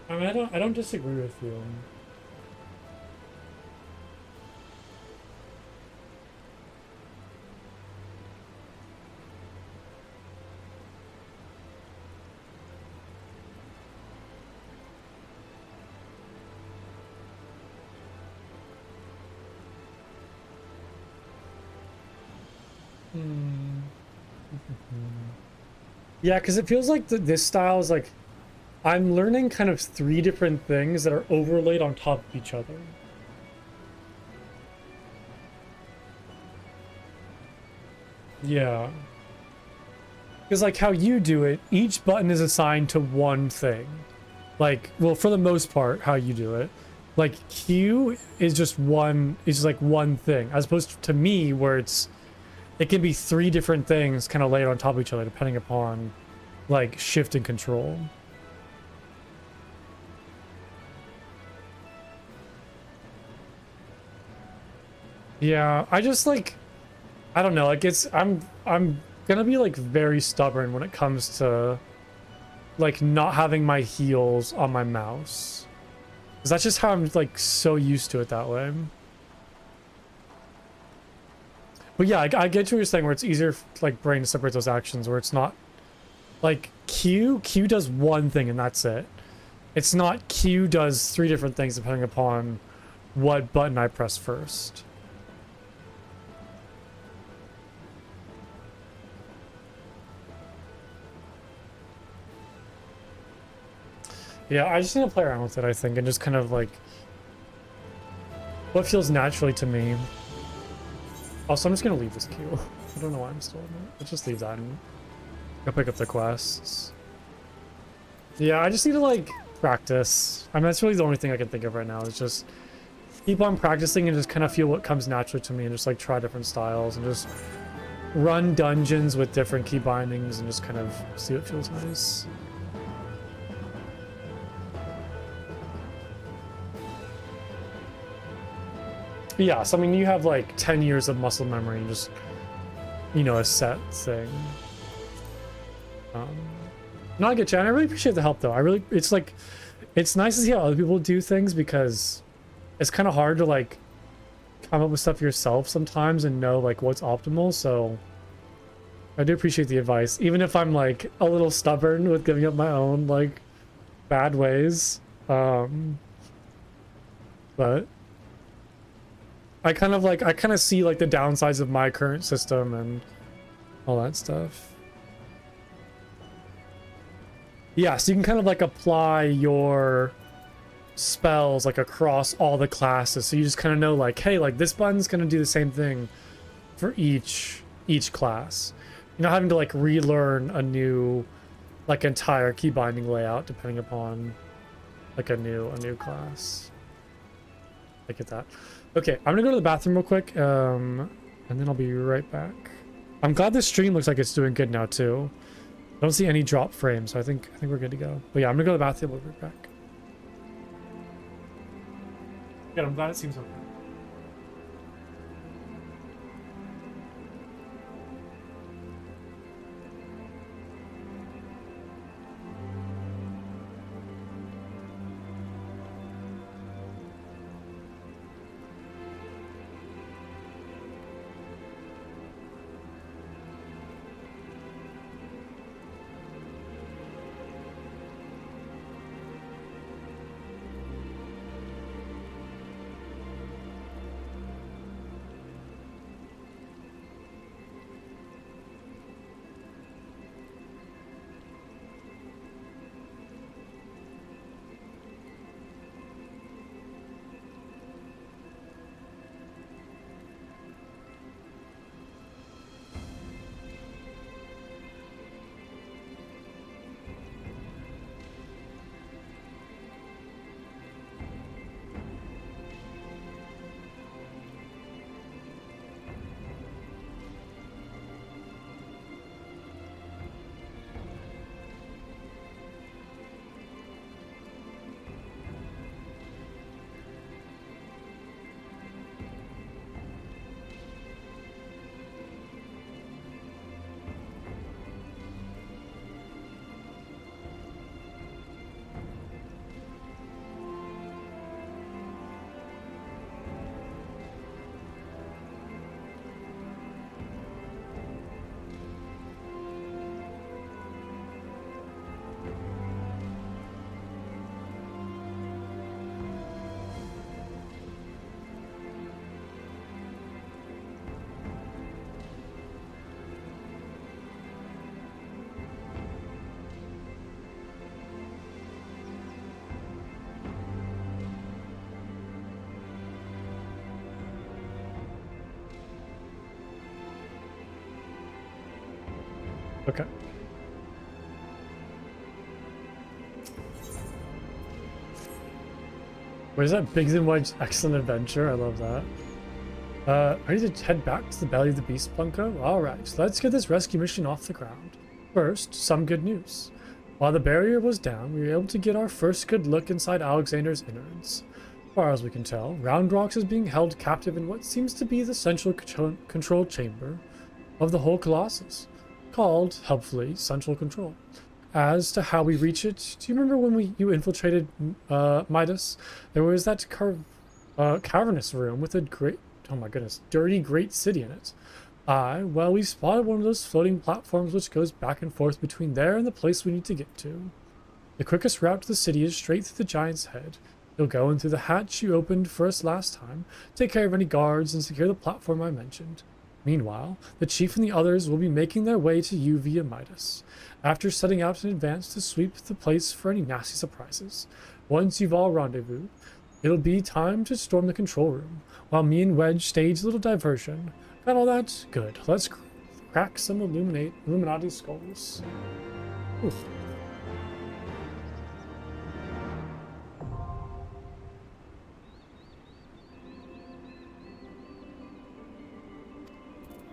I mean, I don't disagree with you. Yeah, because it feels like this style is like I'm learning kind of 3 different things that are overlaid on top of each other. Yeah. Because like how you do it, each button is assigned to one thing. Like, well, for the most part, how you do it. Like Q is just like one thing, as opposed to me where it can be 3 different things kind of layered on top of each other depending upon like shift and control. Yeah, I just like, I don't know, like I'm gonna be like very stubborn when it comes to like not having my heels on my mouse. 'Cause that's just how I'm like so used to it that way. But yeah, I get what you're saying, where it's easier like brain to separate those actions, where it's not like Q does one thing and that's it. It's not Q does 3 different things depending upon what button I press first. Yeah, I just need to play around with it, I think, and just kind of like what feels naturally to me. Also, I'm just gonna leave this queue. I don't know why I'm still in it. Let's just leave that and go pick up the quests. Yeah, I just need to like practice. I mean, that's really the only thing I can think of right now, is just keep on practicing and just kind of feel what comes naturally to me, and just like try different styles and just run dungeons with different key bindings and just kind of see what feels nice. But yeah, so I mean, you have like 10 years of muscle memory and just, you know, a set thing. No, I get you, and I really appreciate the help though. It's like, it's nice to see how other people do things because it's kind of hard to like come up with stuff yourself sometimes and know like what's optimal. So I do appreciate the advice, even if I'm like a little stubborn with giving up my own like bad ways. But I kind of see like the downsides of my current system and all that stuff. Yeah, so you can kind of like apply your spells like across all the classes. So you just kind of know like, hey, like this button's gonna do the same thing for each class. You're not having to like relearn a new like entire key binding layout depending upon like a new class. I get that. Okay, I'm gonna go to the bathroom real quick, and then I'll be right back. I'm glad this stream looks like it's doing good now too. I don't see any drop frames, so I think we're good to go. But yeah, I'm gonna go to the bathroom. We'll be right back. Yeah, I'm glad it seems okay. Okay. What is that? Biggs and Wedge's excellent adventure. I love that. Ready to head back to the belly of the beast, Bunko? Alright, so let's get this rescue mission off the ground. First, some good news. While the barrier was down, we were able to get our first good look inside Alexander's innards. As far as we can tell, Roundrox is being held captive in what seems to be the central control chamber of the whole Colossus, called, helpfully, Central Control. As to how we reach it, do you remember when you infiltrated Midas? There was that cavernous room with a great, oh my goodness, dirty great city in it. Well, we spotted one of those floating platforms which goes back and forth between there and the place we need to get to. The quickest route to the city is straight through the Giant's Head. You'll go in through the hatch you opened for us last time, take care of any guards, and secure the platform I mentioned. Meanwhile, the Chief and the others will be making their way to you via Midas, after setting out in advance to sweep the place for any nasty surprises. Once you've all rendezvoused, it'll be time to storm the control room, while me and Wedge stage a little diversion. Got all that? Good. Let's crack some Illuminati skulls. Oof.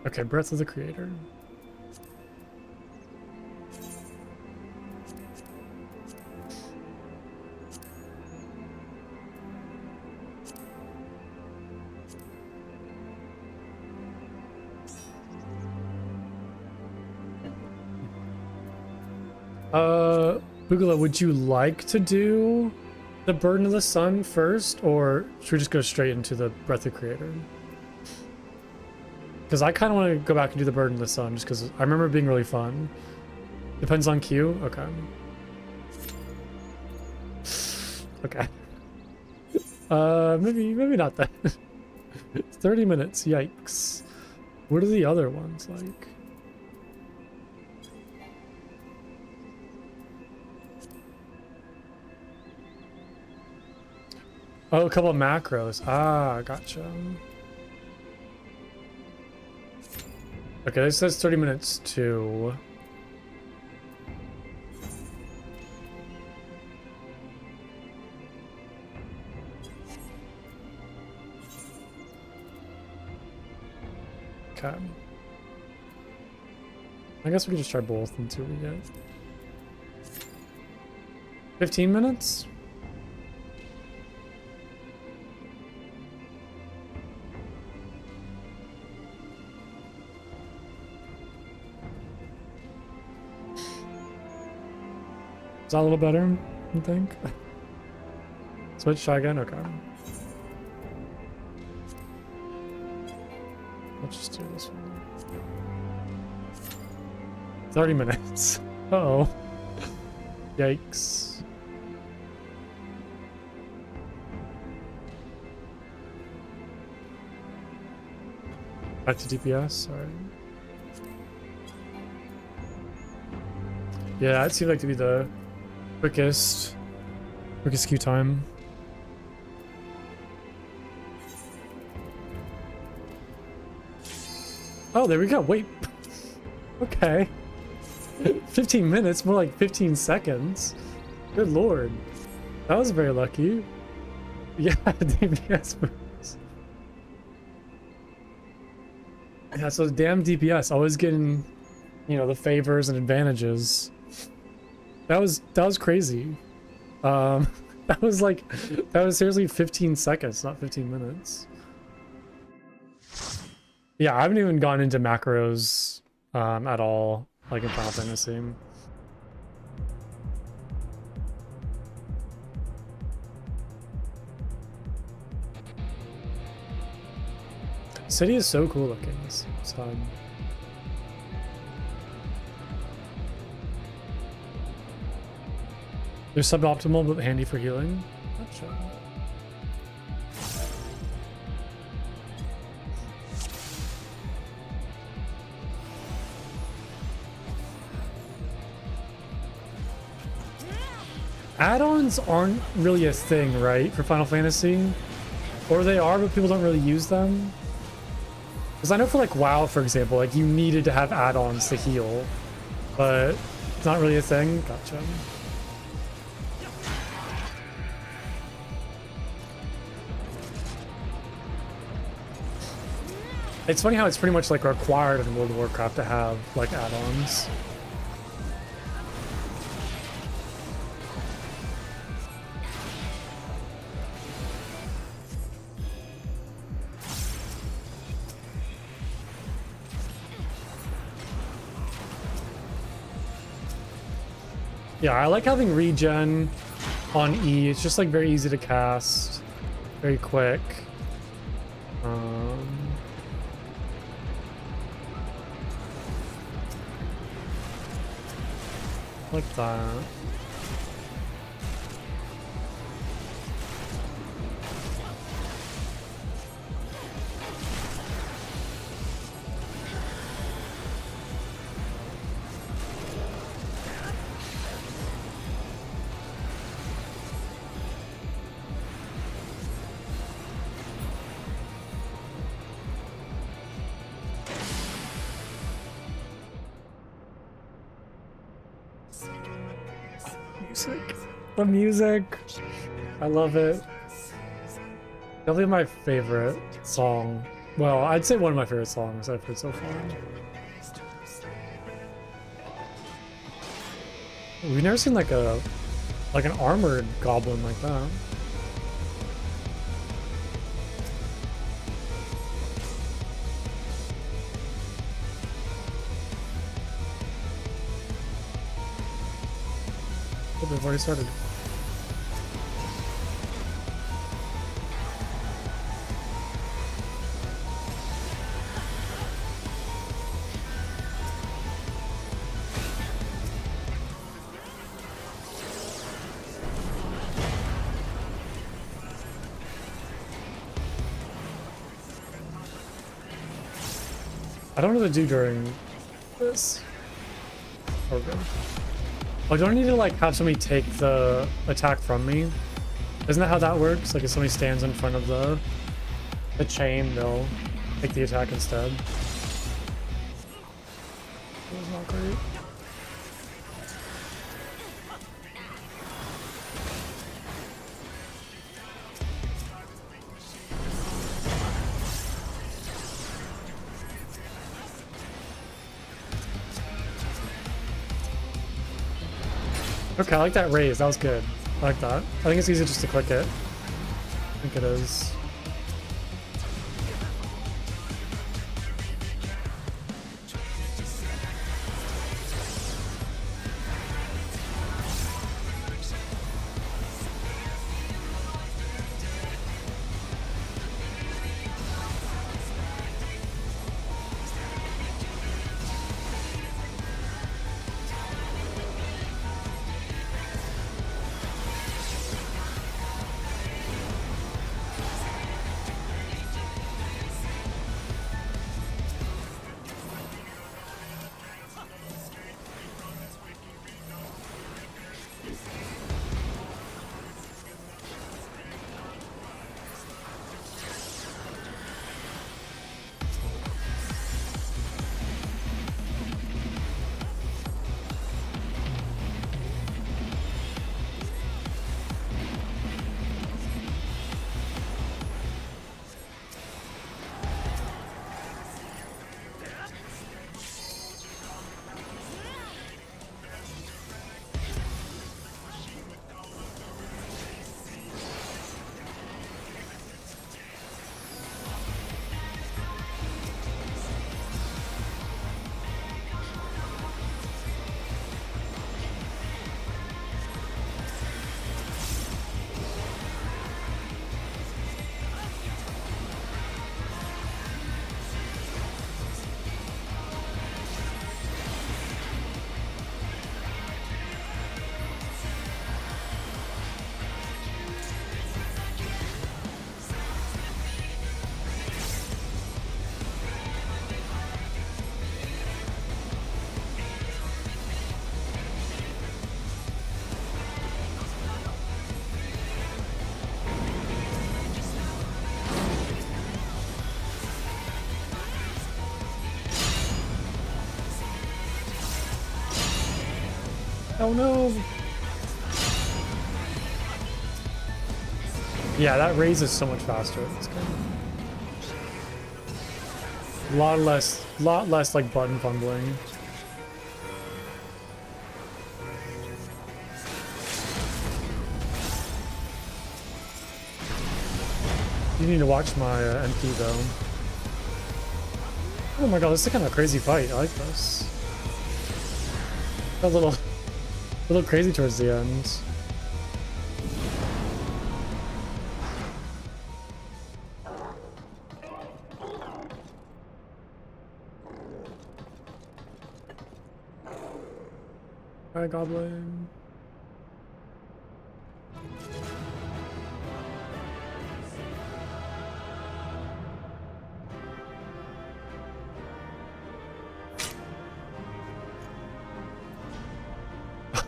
Okay, Breath of the Creator. Bugula, would you like to do the Burden of the Sun first, or should we just go straight into the Breath of Creator? Because I kind of want to go back and do the Burden of the Sun, just because I remember it being really fun. Depends on queue? Okay. Okay. Maybe not that. 30 minutes, yikes. What are the other ones like? Oh, a couple of macros. Ah, gotcha. Okay, this says 30 minutes too. Okay. I guess we can just try both and see what we get. 15 minutes? Is that a little better, you think? Switch, try again? Okay. Let's just do this one. 30 minutes. Uh-oh. Yikes. Back to DPS, sorry. Yeah, that seemed like to be the quickest queue time. Oh, there we go. Wait. Okay. 15 minutes, more like 15 seconds. Good lord. That was very lucky. Yeah, DPS boost. Yeah, so damn DPS, always getting, you know, the favors and advantages. That was crazy. That was seriously 15 seconds, not 15 minutes. Yeah, I haven't even gone into macros at all, like in Final Fantasy. City is so cool looking this side. They're suboptimal but handy for healing. Gotcha. Add-ons aren't really a thing, right, for Final Fantasy? Or they are, but people don't really use them? Because I know for like WoW, for example, like you needed to have add-ons to heal, but it's not really a thing. Gotcha. It's funny how it's pretty much like required in World of Warcraft to have like add-ons. Yeah, I like having regen on E. It's just like very easy to cast, very quick. Like that. Music. The music. I love it. Definitely my favorite song. Well, I'd say one of my favorite songs I've heard so far. We've never seen like an armored goblin like that. they've already started. I don't know what to do during this. Oh, good. Oh, do I need to like have somebody take the attack from me? Isn't that how that works? Like if somebody stands in front of the chain, they'll take the attack instead. That was not great. Okay, I like that raise. That was good. I like that. I think it's easy just to click it. I think it is. Oh no! Yeah, that raise is so much faster. It's good. A lot less like button fumbling. You need to watch my MP though. Oh my god, this is kind of a crazy fight. I like this. A little crazy towards the end. Alright, Goblin.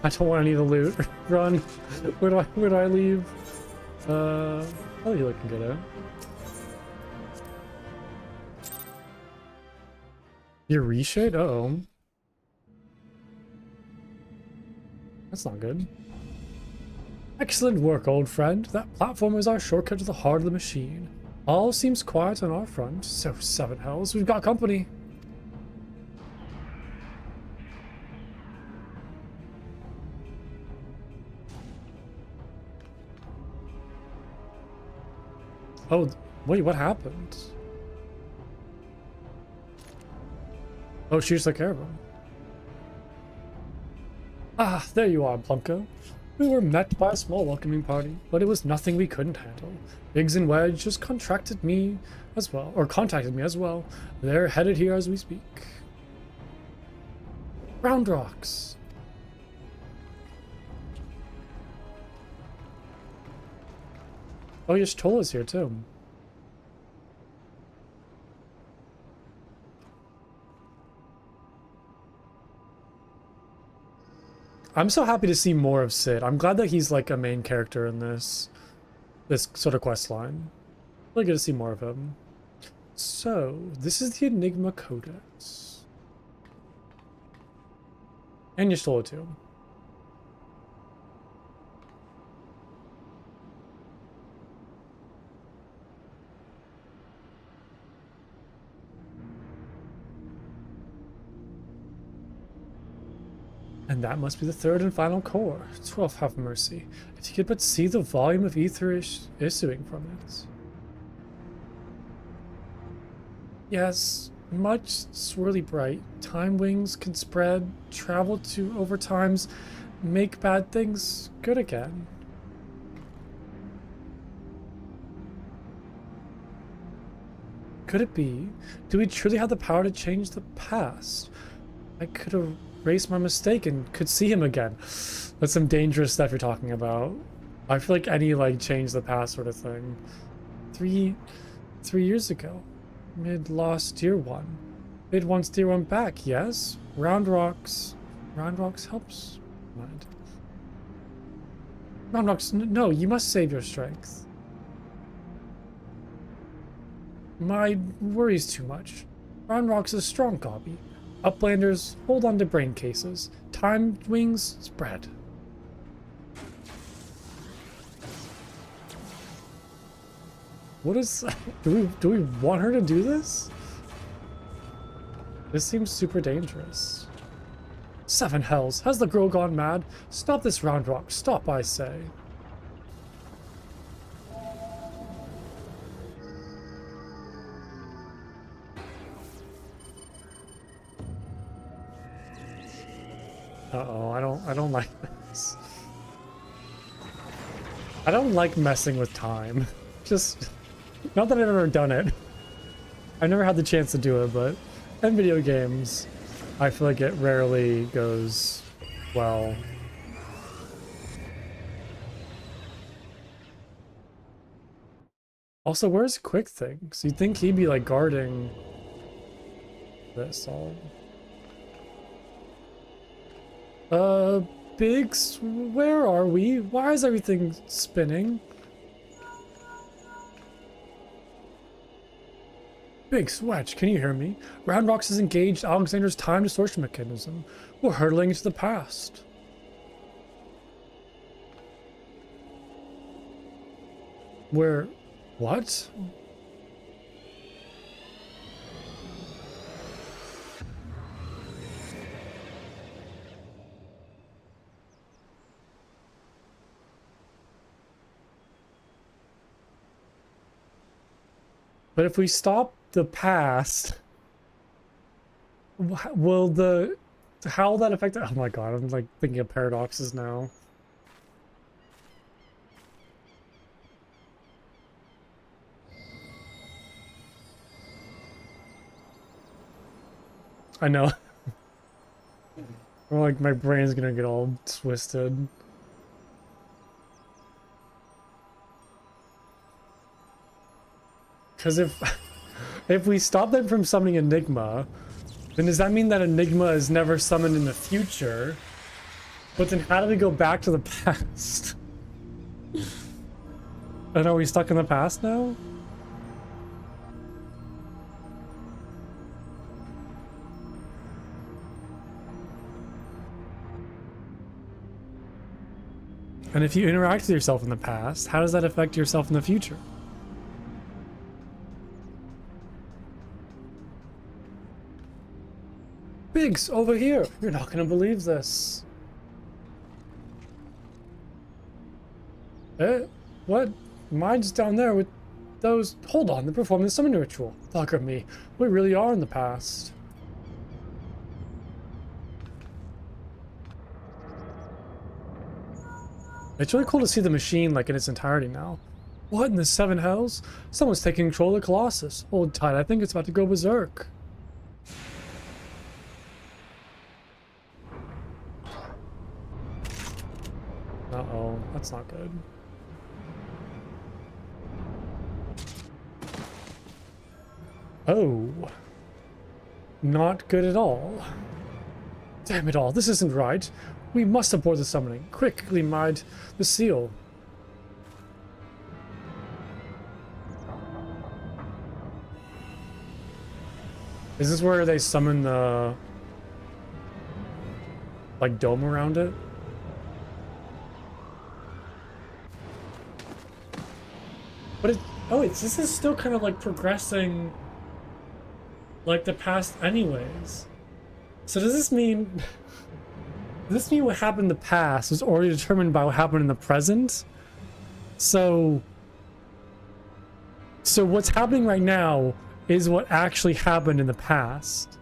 I don't want any of the loot. Run. Where do I leave? Oh, you're looking good out. Your reshade? Uh-oh. That's not good. Excellent work, old friend. That platform is our shortcut to the heart of the machine. All seems quiet on our front. So, seven hells, we've got company. Oh, wait, what happened? Oh, she just took care of him. Ah, there you are, Plunko. We were met by a small welcoming party, but it was nothing we couldn't handle. Biggs and Wedge just contacted me as well. They're headed here as we speak. Round rocks. Oh, Yashtola's here too. I'm so happy to see more of Sid. I'm glad that he's like a main character in this sort of quest line. Really good to see more of him. So, this is the Enigma Codex. And Yashtola too. And that must be the third and final core. 12, have mercy. If you could but see the volume of ether issuing from it. Yes, much swirly bright. Time wings can spread, travel to overtimes, make bad things good again. Could it be? Do we truly have the power to change the past? I could have erased my mistake and could see him again. That's some dangerous stuff you're talking about. I feel like any like change the past sort of thing. Three years ago. Mid lost dear one. Mid wants dear one back, yes? Round rocks. Round rocks helps. Mind. Round rocks, no, you must save your strength. My worries too much. Round rocks is strong copy. Uplanders, hold on to brain cases. Time wings, spread. What is... Do we want her to do this? This seems super dangerous. 7 hells. Has the girl gone mad? Stop this round rock. Stop, I say. Uh-oh, I don't like this. I don't like messing with time. Just, not that I've ever done it. I've never had the chance to do it, but in video games, I feel like it rarely goes well. Also, where's Quick Things? You'd think he'd be like guarding this all. Biggs, where are we? Why is everything spinning? Biggs, Wedge, can you hear me? Round Rocks has engaged Alexander's time distortion mechanism. We're hurtling into the past. Where... what? But if we stop the past, will the... how will that affect... oh my god, I'm like thinking of paradoxes now. I know. Or like my brain's gonna get all twisted. Because if we stop them from summoning Enigma, then does that mean that Enigma is never summoned in the future? But then how do we go back to the past? And are we stuck in the past now? And if you interact with yourself in the past, how does that affect yourself in the future? Biggs, over here! You're not gonna believe this. Eh? What? Mine's down there with those... hold on, they're performing the summon ritual. Fuck me. We really are in the past. It's really cool to see the machine like in its entirety now. What in the seven hells? Someone's taking control of the Colossus. Hold tight, I think it's about to go berserk. Uh-oh, that's not good. Oh. Not good at all. Damn it all, this isn't right. We must abort the summoning. Quickly mind the seal. Is this where they summon the like dome around it? But it, oh, this is still kind of like progressing like the past anyways. So does this mean what happened in the past was already determined by what happened in the present? So what's happening right now is what actually happened in the past.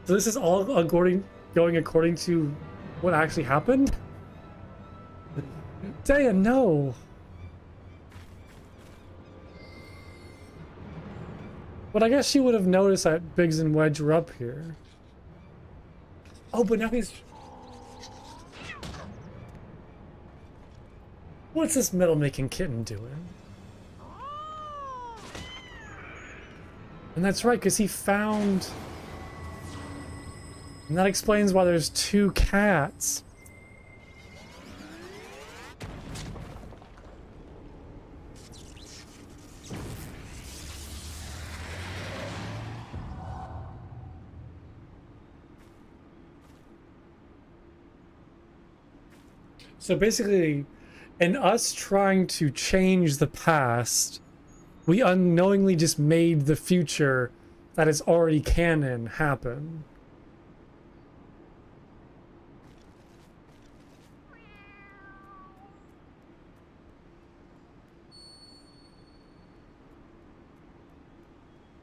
So this is all going according to what actually happened? Daya, no. But I guess she would have noticed that Biggs and Wedge were up here. Oh, but now he's... What's this metal-making kitten doing? And that's right, because he found... And that explains why there's two cats. So basically, in us trying to change the past, we unknowingly just made the future that is already canon happen.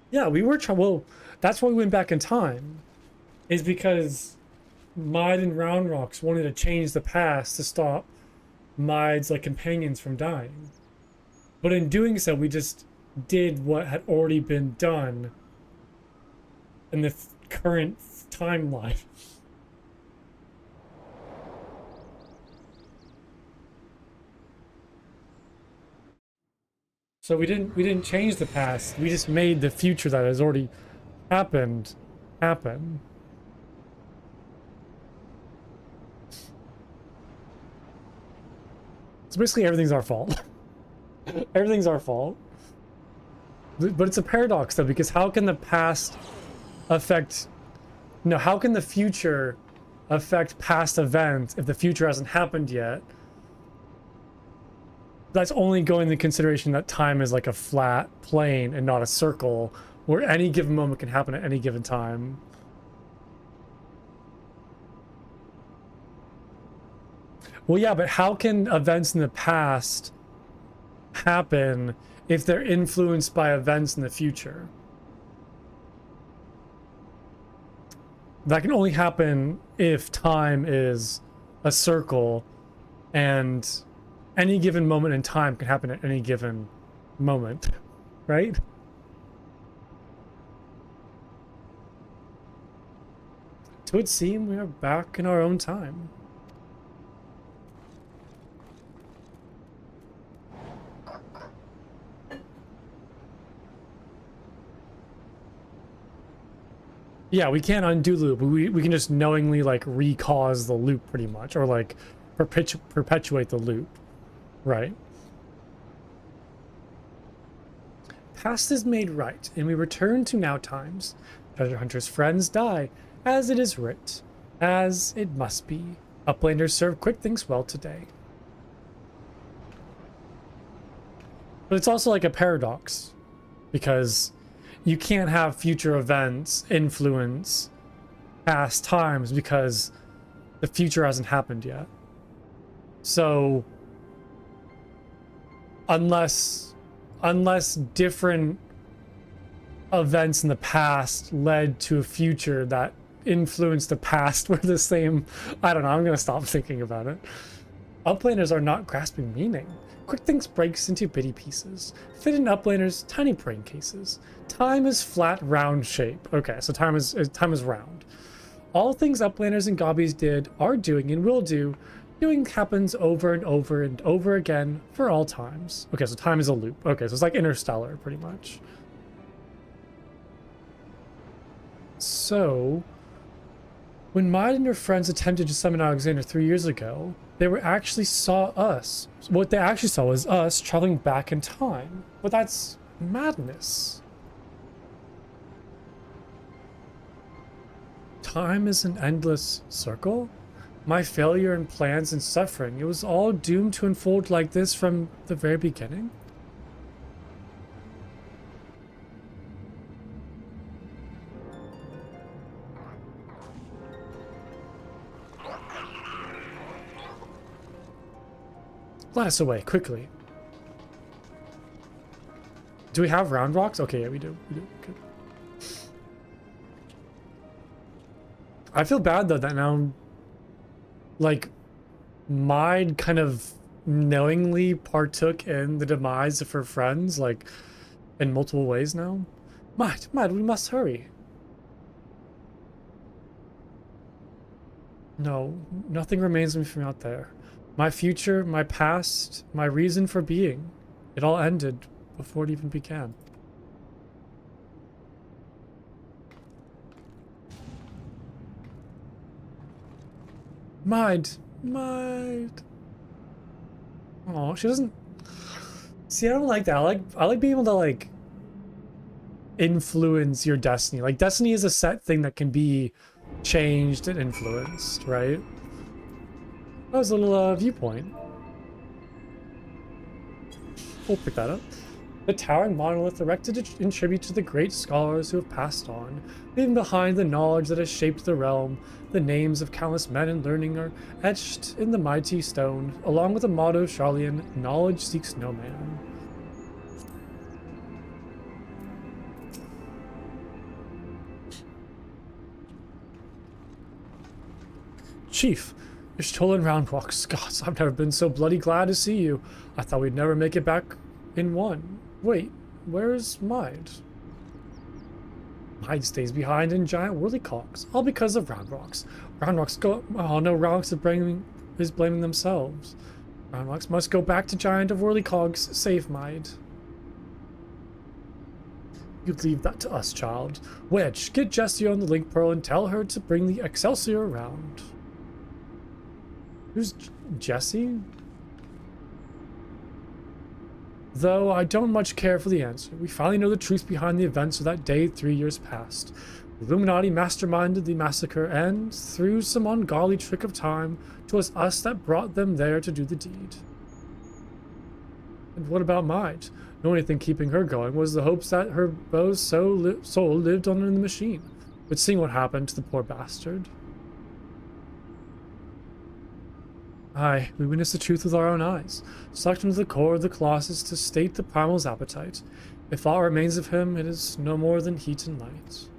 Yeah, we were trying. Well, that's why we went back in time, is because Mide and Round Rocks wanted to change the past to stop Mide's like companions from dying. But in doing so, we just did what had already been done in the current timeline. So we didn't change the past. We just made the future that has already happened happen. So basically everything's our fault. Everything's our fault. But it's a paradox though, because how can the past affect... No, how can the future affect past events if the future hasn't happened yet? That's only going into consideration that time is like a flat plane and not a circle, where any given moment can happen at any given time. Well, yeah, but how can events in the past happen if they're influenced by events in the future? That can only happen if time is a circle, and any given moment in time can happen at any given moment, right? It would seem we are back in our own time. Yeah, we can't undo loop. We can just knowingly like recause the loop pretty much, or like perpetuate the loop, right? Past is made right, and we return to now times. Treasure hunters' friends die, as it is writ, as it must be. Uplanders serve quick things well today. But it's also like a paradox, because you can't have future events influence past times because the future hasn't happened yet. So unless different events in the past led to a future that influenced the past were the same, I don't know, I'm gonna stop thinking about it. Uplanders are not grasping meaning. Quick Things breaks into bitty pieces. Fit in Uplanders' tiny brain cases. Time is flat, round shape. Okay, so time is round. All things Uplanders and Gobbies did, are doing, and will do. Doing happens over and over and over again for all times. Okay, so time is a loop. Okay, so it's like Interstellar, pretty much. So, when Maid and her friends attempted to summon Alexander 3 years ago, they actually saw us. What they actually saw was us traveling back in time. But that's madness. Time is an endless circle? My failure and plans and suffering, it was all doomed to unfold like this from the very beginning? Let us away, quickly. Do we have round rocks? Okay, yeah, we do. Good. I feel bad though that now, like, Maid kind of knowingly partook in the demise of her friends, like, in multiple ways now. Maid, we must hurry. No, nothing remains of me from out there. My future, my past, my reason for being. It all ended before it even began. Maid. Oh, she doesn't. See, I don't like that. I like being able to like influence your destiny. Like destiny is a set thing that can be changed and influenced, right? That was a little viewpoint. We'll pick that up. The towering monolith erected in tribute to the great scholars who have passed on, leaving behind the knowledge that has shaped the realm. The names of countless men and learning are etched in the mighty stone, along with the motto Charlian, knowledge seeks no man. Chief, you're stolen round rocks. Gods, I've never been so bloody glad to see you. I thought we'd never make it back in one. Wait, where's Maid? Maid stays behind in giant whirlycocks, all because of round rocks. Round rocks go. Oh no, round rocks is blaming themselves. Round rocks must go back to giant of whirlycogs. Save Maid. You leave that to us, child. Wedge, get Jessie on the link pearl and tell her to bring the Excelsior around. Who's Jessie? Though I don't much care for the answer. We finally know the truth behind the events of that day 3 years past. The Illuminati masterminded the massacre, and, through some ungodly trick of time, 'twas us that brought them there to do the deed. And what about Maid? The only thing keeping her going was the hopes that her beau's soul lived on in the machine. But seeing what happened to the poor bastard. Aye, we witnessed the truth with our own eyes, sucked into the core of the Colossus to state the primal's appetite. If aught remains of him, it is no more than heat and light.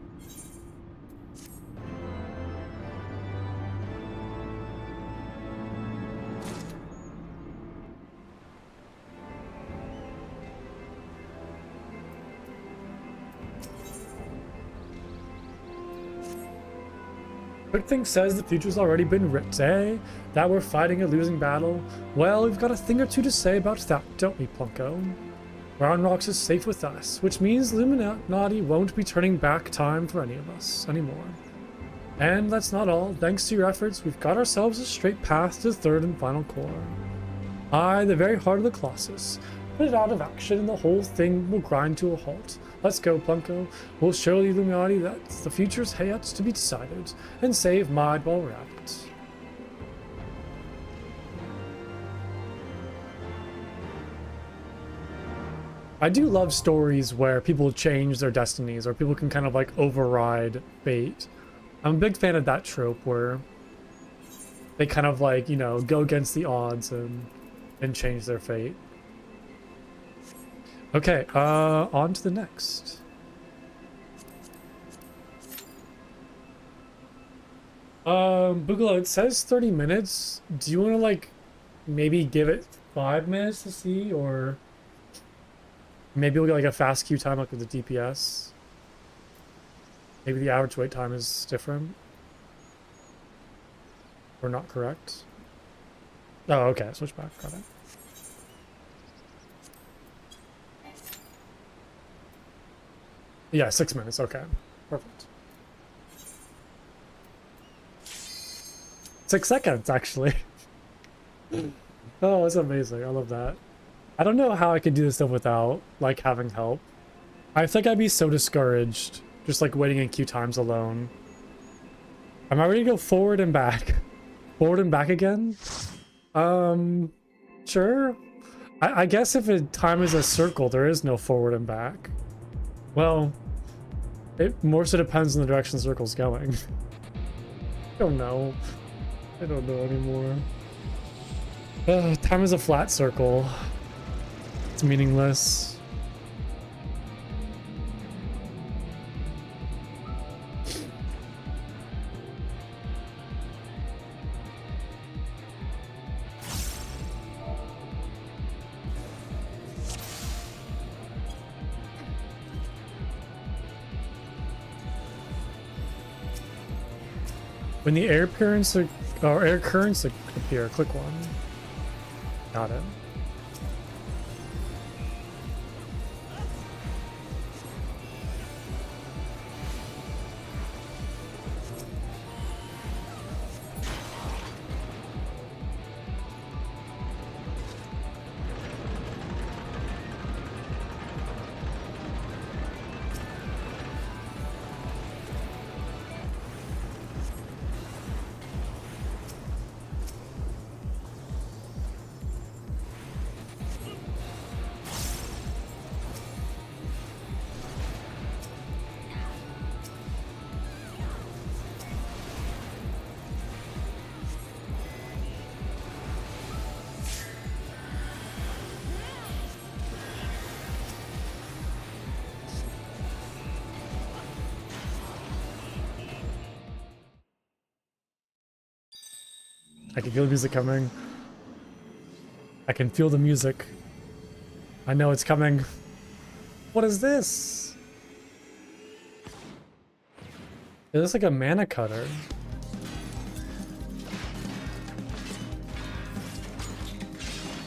Quick Thing says the future's already been writ, eh? That we're fighting a losing battle? Well, we've got a thing or two to say about that, don't we, Plunko? Round Rocks is safe with us, which means Illuminati won't be turning back time for any of us anymore. And that's not all. Thanks to your efforts, we've got ourselves a straight path to the third and final core. Aye, the very heart of the Colossus. Put it out of action and the whole thing will grind to a halt. Let's go, Plunko. We'll show the Illuminati that the future's yet to be decided, and save Maid while we're at it. I do love stories where people change their destinies, or people can kind of like override fate. I'm a big fan of that trope where they kind of like, you know, go against the odds and change their fate. Okay, on to the next. Boogaloo, it says 30 minutes. Do you want to, like, maybe give it 5 minutes to see, or maybe we'll get like a fast queue time like with the DPS. Maybe the average wait time is different. Or not correct. Oh, okay, switch back, got it. Yeah, 6 minutes, okay. Perfect. 6 seconds, actually. Oh, it's amazing. I love that. I don't know how I could do this stuff without, like, having help. I think I'd be so discouraged, just, like, waiting in queue times alone. Am I ready to go forward and back? Forward and back again? Sure. I guess if a time is a circle, there is no forward and back. Well, it more so depends on the direction the circle's going. I don't know. I don't know anymore. Time is a flat circle. It's meaningless. When the air currents appear, click one. Got it. I can feel the music coming. I can feel the music. I know it's coming. What is this? Is this like a mana cutter?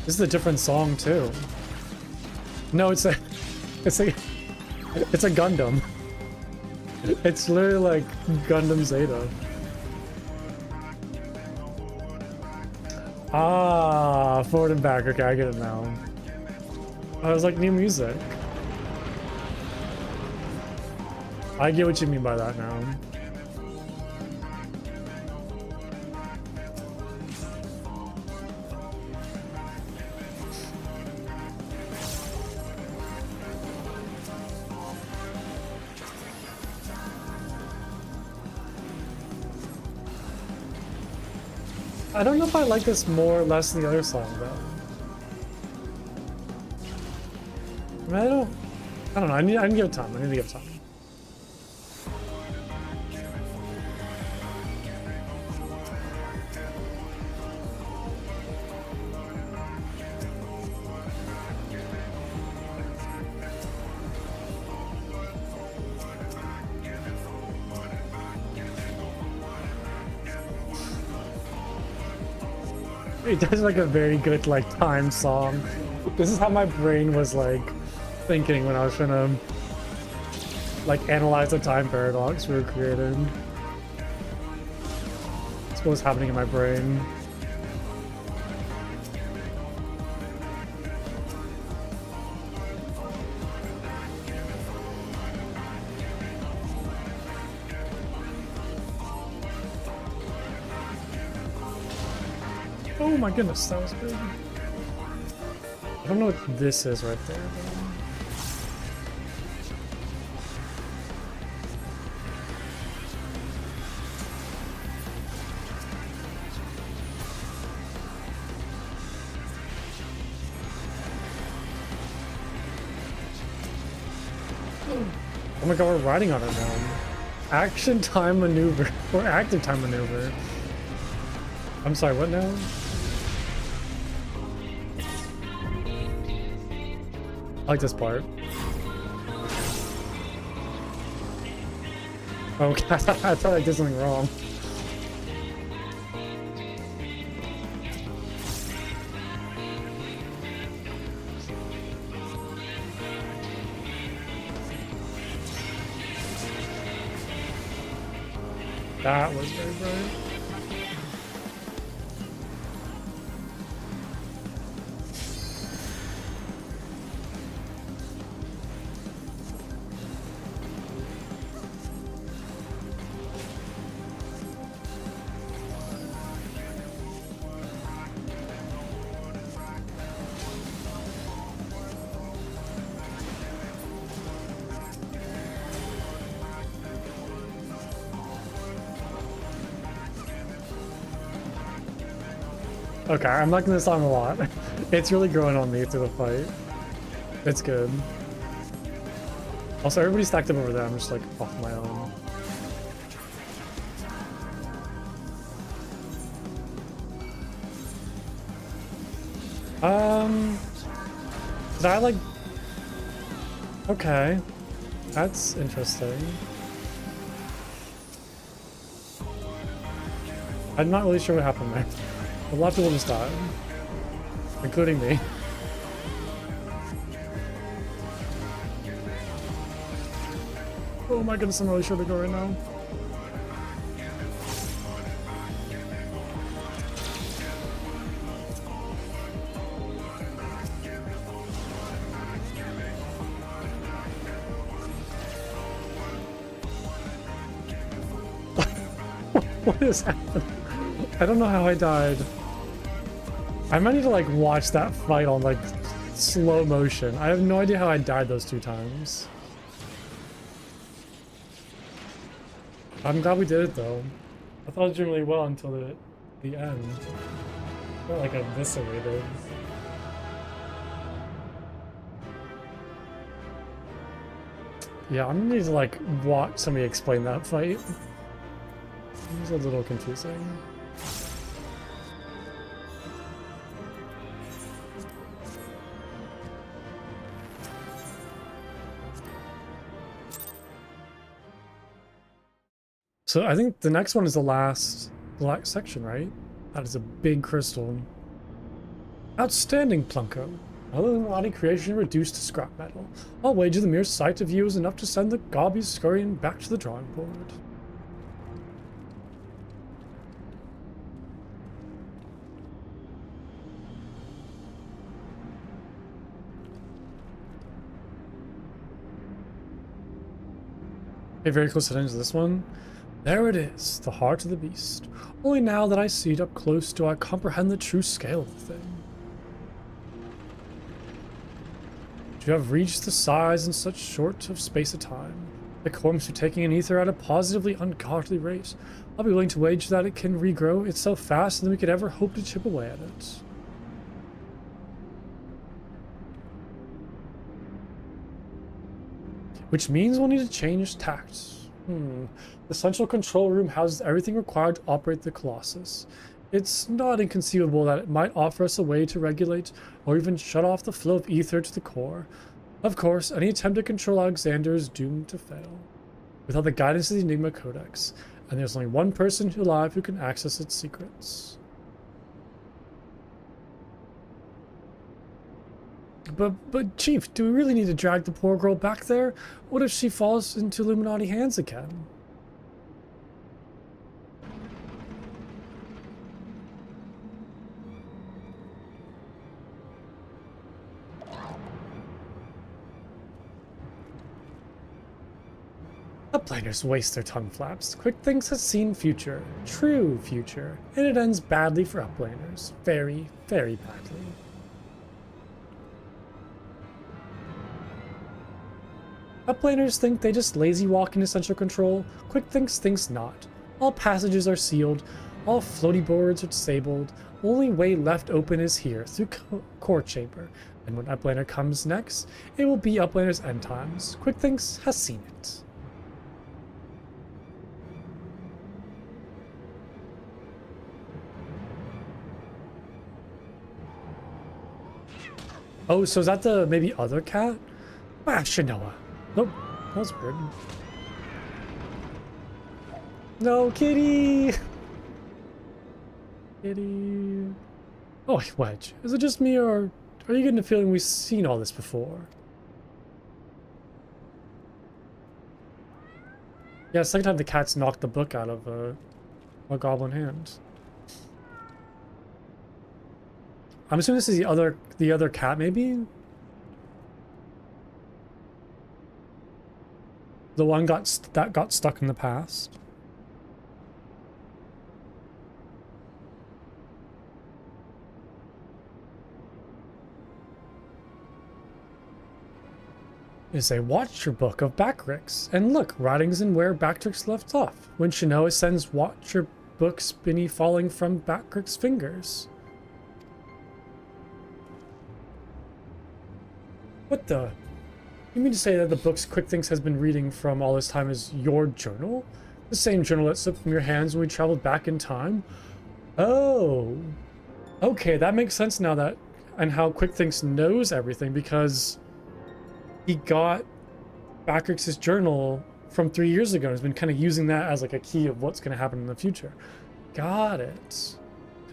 This is a different song too. No, it's a Gundam. It's literally like Gundam Zeta. Ah, forward and back. Okay, I get it now. I was like, new music. I get what you mean by that now. I don't know if I like this more or less than the other song though. I mean, I don't know. I need to give it time. I need to give it time. It does like a very good like time song. This is how my brain was like thinking when I was trying to like analyze the time paradox we were creating. That's what was happening in my brain. Oh my goodness, that was good. I don't know what this is right there, though. Oh my god, we're riding on it now. Action time maneuver. Or active time maneuver. I'm sorry, what now? I like this part. Oh god, I thought I did something wrong. That was very bright. Okay, I'm liking this song a lot. It's really growing on me through the fight. It's good. Also, everybody's stacked up over there. I'm just like off my own. Did I like... Okay. That's interesting. I'm not really sure what happened there. A lot of people just died, including me. Oh my goodness, I'm really sure to go right now. What is happening? I don't know how I died. I might need to like watch that fight on like slow motion. I have no idea how I died those 2 times. I'm glad we did it though. I thought I was doing really well until the end. I felt like eviscerated. Yeah, I'm gonna need to like watch somebody explain that fight. It was a little confusing. So I think the next one is the last section, right? That is a big crystal. Outstanding, Plunko. Another Illuminati creation reduced to scrap metal. I'll wager the mere sight of you is enough to send the gobbies scurrying back to the drawing board. Pay very close attention to this one. There it is, the heart of the beast. Only now that I see it up close do I comprehend the true scale of the thing. To have reached the size in such short of space of time, the corpse are taking an ether at a positively ungodly rate. I'll be willing to wager that it can regrow itself faster than we could ever hope to chip away at it. Which means we'll need to change tact. The central control room houses everything required to operate the Colossus. It's not inconceivable that it might offer us a way to regulate or even shut off the flow of ether to the core. Of course, any attempt to control Alexander is doomed to fail. Without the guidance of the Enigma Codex, and there's only one person alive who can access its secrets. But Chief, do we really need to drag the poor girl back there? What if she falls into Illuminati hands again? Upliners waste their tongue flaps. Quick Thinks has seen future. True future. And it ends badly for upliners. Very, very badly. Uplaners think they just lazy walk into central control. Quick thinks not. All passages are sealed. All floaty boards are disabled. Only way left open is here, through core chamber. And when Uplaner comes next, it will be Uplaner's end times. Quick Thinks has seen it. Oh, so is that the maybe other cat? Ah, Shinoa. Nope. That was weird. No, kitty! Kitty. Oh, Wedge. Is it just me, or are you getting the feeling we've seen all this before? Yeah, second time the cat's knocked the book out of a goblin hand. I'm assuming this is the other cat, maybe? The one that got stuck in the past. Is a Watcher book of Backrix. And look, writings in where Backrix left off. When Shinoa sends Watcher book Spinny falling from Backrix's fingers. What the? You mean to say that the books Quick Thinks has been reading from all this time is your journal? The same journal that slipped from your hands when we traveled back in time? Oh. Okay, that makes sense now that and how Quick Thinks knows everything, because he got Backrix's journal from 3 years ago and has been kind of using that as like a key of what's going to happen in the future. Got it.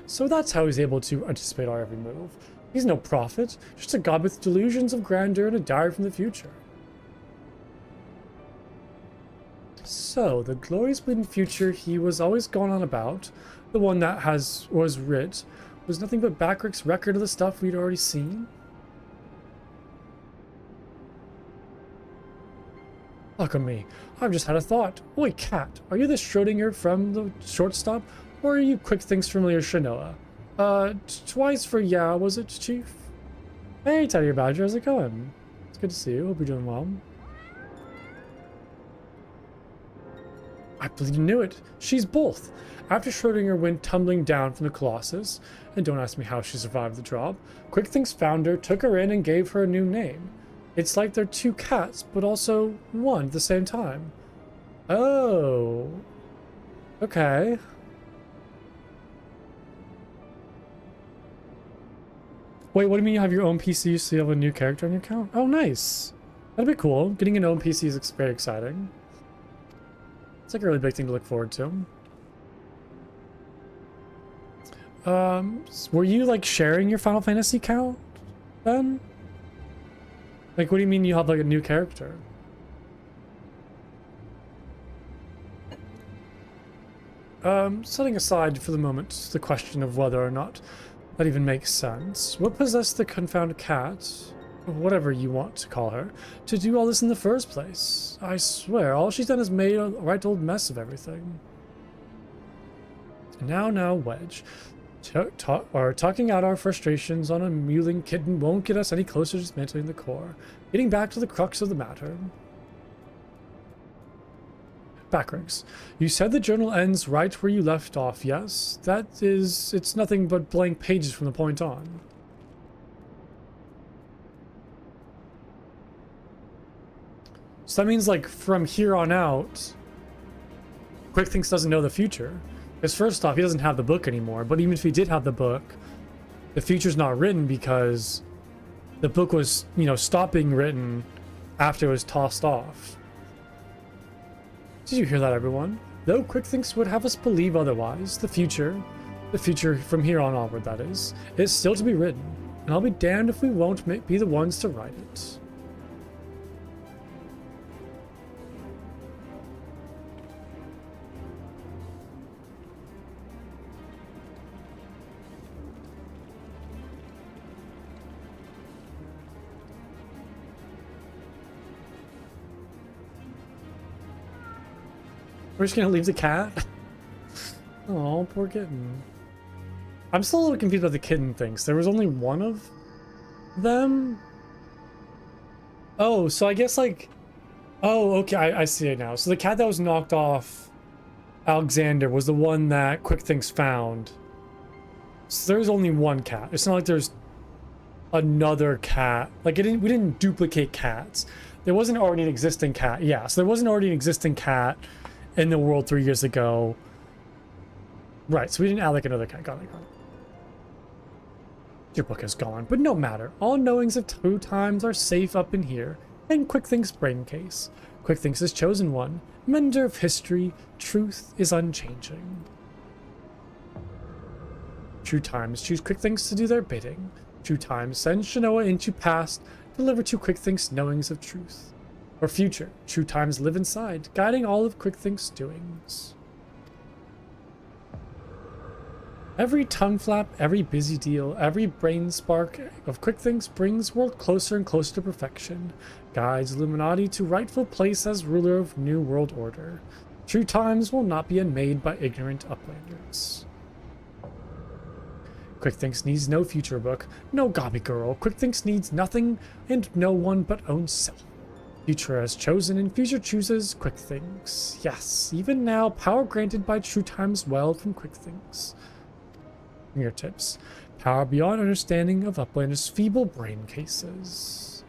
So that's how he's able to anticipate our every move. He's no prophet, just a god with delusions of grandeur and a diary from the future. So, the glorious bleeding future he was always gone on about, the one that was writ, was nothing but Backrix's record of the stuff we'd already seen? Look at me. I've just had a thought. Oi, cat, are you the Schrodinger from the shortstop, or are you Quick Things familiar Shinoa? Twice for yeah, was it, Chief? Hey, Teddy Badger, how's it going? It's good to see you. Hope you're doing well. I believe you knew it. She's both. After Schrodinger went tumbling down from the Colossus, and don't ask me how she survived the drop, Quick Things found her, took her in, and gave her a new name. It's like they're two cats, but also one at the same time. Oh. Okay. Wait, what do you mean you have your own PC so you have a new character on your account? Oh, nice. That'd be cool. Getting an own PC is very exciting. It's like a really big thing to look forward to. Were you like sharing your Final Fantasy account then? Like, what do you mean you have like a new character? Setting aside for the moment the question of whether or not that even makes sense, what possessed the confounded cat, or whatever you want to call her, to do all this in the first place? I swear, all she's done is made a right old mess of everything. Now, Wedge. Talking out our frustrations on a mewling kitten won't get us any closer to dismantling the core. Getting back to the crux of the matter. Backrix, you said the journal ends right where you left off, yes? It's nothing but blank pages from the point on. So that means, like, from here on out, Quick Thinks doesn't know the future. Because first off, he doesn't have the book anymore, but even if he did have the book, the future's not written because the book was, stopped being written after it was tossed off. Did you hear that, everyone? Though Quick Thinks would have us believe otherwise, the future from here on onward, that is still to be written, and I'll be damned if we won't be the ones to write it. We're just gonna leave the cat? Oh, poor kitten. I'm still a little confused about the kitten things. There was only one of them? Oh, so I guess like... Oh, okay, I see it now. So the cat that was knocked off Alexander was the one that Quick Things found. So there's only one cat. It's not like there's another cat. Like, we didn't duplicate cats. There wasn't already an existing cat. Yeah, so there wasn't already an existing cat in the world 3 years ago. Right, so we didn't add like another cat. Got it. Your book is gone, but no matter. All knowings of two times are safe up in here, in QuickThink's brain case. QuickThink's is chosen one, mender of history, truth is unchanging. True times choose QuickThinks to do their bidding. True times send Shanoa into past, deliver to QuickThink's knowings of truth. Or future, true times live inside, guiding all of QuickThink's doings. Every tongue flap, every busy deal, every brain spark of QuickThinks brings world closer and closer to perfection, guides Illuminati to rightful place as ruler of New World Order. True times will not be unmade by ignorant uplanders. QuickThinks needs no future book, no gobby girl. QuickThinks needs nothing and no one but own self. Future has chosen and future chooses QuickThinks. Yes, even now, power granted by True Times well from QuickThinks. Fingertips. Power beyond understanding of Uplander's feeble brain cases.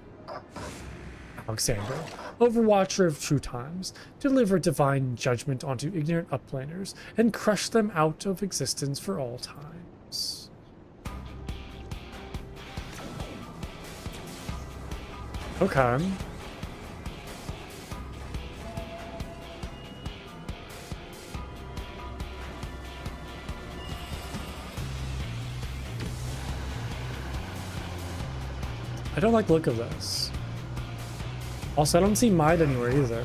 Alexander, Overwatcher of True Times, deliver divine judgment onto ignorant Uplanders and crush them out of existence for all times. Okay. I don't like the look of this. Also, I don't see Might anywhere either.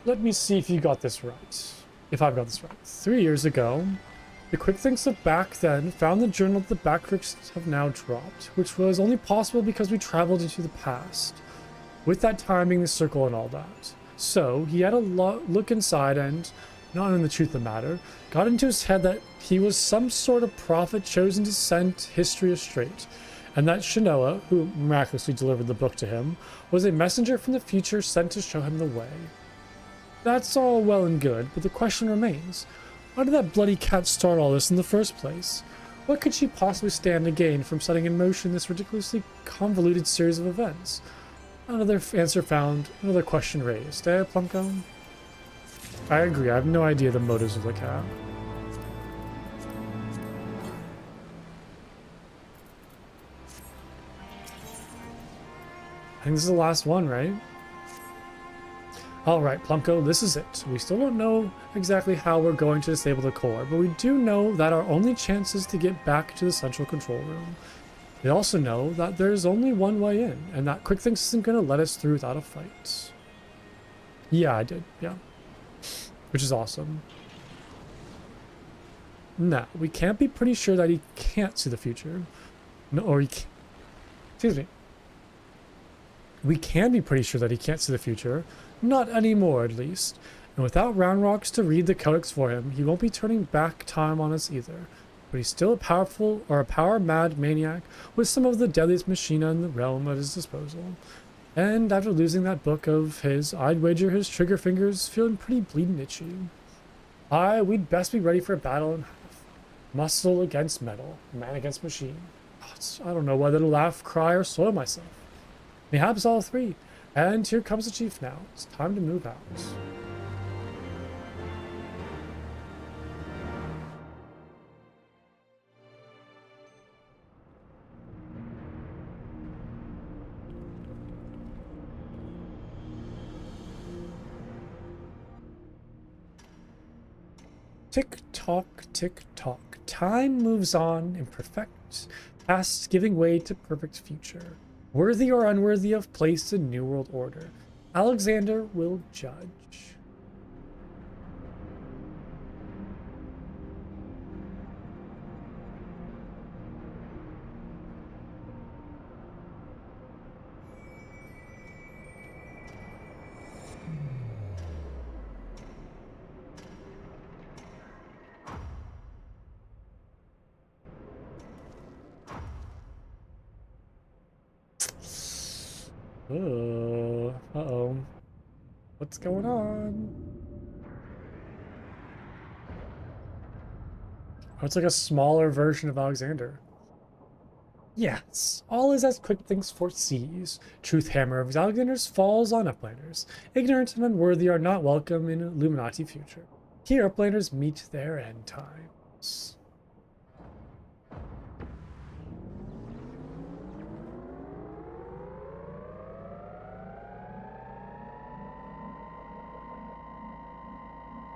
Let me see if you got this right. If I've got this right. 3 years ago, the QuickThinks of back then found the journal that the backricks have now dropped, which was only possible because we traveled into the past, with that time being the circle and all that. So he had a look inside and, not knowing the truth of the matter, got into his head that he was some sort of prophet chosen to set history straight, and that Shanoa, who miraculously delivered the book to him, was a messenger from the future sent to show him the way. That's all well and good, but the question remains. Why did that bloody cat start all this in the first place? What could she possibly stand to gain from setting in motion this ridiculously convoluted series of events? Another answer found, another question raised. Eh, Plumco? I agree, I have no idea the motives of the cat. I think this is the last one, right? Alright, Plumco, this is it. We still don't know exactly how we're going to disable the core, but we do know that our only chance is to get back to the central control room. We also know that there's only one way in, and that QuickThinks isn't going to let us through without a fight. Yeah, I did, yeah. Which is awesome. Now, we can't be pretty sure that he can't see the future. No, or he can't. Excuse me. We can be pretty sure that he can't see the future. Not anymore, at least. And without Round Rocks to read the codex for him, he won't be turning back time on us either. But he's still a powerful, or a power-mad maniac with some of the deadliest machina in the realm at his disposal. And after losing that book of his, I'd wager his trigger fingers feeling pretty bleeding itchy. We'd best be ready for a battle in half. Muscle against metal, man against machine. I don't know whether to laugh, cry, or soil myself. Mayhaps all three. And here comes the chief now. It's time to move out. Tick-tock, tick-tock. Time moves on, imperfect, past giving way to perfect future. Worthy or unworthy of place in New World Order, Alexander will judge. Uh-oh. What's going on? Oh, it's like a smaller version of Alexander. Yes, all is as quick things foresees. Truth hammer of Alexander's falls on uplanders. Ignorant and unworthy are not welcome in Illuminati future. Here uplanders meet their end times.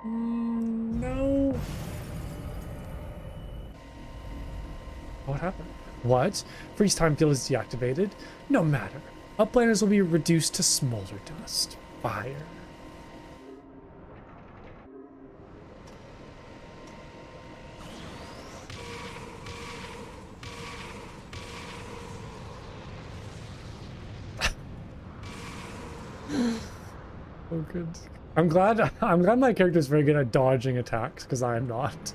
No. What happened? What? Freeze time field is deactivated? No matter. Uplanders will be reduced to smolder dust. Fire. Oh, good. I'm glad my character is very good at dodging attacks, because I am not.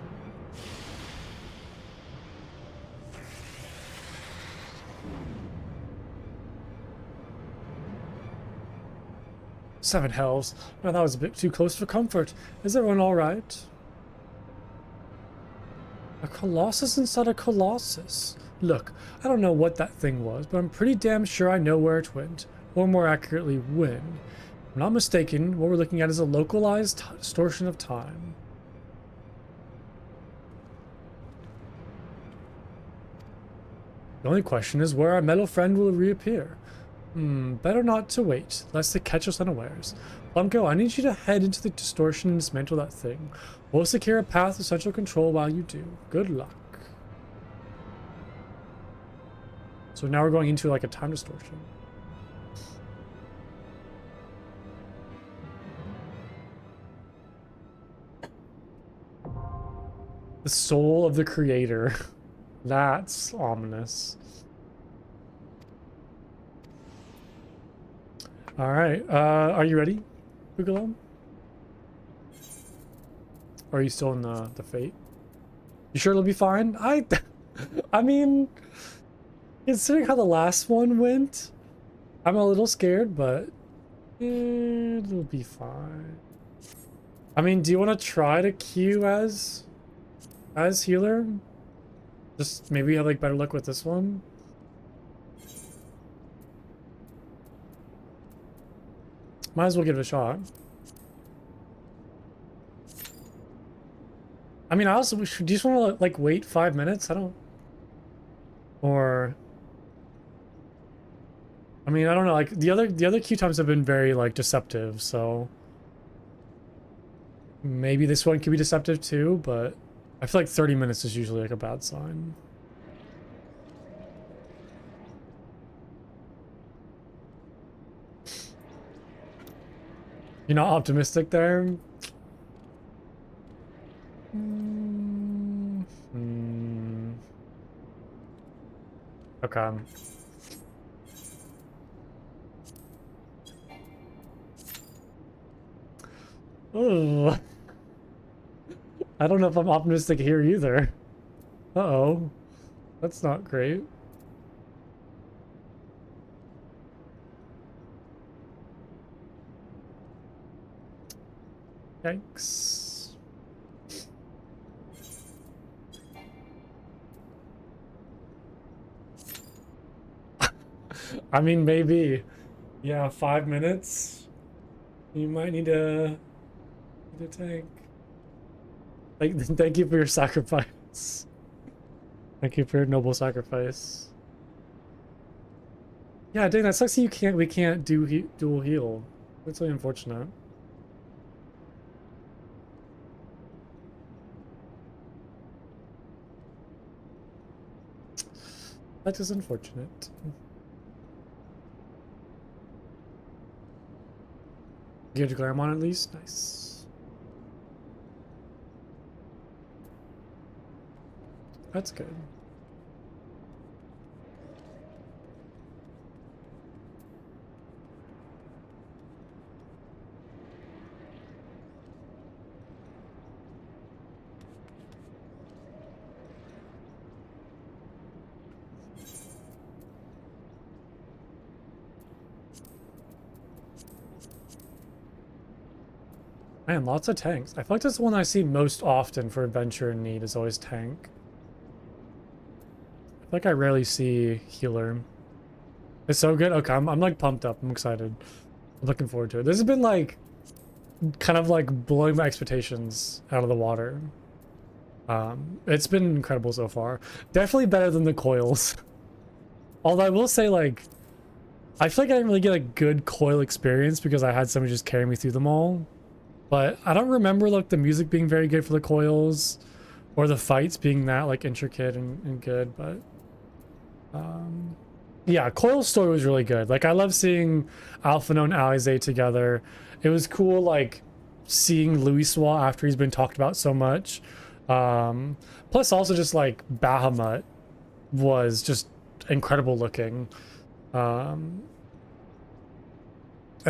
Seven hells. Now that was a bit too close for comfort. Is everyone alright? A colossus inside a colossus. Look, I don't know what that thing was, but I'm pretty damn sure I know where it went. Or more accurately, when. If I'm not mistaken, what we're looking at is a localized distortion of time. The only question is where our metal friend will reappear. Better not to wait, lest they catch us unawares. Plumko, I need you to head into the distortion and dismantle that thing. We'll secure a path to central control while you do. Good luck. So now we're going into like a time distortion. The soul of the creator. That's ominous. All right, are you ready, Boogaloo? Or are you still in the fate? You sure it'll be fine? I mean, considering how the last one went, I'm a little scared, but it'll be fine. I mean, do you want to try to queue as healer? Just maybe have like better luck with this one. Might as well give it a shot. I mean, I also do you just want to like wait 5 minutes? I don't. Or. I mean, I don't know. Like the other queue times have been very like deceptive, so maybe this one could be deceptive too. But I feel like 30 minutes is usually like a bad sign. You're not optimistic there? Okay. Oh. I don't know if I'm optimistic here either. Uh-oh. That's not great. Yikes. I mean, maybe. Yeah, 5 minutes. You might need a tank. Thank you for your sacrifice. Thank you for your noble sacrifice. Yeah, dang, that sucks. We can't do dual heal. That's really unfortunate. That is unfortunate. Geared to Glaramon at least? Nice. That's good. Man, lots of tanks. I feel like that's the one I see most often for adventure and need is always tank. I feel like I rarely see healer. It's so good. Okay, I'm like pumped up. I'm excited. I'm looking forward to it. This has been like kind of like blowing my expectations out of the water. It's been incredible so far. Definitely better than the coils. Although I will say, like, I feel like I didn't really get a good coil experience because I had somebody just carry me through them all. But I don't remember like the music being very good for the coils or the fights being that like intricate and good, but yeah, Coil's story was really good. Like I love seeing Alphinaud and Alisaie together. It was cool like seeing Louisoix after he's been talked about so much. Plus also just like Bahamut was just incredible looking. And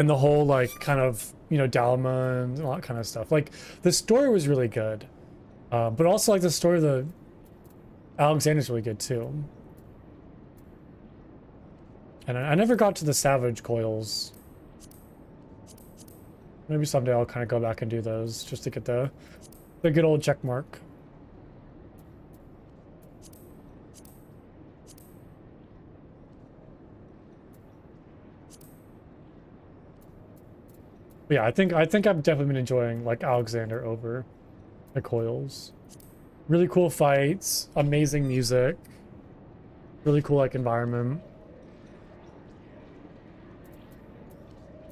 the whole like kind of, you know, Dalma and all that kind of stuff. Like the story was really good. But also like the story of the Alexander's really good too. And I never got to the Savage coils. Maybe someday I'll kind of go back and do those just to get the good old check mark. But yeah, I think I've definitely been enjoying like Alexander over the coils. Really cool fights, amazing music, really cool like environment.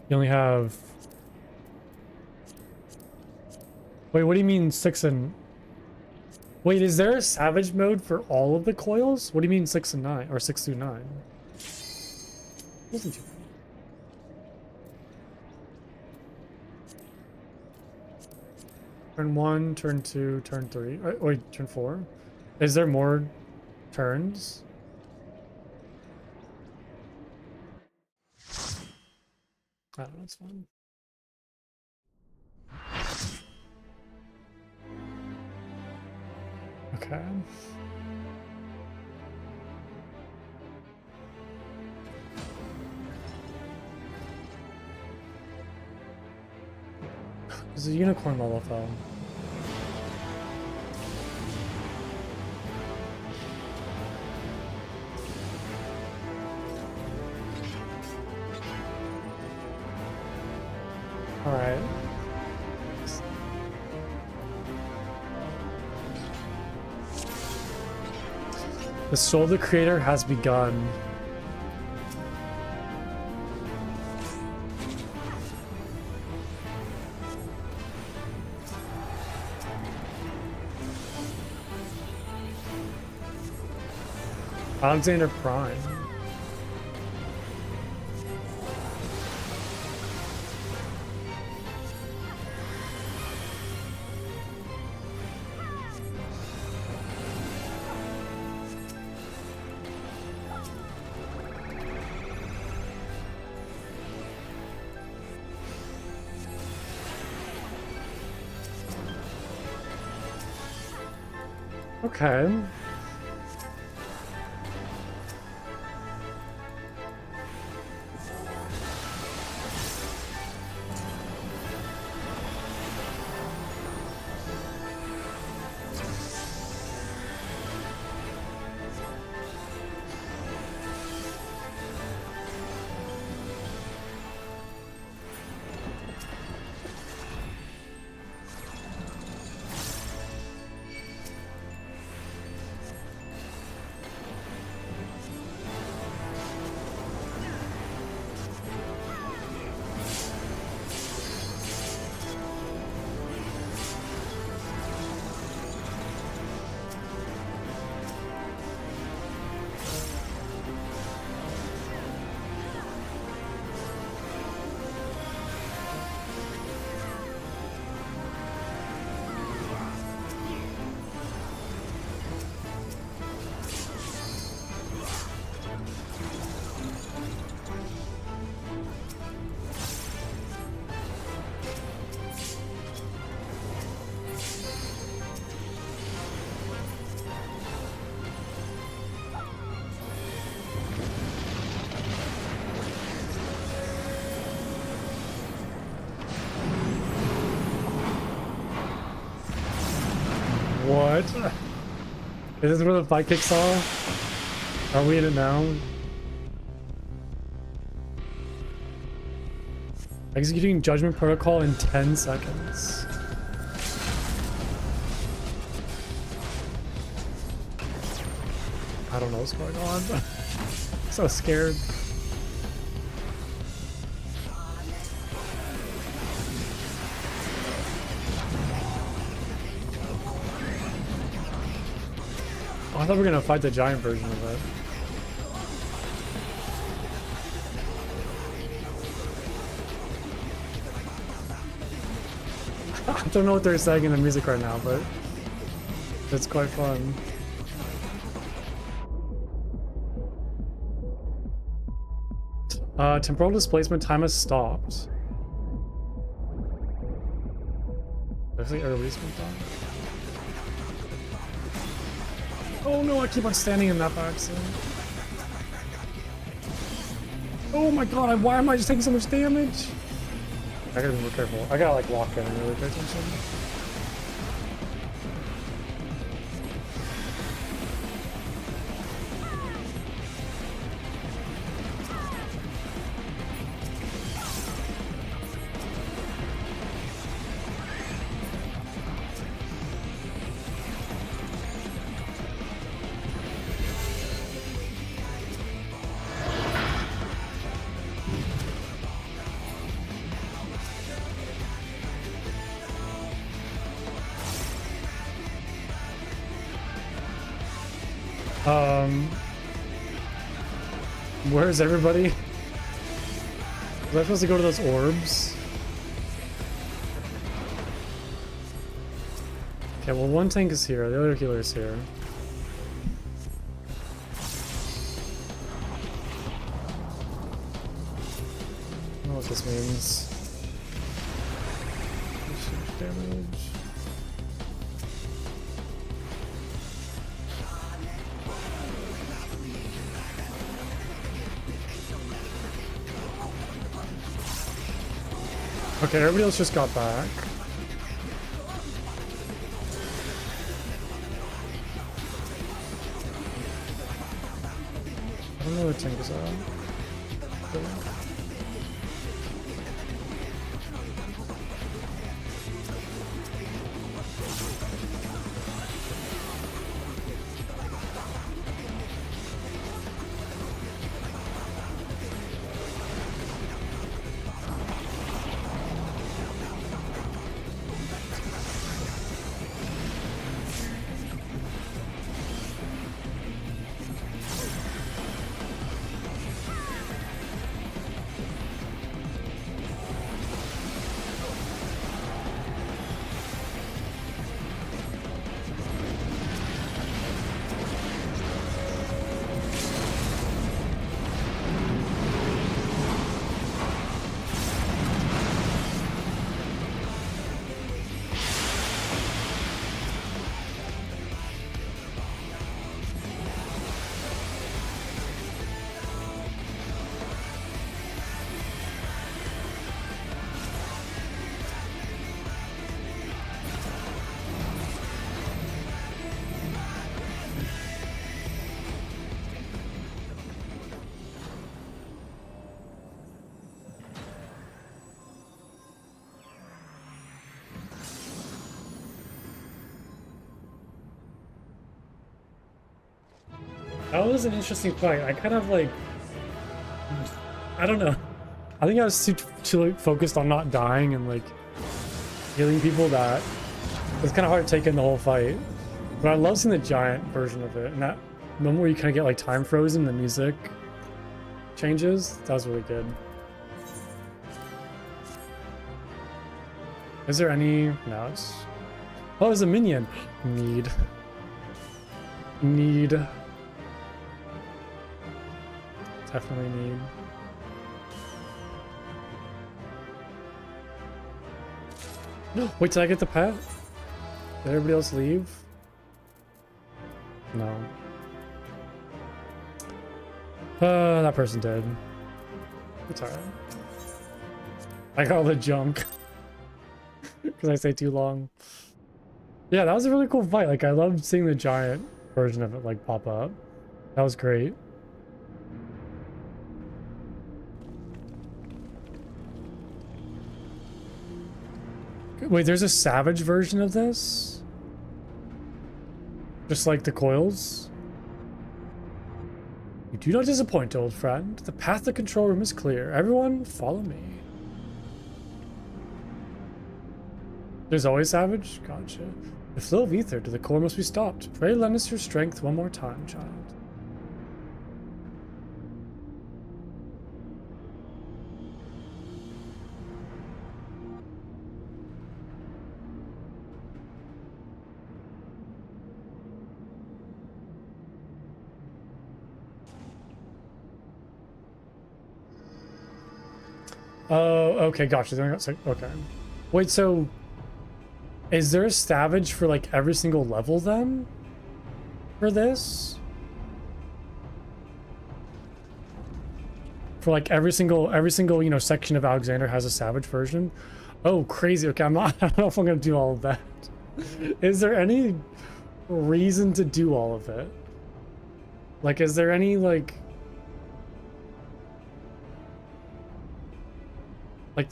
You only have... Wait, what do you mean 6 and... Wait, is there a Savage mode for all of the coils? What do you mean 6 and 9? Or 6 through 9? Wasn't too bad. Turn 1, turn 2, turn 3. Wait, turn 4? Is there more turns? I don't know, it's fine. Okay. There's a unicorn level though. All right. The soul of the creator has begun. Alexander Prime. Okay. What? Is this where the fight kicks off? Are we in it now? Executing Judgment Protocol in 10 seconds. I don't know what's going on. So scared. Oh, I thought we were gonna fight the giant version of it. I don't know what they're saying in the music right now, but it's quite fun. Temporal displacement time has stopped. There's like early release on. Oh no, I keep on standing in that by accident. Oh my god, why am I just taking so much damage? I gotta be more careful. I gotta like walk in and really pay attention. Where's everybody? Was I supposed to go to those orbs? Okay, well one tank is here, the other healer is here. I don't know what this means. Damage. Okay, everybody else just got back. I don't know where the tank is at. That was an interesting fight. I kind of like, I don't know. I think I was too like, focused on not dying and like healing people that it's kind of hard to take in the whole fight. But I love seeing the giant version of it, and that moment where you kind of get like time frozen, the music changes. That was really good. Is there any? No, it's. Oh, there's a minion. Need. Definitely need. No, wait, did I get the pet? Did everybody else leave? No. That person did. It's alright. I got all the junk. Because I say too long. Yeah, that was a really cool fight. Like, I loved seeing the giant version of it, like, pop up. That was great. Wait, there's a savage version of this? Just like the coils? You do not disappoint, old friend. The path to the control room is clear. Everyone, follow me. There's always savage? Gotcha. The flow of ether to the core must be stopped. Pray lend us your strength one more time, child. Oh, okay, gotcha. Okay. Wait, so is there a savage for like every single level then? For this? For like every single, you know, section of Alexander has a savage version? Oh, crazy. Okay, I don't know if I'm gonna do all of that. Is there any reason to do all of it? Like, is there any like,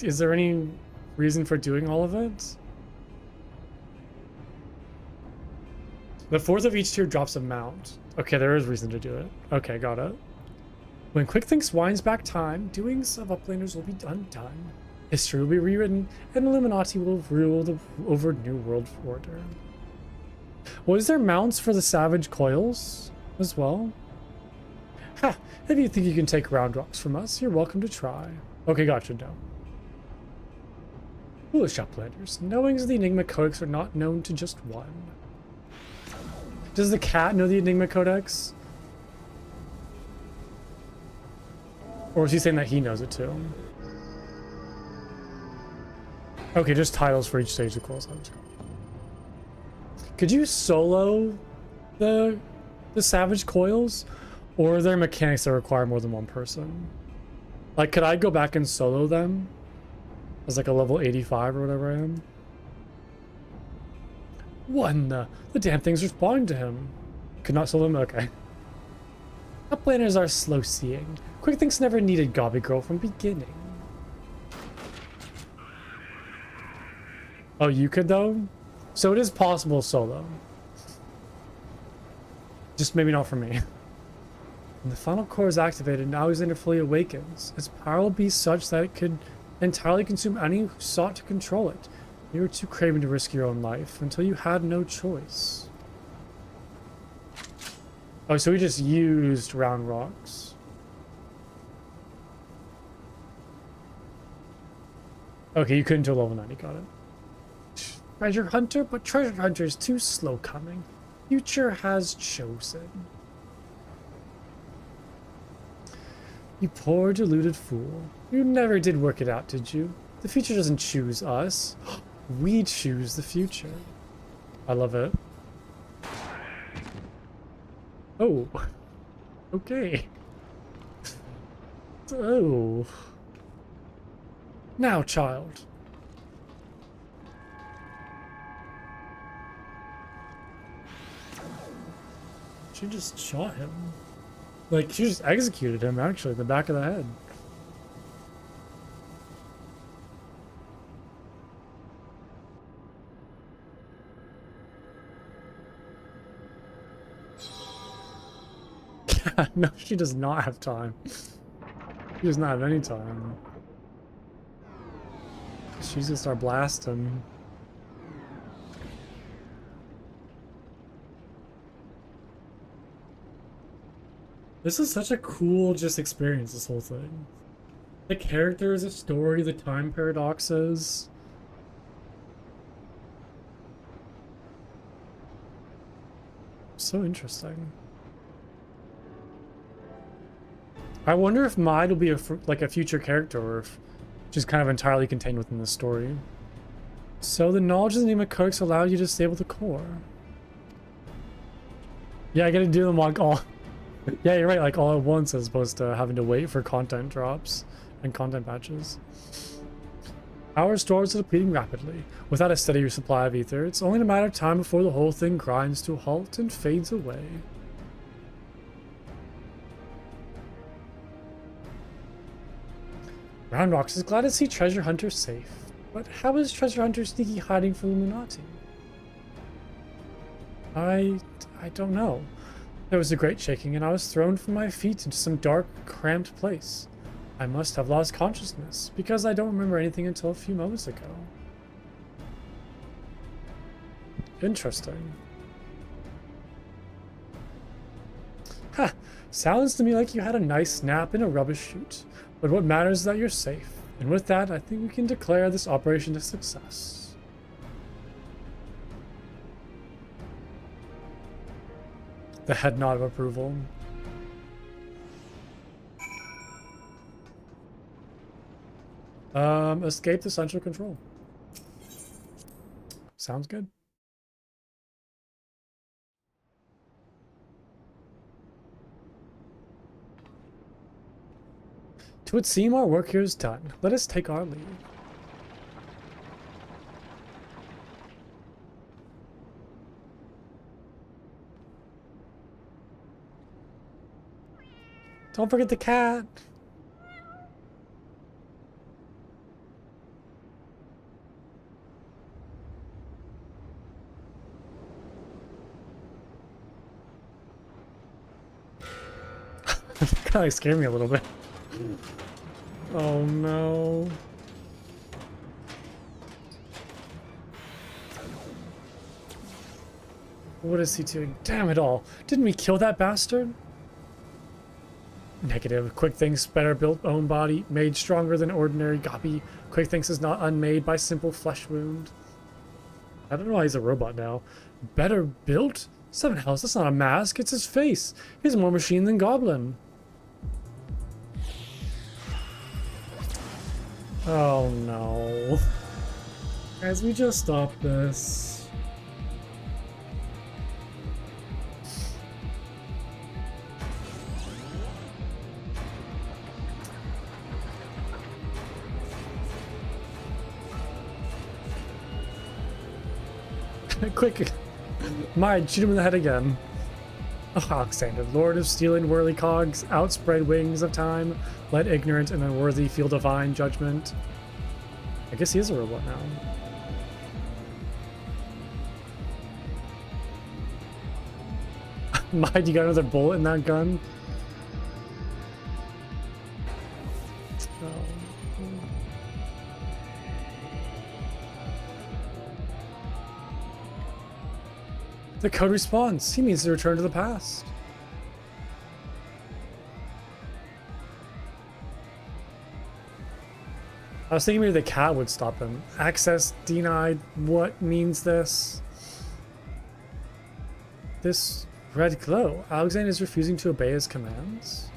is there any reason for doing all of it? The fourth of each tier drops a mount. Okay, there is reason to do it. Okay, got it. When Quickthinks winds back time, doings of uplanders will be undone. History will be rewritten, and Illuminati will rule over New World Order. Well, is there mounts for the savage coils as well? Ha! If you think you can take round rocks from us, you're welcome to try. Okay, gotcha, no. Foolish uplanders, knowings of the Enigma Codex are not known to just one. Does the cat know the Enigma Codex? Or is he saying that he knows it too? Okay, just titles for each stage of coils. Could you solo the savage coils? Or are there mechanics that require more than one person? Like, could I go back and solo them? As like a level 85 or whatever I am? The damn thing's responding to him. Could not solo him? Okay. Uplanders are slow-seeing. Quickthinks never needed Gobby Girl from beginning. Oh, you could though? So it is possible solo. Just maybe not for me. When the final core is activated and Alexander fully awakens, its power will be such that it could entirely consume any who sought to control it. You were too craven to risk your own life until you had no choice. Oh, so we just used round rocks. Okay, you couldn't do level 90, got it. Treasure hunter, but treasure hunter is too slow coming. Future has chosen. You poor deluded fool. You never did work it out, did you? The future doesn't choose us. We choose the future. I love it. Oh. Okay. Oh. Now, child. She just shot him. Like, she just executed him, actually, in the back of the head. No, she does not have time. She does not have any time. She's gonna start blasting. This is such a cool just experience, this whole thing. The characters, the story, the time paradoxes. So interesting. I wonder if Maid will be like a future character, or if she's kind of entirely contained within the story. So the knowledge of the Enigma Codex allowed you to disable the core. Yeah, I gotta do them all. Yeah, you're right, like all at once as opposed to having to wait for content drops and content patches. Our stores are depleting rapidly. Without a steady supply of ether, it's only a matter of time before the whole thing grinds to a halt and fades away. Roundrocks is glad to see Treasure Hunter safe. But how is Treasure Hunter sneaky hiding from Illuminati? I don't know. There was a great shaking and I was thrown from my feet into some dark, cramped place. I must have lost consciousness, because I don't remember anything until a few moments ago. Interesting. Ha! Sounds to me like you had a nice nap in a rubbish chute. But what matters is that you're safe. And with that, I think we can declare this operation a success. The head nod of approval. Escape the central control. Sounds good. It would seem our work here is done. Let us take our leave. Don't forget the cat. Kind of scared me a little bit. Oh no. What is he doing? Damn it all. Didn't we kill that bastard? Negative. Quick Thinks better built own body, made stronger than ordinary copy. Quick Thinks is not unmade by simple flesh wound. I don't know why he's a robot now. Better built? Seven Hells, that's not a mask, it's his face. He's more machine than goblin. Oh no. Guys, we just stopped this. Quick. Mind, shoot him in the head again. Oh, Alexander, Lord of Steel and Whirly Cogs, outspread wings of time, let ignorant and unworthy feel divine judgment. I guess he is a robot now. Mind, you got another bullet in that gun? Oh. The code responds. He means to return to the past. I was thinking maybe the cat would stop him. Access denied. What means this? This red glow. Alexander is refusing to obey his commands.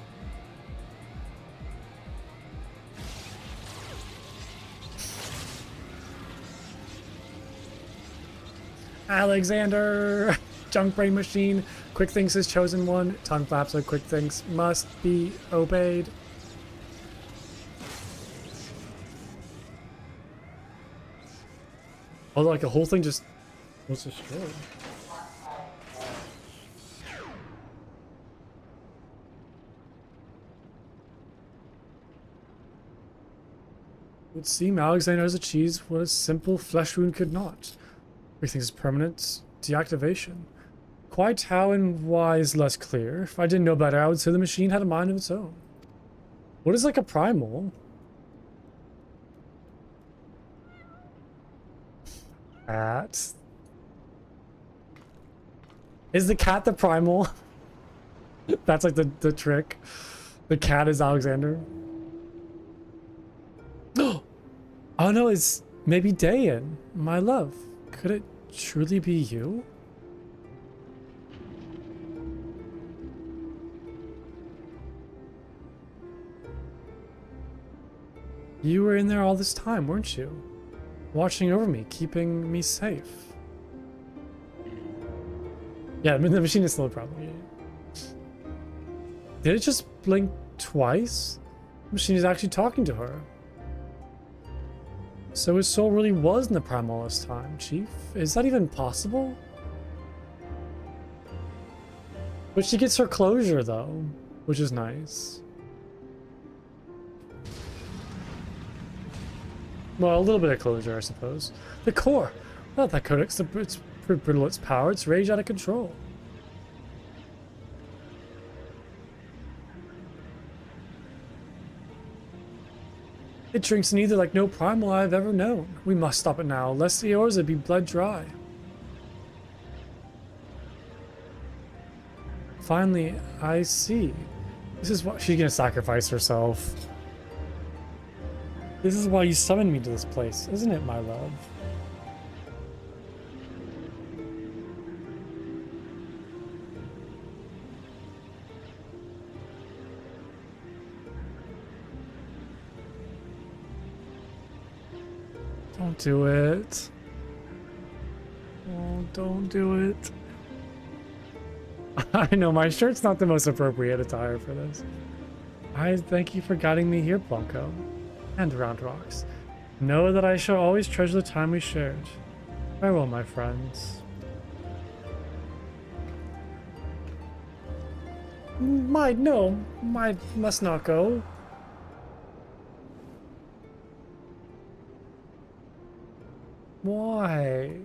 Alexander! Junk brain machine. Quick Thinks is chosen one. Tongue flaps of Quick Thinks must be obeyed. Oh, like the whole thing just was destroyed. It would seem Alexander has achieved what a simple flesh wound could not. Everything is permanent deactivation. Quite how and why is less clear. If I didn't know better, I would say the machine had a mind of its own. What is like a primal? Cat. Is the cat the primal? That's like the trick. The cat is Alexander. Oh no, it's maybe Dayan, my love. Could it truly be you? You were in there all this time, weren't you? Watching over me, keeping me safe. Yeah, I mean, the machine is still a problem. Yeah. Did it just blink twice? The machine is actually talking to her. So his soul really was in the prime all this time, Chief? Is that even possible? But she gets her closure, though, which is nice. Well, a little bit of closure, I suppose. The core! Well, that codex, it's brittle its power, it's rage out of control. It drinks neither like no primal I've ever known. We must stop it now, lest the Eorza be bled dry. Finally, I see. This is why she's gonna sacrifice herself. This is why you summoned me to this place, isn't it, my love? Don't do it. Oh, don't do it. I know my shirt's not the most appropriate attire for this. I thank you for guiding me here, Blanco, and around rocks. Know that I shall always treasure the time we shared. Farewell, my friends. No, must not go. Why?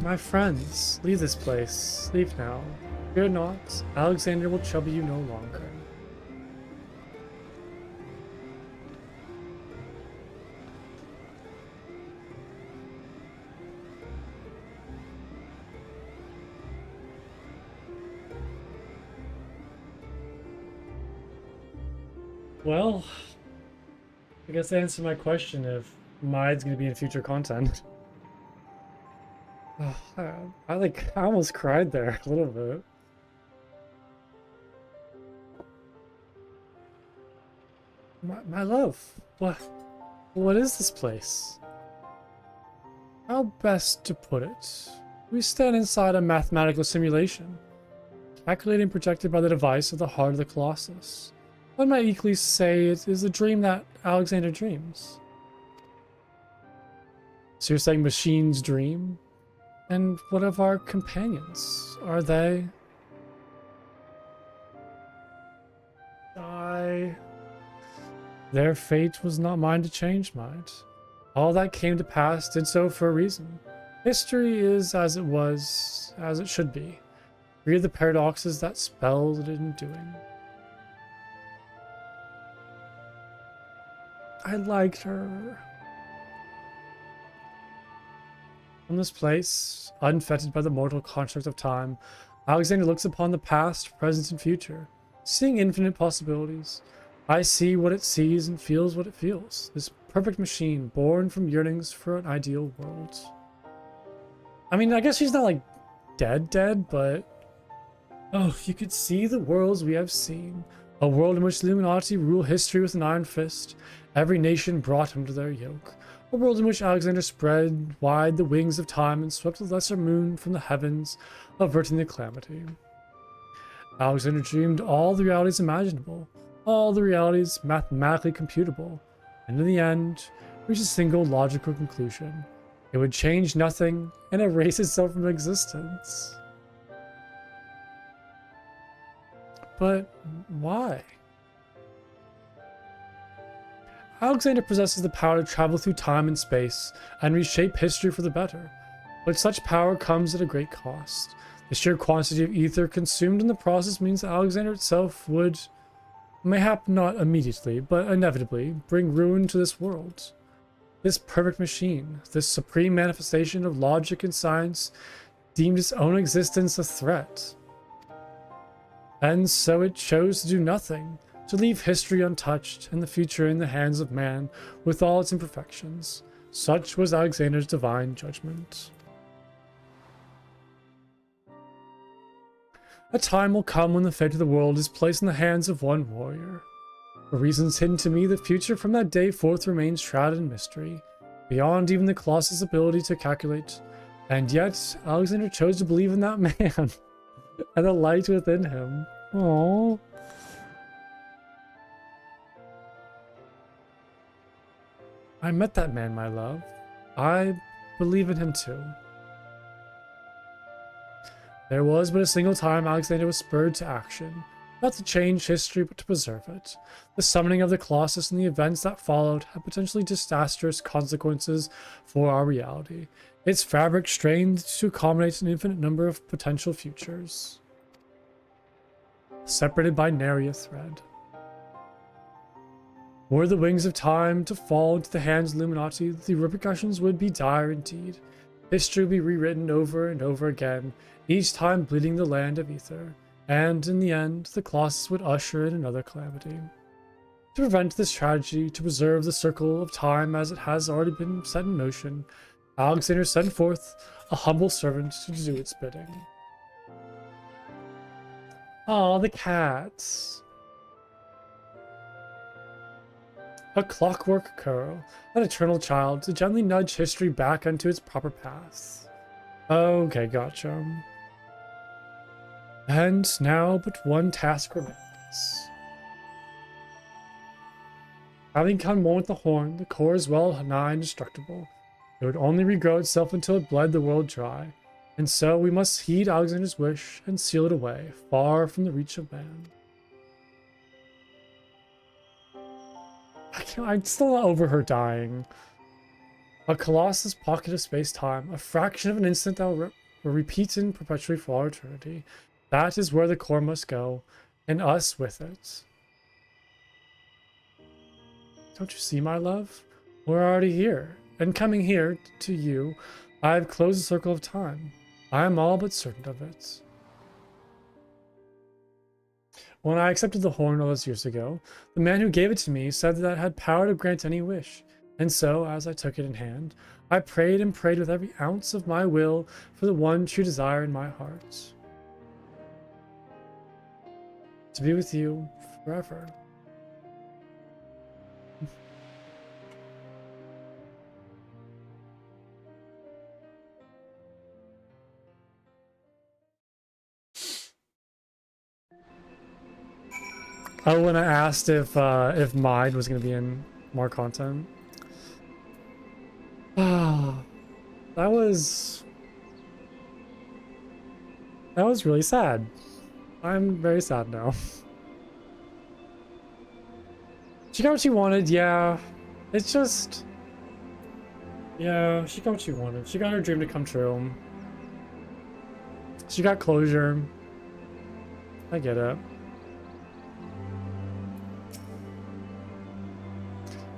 My friends, leave this place. Leave now. Fear not, Alexander will trouble you no longer. Well, I guess I answered my question if Mide's gonna be in future content. Oh, I almost cried there a little bit. My love, what is this place? How best to put it? We stand inside a mathematical simulation, calculated and projected by the device of the heart of the Colossus. One might equally say it is a dream that Alexander dreams. So you're saying machines dream? And what of our companions? Are they? Their fate was not mine to change, mind. All that came to pass did so for a reason. History is as it was, as it should be. Free of the paradoxes that spelled it in doing. I liked her. From this place, unfettered by the mortal construct of time, Alexander looks upon the past, present, and future, seeing infinite possibilities. I see what it sees and feels what it feels. This perfect machine, born from yearnings for an ideal world. I mean, I guess she's not like dead, but oh, you could see the worlds we have seen. A world in which the Illuminati rule history with an iron fist. Every nation brought him to their yoke. A world in which Alexander spread wide the wings of time and swept the lesser moon from the heavens, averting the calamity. Alexander dreamed all the realities imaginable, all the realities mathematically computable, and in the end, reached a single logical conclusion. It would change nothing and erase itself from existence. But why? Alexander possesses the power to travel through time and space and reshape history for the better, but such power comes at a great cost. The sheer quantity of ether consumed in the process means that Alexander itself would, mayhap not immediately, but inevitably, bring ruin to this world. This perfect machine, this supreme manifestation of logic and science, deemed its own existence a threat. And so it chose to do nothing, to leave history untouched and the future in the hands of man with all its imperfections. Such was Alexander's divine judgment. A time will come when the fate of the world is placed in the hands of one warrior. For reasons hidden to me, the future from that day forth remains shrouded in mystery, beyond even the Colossus' ability to calculate. And yet, Alexander chose to believe in that man and the light within him. Aww. I met that man, my love. I believe in him too. There was but a single time Alexander was spurred to action, not to change history but to preserve it. The summoning of the Colossus and the events that followed had potentially disastrous consequences for our reality, its fabric strained to accommodate an infinite number of potential futures, separated by nary a thread. Were the wings of time to fall into the hands of Illuminati, the repercussions would be dire indeed. History would be rewritten over and over again, each time bleeding the land of ether, and in the end, the Colossus would usher in another calamity. To prevent this tragedy, to preserve the circle of time as it has already been set in motion, Alexander sent forth a humble servant to do its bidding. Oh, the cats. A clockwork curl, an eternal child to gently nudge history back onto its proper path. Okay, gotcha. And now but one task remains. Having come one with the horn, the core is well nigh indestructible. It would only regrow itself until it bled the world dry. And so we must heed Alexander's wish and seal it away, far from the reach of man. I'm still not over her dying. A Colossus pocket of space-time, a fraction of an instant that will repeat in perpetually for all eternity. That is where the core must go, and us with it. Don't you see, my love? We're already here, and coming here to you, I have closed the circle of time. I am all but certain of it. When I accepted the horn all those years ago, the man who gave it to me said that it had power to grant any wish. And so, as I took it in hand, I prayed and prayed with every ounce of my will for the one true desire in my heart. To be with you forever. Oh, when I asked if Mide was going to be in more content. Ah, that was really sad. I'm very sad now. She got what she wanted, yeah. It's just... Yeah, she got what she wanted. She got her dream to come true. She got closure. I get it.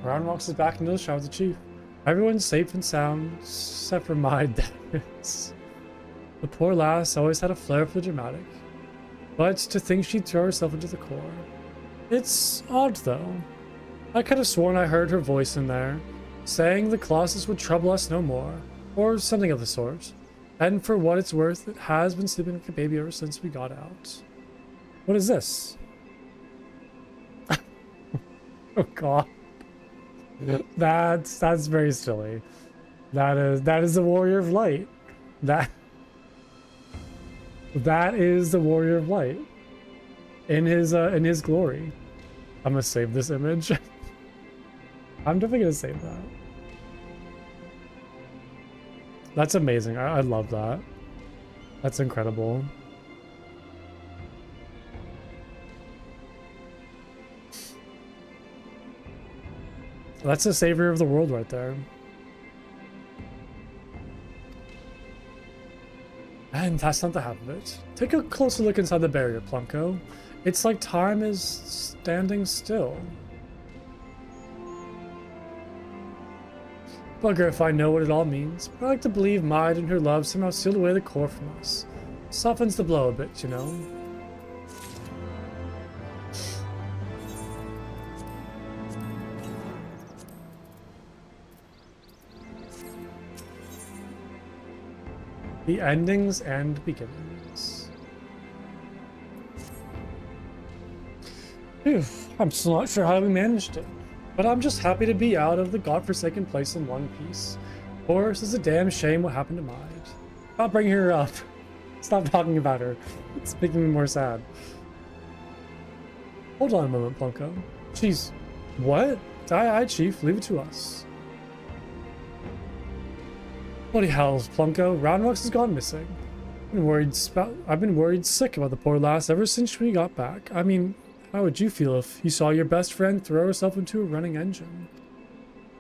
Round walks us back into the shower with the chief. Everyone's safe and sound, except for my debts. The poor lass always had a flair for the dramatic. But to think she'd throw herself into the core. It's odd, though. I could have sworn I heard her voice in there, saying the Colossus would trouble us no more, or something of the sort. And for what it's worth, it has been sleeping like a baby ever since we got out. What is this? Oh god. That's very silly. That is the warrior of light. That is the warrior of light. In his glory. I'm gonna save this image. I'm definitely gonna save that. That's amazing. I love that. That's incredible. That's the savior of the world right there. And that's not the half of it. Take a closer look inside the barrier, Plunko. It's like time is standing still. Bugger if I know what it all means, but I like to believe Mide and her love somehow sealed away the core from us. Softens the blow a bit, you know? The endings and beginnings. Phew, I'm still not sure how we managed it, but I'm just happy to be out of the godforsaken place in one piece. Of course, it's a damn shame what happened to Maid. Stop bringing her up. Stop talking about her. It's making me more sad. Hold on a moment, Plunko. Jeez. What? Aye, Chief. Leave it to us. Bloody hells, Plunko. Roundrocks has gone missing. I've been worried sick about the poor lass ever since we got back. I mean, how would you feel if you saw your best friend throw herself into a running engine?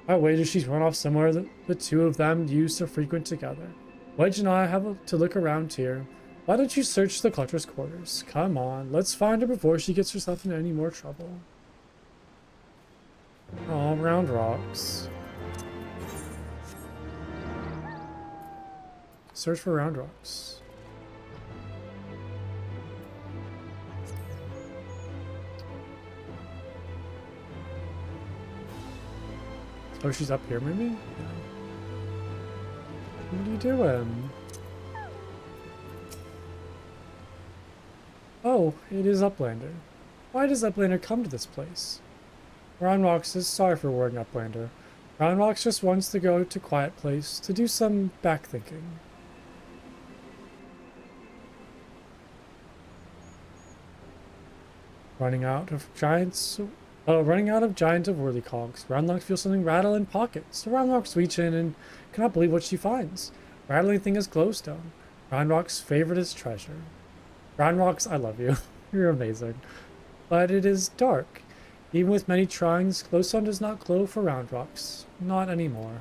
I wager she's run off somewhere that the two of them used to frequent together. Wedge and I have to look around here. Why don't you search the Clutcher's quarters? Come on, let's find her before she gets herself into any more trouble. Oh, round rocks. Search for round rocks. Oh, she's up here, maybe? Yeah. What are you doing? Oh, it is Uplander. Why does Uplander come to this place? Roundrocks is sorry for worrying Uplander. Roundrocks just wants to go to a quiet place to do some back thinking. Running out of giant of whirlycogs. Roundrocks feels something rattle in pockets. So Roundrocks reach in and cannot believe what she finds. Rattling thing is glowstone. Roundrocks' favorite is treasure. Roundrocks, I love you. You're amazing. But it is dark. Even with many tryings, glowstone does not glow for Roundrocks. Not anymore.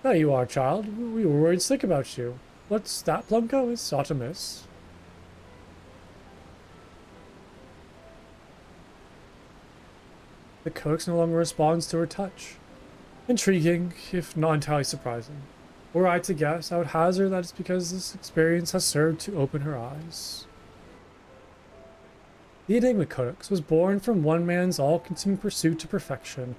There you are, child. We were worried sick about you. What's that, Plumko? It's Autumnus. The coax no longer responds to her touch. Intriguing, if not entirely surprising. Were I to guess, I would hazard that it's because this experience has served to open her eyes. The Enigma Codex was born from one man's all-consuming pursuit to perfection,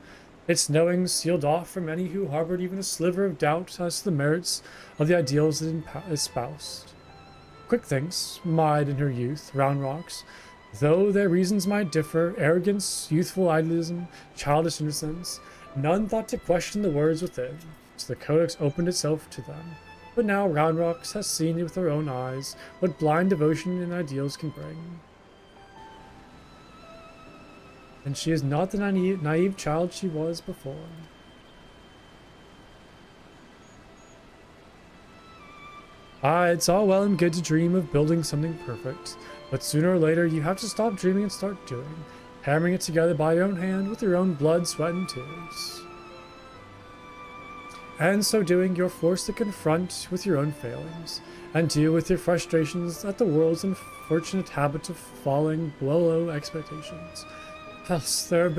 its knowing sealed off from any who harbored even a sliver of doubt as to the merits of the ideals it espoused. Quick thinks, Maid in her youth, Roundrocks, though their reasons might differ, arrogance, youthful idealism, childish innocence, none thought to question the words within, so the Codex opened itself to them. But now Roundrocks has seen with her own eyes what blind devotion and ideals can bring. And she is not the naive child she was before. It's all well and good to dream of building something perfect, but sooner or later you have to stop dreaming and start doing, hammering it together by your own hand with your own blood, sweat, and tears. And so doing, you're forced to confront with your own failings, and deal with your frustrations at the world's unfortunate habit of falling below expectations. Else, there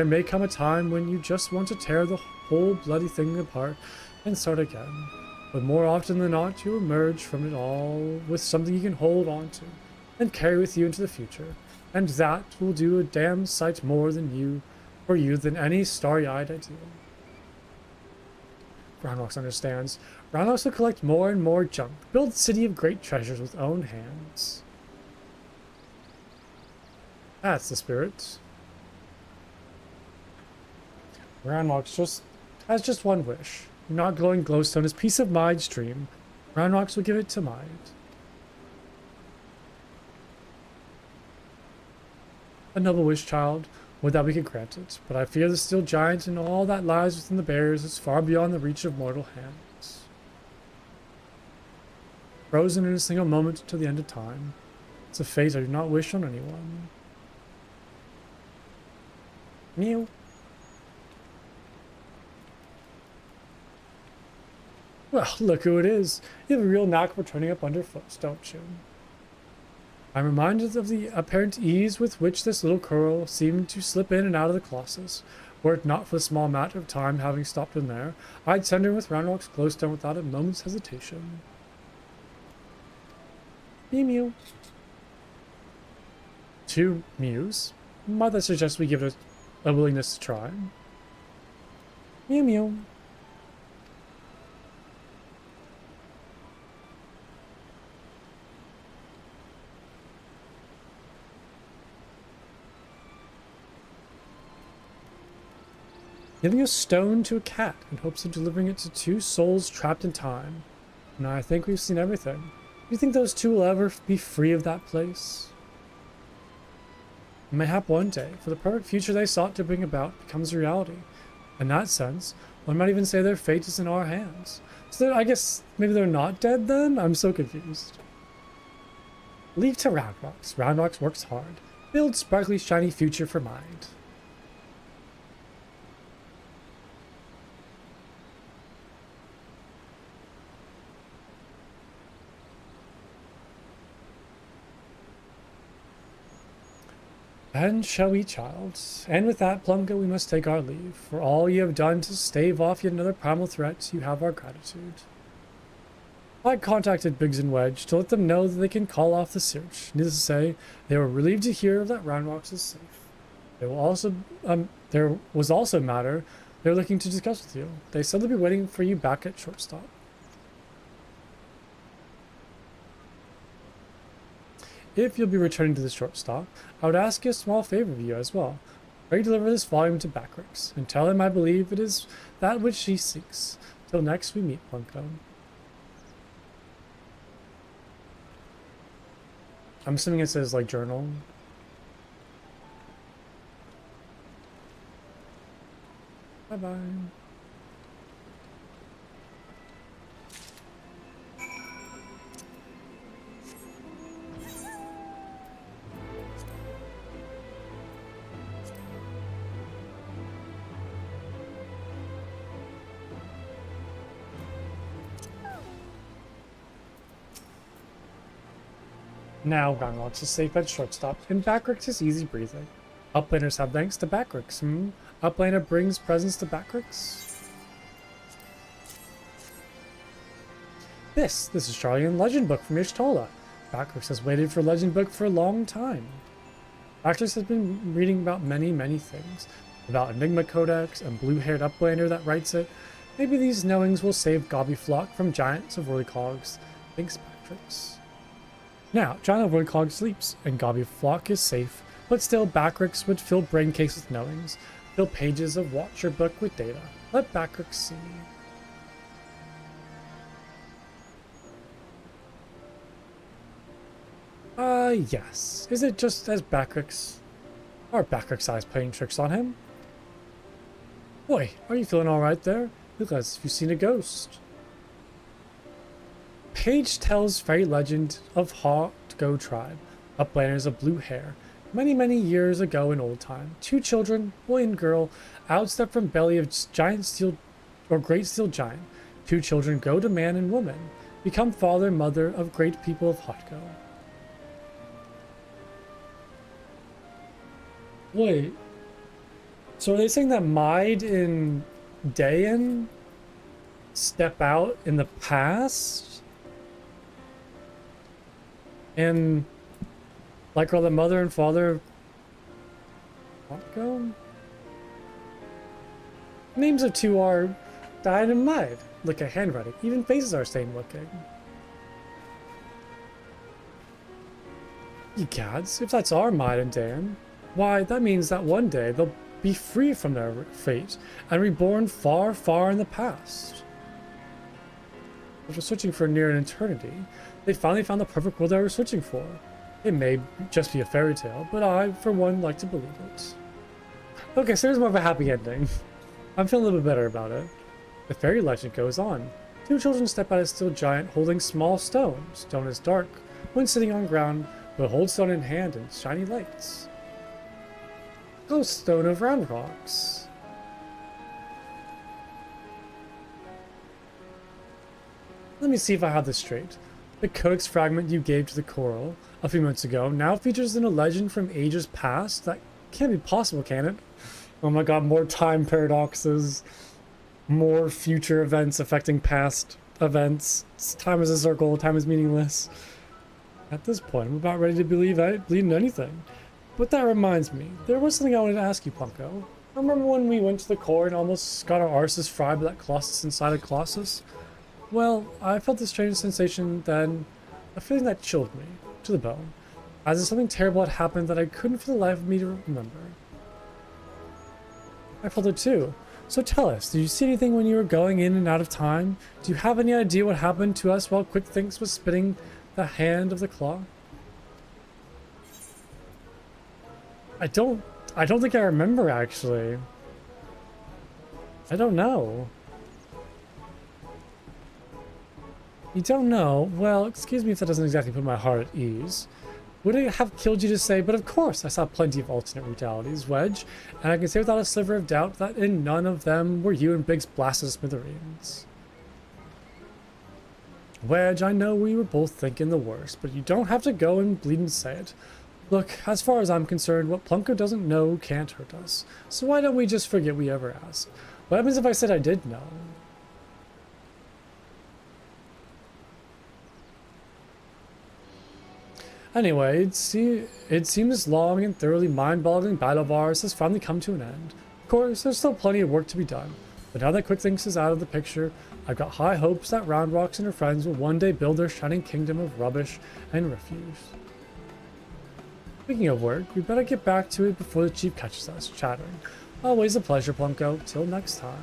may come a time when you just want to tear the whole bloody thing apart and start again. But more often than not, you emerge from it all with something you can hold on to and carry with you into the future. And that will do a damn sight more for you than any starry-eyed ideal. Roundrocks understands. Roundrocks will collect more and more junk, build a city of great treasures with own hands. That's the spirit. Roundrocks has just one wish. Not glowing glowstone is piece of Maid's dream. Roundrocks will give it to Maid. A noble wish, child. Would that we could grant it, but I fear the steel giant and all that lies within the barriers is far beyond the reach of mortal hands. Frozen in a single moment to the end of time. It's a fate I do not wish on anyone. Mew. Well, look who it is. You have a real knack for turning up underfoot, don't you? I'm reminded of the apparent ease with which this little curl seemed to slip in and out of the Colossus. Were it not for the small matter of time having stopped in there, I'd send her with Roundrock's glowstone without a moment's hesitation. Mew. 2 mews? Might that suggest we give it a willingness to try? Mew. giving a stone to a cat in hopes of delivering it to two souls trapped in time. Now I think we've seen everything. Do you think those two will ever be free of that place? Mayhap one day, for the perfect future they sought to bring about becomes a reality. In that sense, one might even say their fate is in our hands. So I guess maybe they're not dead then? I'm so confused. Leave to Roundrocks. Roundrocks works hard. Build sparkly shiny future for mind. And shall we, child? And with that, Plumka, we must take our leave. For all you have done to stave off yet another primal threat, you have our gratitude. I contacted Biggs and Wedge to let them know that they can call off the search. Needless to say, they were relieved to hear that Roundrocks is safe. There was also a matter they were looking to discuss with you. They said they'll be waiting for you back at Shortstop. If you'll be returning to the Shortstop, I would ask you a small favor of you as well. Pray deliver this volume to Backrix, and tell him I believe it is that which he seeks. Till next we meet, Plunko. I'm assuming it says, like, journal. Bye-bye. Now Roundrocks is safe at Shortstop, and Backrix is easy breathing. Uplanders have thanks to Backrix, Uplander brings presents to Backrix. This is Charlie and Legend Book from Ishtola. Backrix has waited for Legend Book for a long time. Backrix has been reading about many things. About Enigma Codex and blue-haired Uplander that writes it. Maybe these knowings will save Gobbyflock from giants of Woollycogs. Thanks, Backrix. Now, Giant of Woodclog sleeps, and Gobbyflock is safe, but still Backrix would fill Braincase with knowings, fill pages of Watcher Book with data. Let Backrix see. Yes. Is it just as Backrix? Are Backrix eyes playing tricks on him? Boy, are you feeling alright there? Look as if you've seen a ghost. Page tells fairy legend of Hot Go tribe, Uplanders of blue hair. Many years ago in old time, two children, boy and girl, outstep from belly of giant steel or great steel giant. Two children grow to man and woman, become father and mother of great people of Hotgo. Wait, so are they saying that Maid and Dayan step out in the past? And like are the mother and father Hotgo? Names of two are Dayan and Maid. Look at handwriting. Even faces are same looking. Ye gods, if that's our Maid and Dayan, why that means that one day they'll be free from their fate and reborn far in the past. After searching for near an eternity, they finally found the perfect world they were searching for. It may just be a fairy tale, but I, for one, like to believe it. Okay, so there's more of a happy ending. I'm feeling a little bit better about it. The fairy legend goes on. Two children step out of steel giant holding small stone. Stone is dark when sitting on ground, but hold stone in hand and shiny lights. Ghost Stone of Roundrocks. Let me see if I have this straight. The codex fragment you gave to the coral a few months ago now features in a legend from ages past? That can't be possible, can it? Oh my god, more time paradoxes. More future events affecting past events. Time is a circle, time is meaningless. At this point, I'm about ready to believe in anything. But that reminds me, there was something I wanted to ask you, Punko. Remember when we went to the core and almost got our arses fried by that Colossus inside a Colossus? Well, I felt this strange sensation then, a feeling that chilled me, to the bone, as if something terrible had happened that I couldn't for the life of me to remember. I felt it too, So tell us, did you see anything when you were going in and out of time? Do you have any idea what happened to us while Quick Thinks was spinning the hand of the claw? I don't think I remember, actually. I don't know. You don't know? Well, excuse me if that doesn't exactly put my heart at ease. Would it have killed you to say, but of course I saw plenty of alternate realities, Wedge, and I can say without a sliver of doubt that in none of them were you and Biggs blasted smithereens. Wedge, I know we were both thinking the worst, but you don't have to go and bleed and say it. Look, as far as I'm concerned, what Plunko doesn't know can't hurt us. So why don't we just forget we ever asked? What happens if I said I did know? Anyway, it seems this long and thoroughly mind-boggling battle of ours has finally come to an end. Of course, there's still plenty of work to be done, but now that Quick Thinks is out of the picture, I've got high hopes that Roundrocks and her friends will one day build their shining kingdom of rubbish and refuse. Speaking of work, we better get back to it before the chief catches us chattering. Always a pleasure, Plunko. Till next time.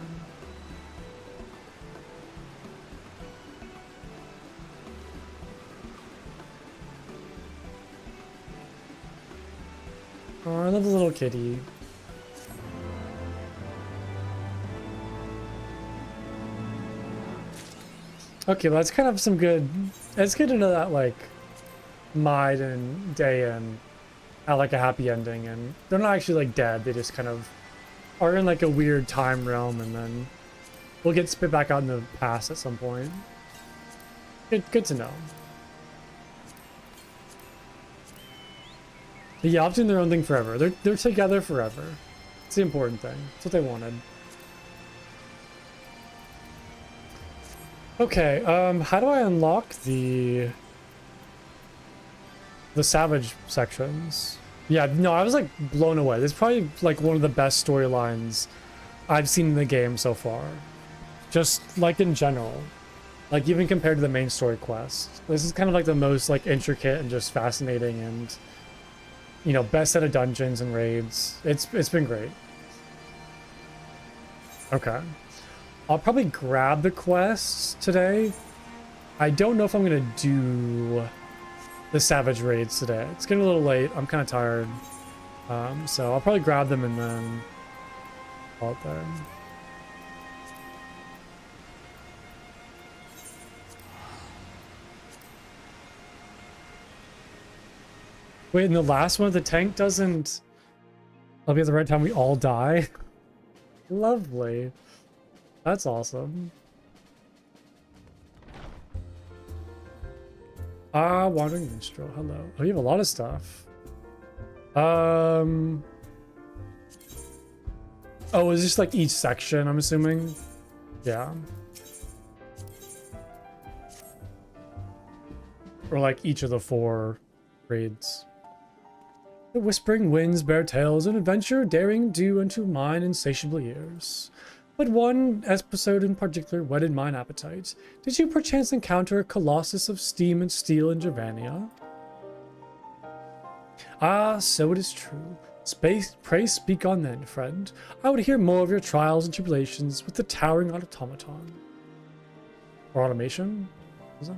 Oh, I love the little kitty. Okay, well, that's kind of some good... It's good to know that, like, Maid and Dayan have, like, a happy ending, and they're not actually, like, dead. They just kind of are in, like, a weird time realm, and then we'll get spit back out in the past at some point. Good to know. But yeah, off doing their own thing forever. They're together forever. It's the important thing. It's what they wanted. Okay, how do I unlock the Savage sections? Yeah, no, I was like blown away. This is probably like one of the best storylines I've seen in the game so far. Just like in general. Like even compared to the main story quest. This is kind of like the most like intricate and just fascinating and, you know, best set of dungeons and raids. It's been great. Okay. I'll probably grab the quests today. I don't know if I'm gonna do the Savage raids today. It's getting a little late. I'm kind of tired. So I'll probably grab them and then call it there. Wait, in the last one, the tank doesn't... I'll be at the right time, we all die? Lovely. That's awesome. Wandering Minstrel, hello. Oh, you have a lot of stuff. Oh, is this like each section, I'm assuming? Yeah. Or like each of the 4 raids. The whispering winds bear tales, an adventure daring due unto mine insatiable ears. But one episode in particular whetted mine appetite. Did you perchance encounter a colossus of steam and steel in Gervania? Ah, so it is true. Pray speak on then, friend. I would hear more of your trials and tribulations with the towering automaton. Or automation? Was that?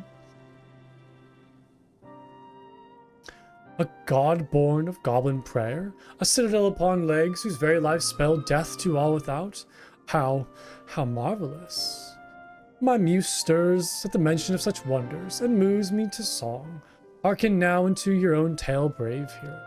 A god born of goblin prayer, a citadel upon legs whose very life spelled death to all without. How marvelous. My muse stirs at the mention of such wonders, and moves me to song. Hearken now into your own tale, brave hero.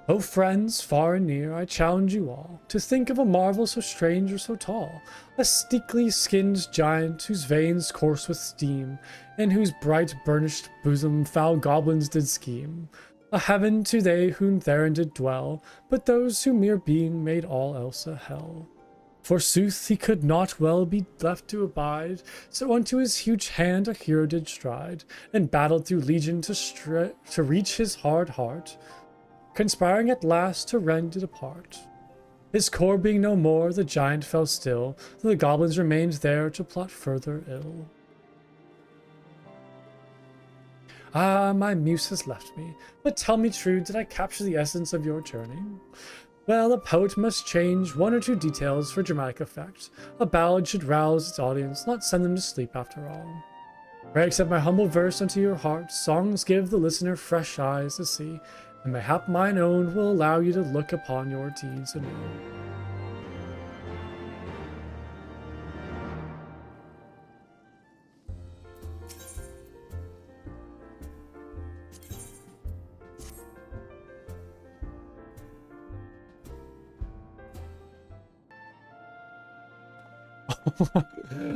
O friends, far and near, I challenge you all to think of a marvel so strange or so tall, a steekly skinned giant whose veins course with steam, in whose bright burnished bosom foul goblins did scheme. A heaven to they whom therein did dwell, but those who mere being made all else a hell. Forsooth he could not well be left to abide, so unto his huge hand a hero did stride, and battled through legion to reach his hard heart, conspiring at last to rend it apart. His core being no more, the giant fell still, though the goblins remained there to plot further ill. Ah, my muse has left me, but tell me true, did I capture the essence of your journey? Well, a poet must change one or two details for dramatic effect. A ballad should rouse its audience, not send them to sleep after all. Pray accept my humble verse unto your heart. Songs give the listener fresh eyes to see, and mayhap mine own will allow you to look upon your deeds anew.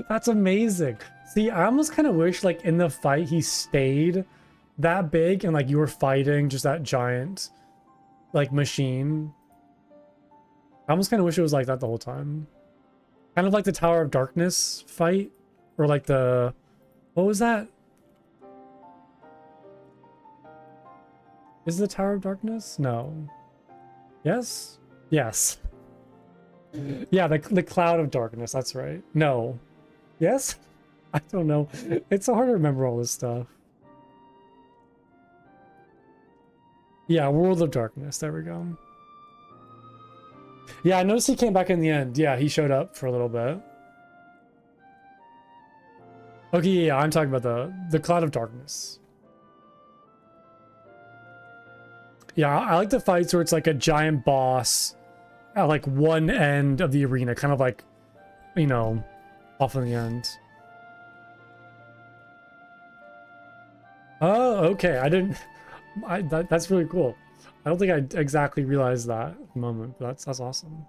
That's amazing. See, I almost kind of wish, like, in the fight he stayed that big and, like, you were fighting just that giant, like, machine. I almost kind of wish it was like that the whole time. Kind of like the Tower of Darkness fight. Or like the... What was that? Is it the Tower of Darkness? No. Yes? Yes. Yeah, the Cloud of Darkness, that's right. No. Yes? I don't know. It's so hard to remember all this stuff. Yeah, World of Darkness. There we go. Yeah, I noticed he came back in the end. Yeah, he showed up for a little bit. Okay, yeah, I'm talking about the Cloud of Darkness. Yeah, I like the fights where it's like a giant boss at like one end of the arena, kind of like, you know, off on the end. Oh, okay. I didn't. That's really cool. I don't think I exactly realized that at the moment, but that's awesome.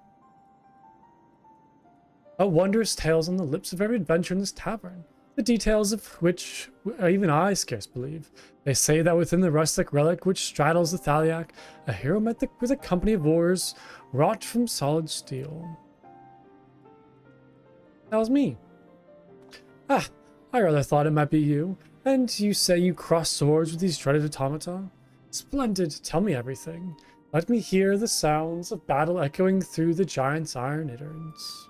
A wondrous tales on the lips of every adventure in this tavern, the details of which even I scarce believe. They say that within the rustic relic which straddles the Thaliac, a hero met with a company of warriors wrought from solid steel. That was me. Ah, I rather thought it might be you. And you say you cross swords with these dreaded automata? Splendid, tell me everything. Let me hear the sounds of battle echoing through the giant's iron innards.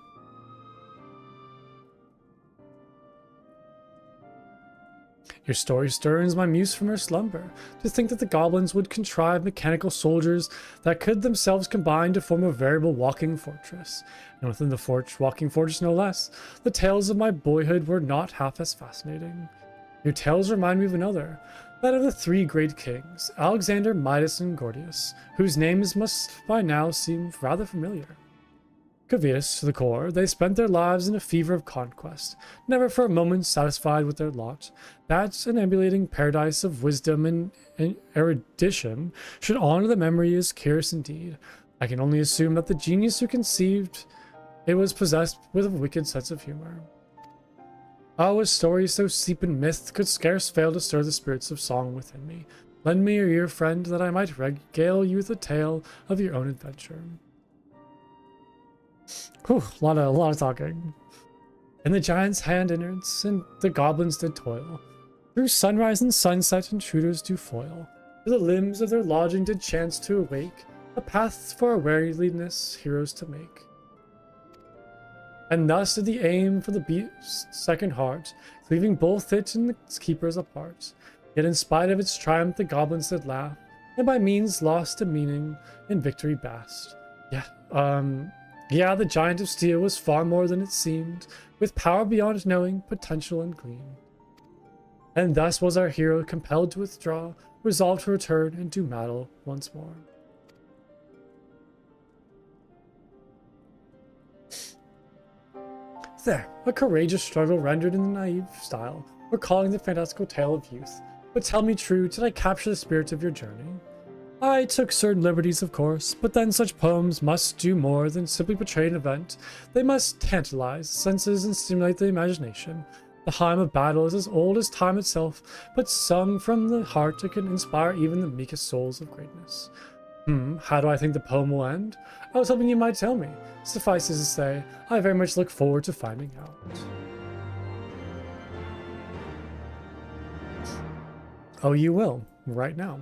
Your story stirs my muse from her slumber, to think that the goblins would contrive mechanical soldiers that could themselves combine to form a variable walking fortress. And within the walking fortress no less, the tales of my boyhood were not half as fascinating. Your tales remind me of another, that of the three great kings, Alexander, Midas, and Gordius, whose names must by now seem rather familiar. Covetous to the core, they spent their lives in a fever of conquest, never for a moment satisfied with their lot. That an emulating paradise of wisdom and erudition should honor the memory is curious indeed. I can only assume that the genius who conceived it was possessed with a wicked sense of humor. Oh, a story so steep in myth could scarce fail to stir the spirits of song within me. Lend me your ear, friend, that I might regale you with a tale of your own adventure. Whew, a lot of talking. And the giant's hand innards, and the goblins did toil. Through sunrise and sunset intruders do foil. To the limbs of their lodging did chance to awake, a path for our weariedness heroes to make. And thus did the aim for the beast's second heart, cleaving both it and its keepers apart. Yet in spite of its triumph the goblins did laugh, and by means lost a meaning in victory bast. Yeah, the giant of steel was far more than it seemed, with power beyond knowing, potential and gleam. And thus was our hero compelled to withdraw, resolved to return and do battle once more. There, a courageous struggle rendered in the naive style, recalling the fantastical tale of youth. But tell me true, did I capture the spirit of your journey? I took certain liberties, of course, but then such poems must do more than simply portray an event. They must tantalize the senses and stimulate the imagination. The hymn of battle is as old as time itself, but sung from the heart it can inspire even the meekest souls of greatness. How do I think the poem will end? I was hoping you might tell me. Suffices to say, I very much look forward to finding out. Oh, you will, right now.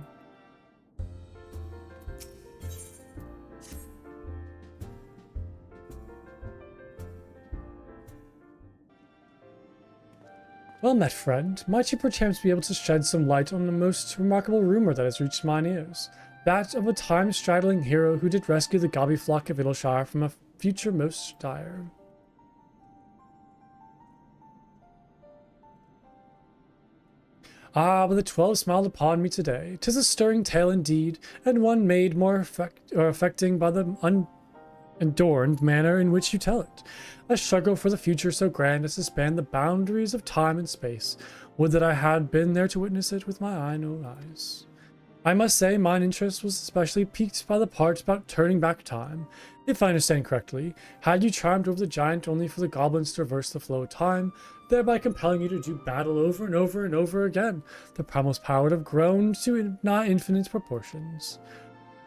Well met, friend. Might you perchance be able to shed some light on the most remarkable rumor that has reached mine ears? that of a time-straddling hero who did rescue the gobby flock of Idyllshire from a future most dire. Ah, but the 12 smiled upon me today. 'Tis a stirring tale indeed, and one made more affecting by the unadorned manner in which you tell it. A struggle for the future so grand as to span the boundaries of time and space. Would that I had been there to witness it with my own eyes. I must say mine interest was especially piqued by the part about turning back time. If I understand correctly, had you triumphed over the giant only for the goblins to reverse the flow of time, thereby compelling you to do battle over and over and over again, the primal's power would have grown to not infinite proportions.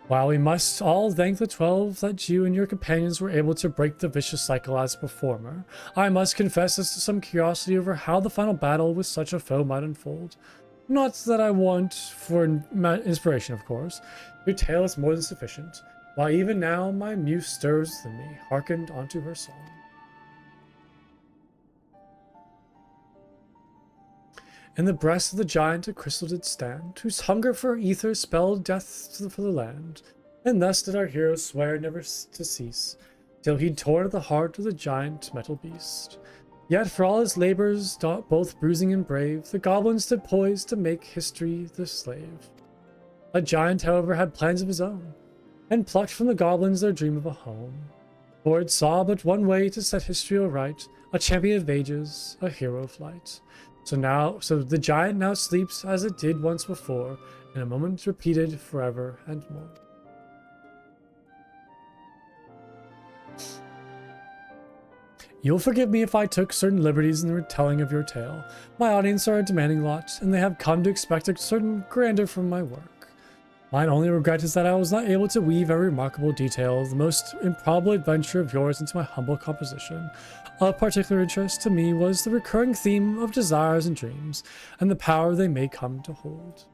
While we must all thank the 12 that you and your companions were able to break the vicious cycle as a performer, I must confess as to some curiosity over how the final battle with such a foe might unfold. Not that I want for inspiration, of course. Your tale is more than sufficient. While even now my muse stirs within me, hearkened onto her song. In the breast of the giant a crystal did stand, whose hunger for ether spelled death for the land. And thus did our hero swear never to cease, till he tore the heart of the giant metal beast. Yet for all his labors, both bruising and brave, the goblins stood poised to make history the slave. A giant, however, had plans of his own, and plucked from the goblins their dream of a home. For it saw but one way to set history aright, a champion of ages, a hero of light. So the giant now sleeps as it did once before, in a moment repeated forever and more. You'll forgive me if I took certain liberties in the retelling of your tale. My audience are a demanding lot, and they have come to expect a certain grandeur from my work. Mine only regret is that I was not able to weave every remarkable detail of the most improbable adventure of yours into my humble composition. Of particular interest to me was the recurring theme of desires and dreams, and the power they may come to hold.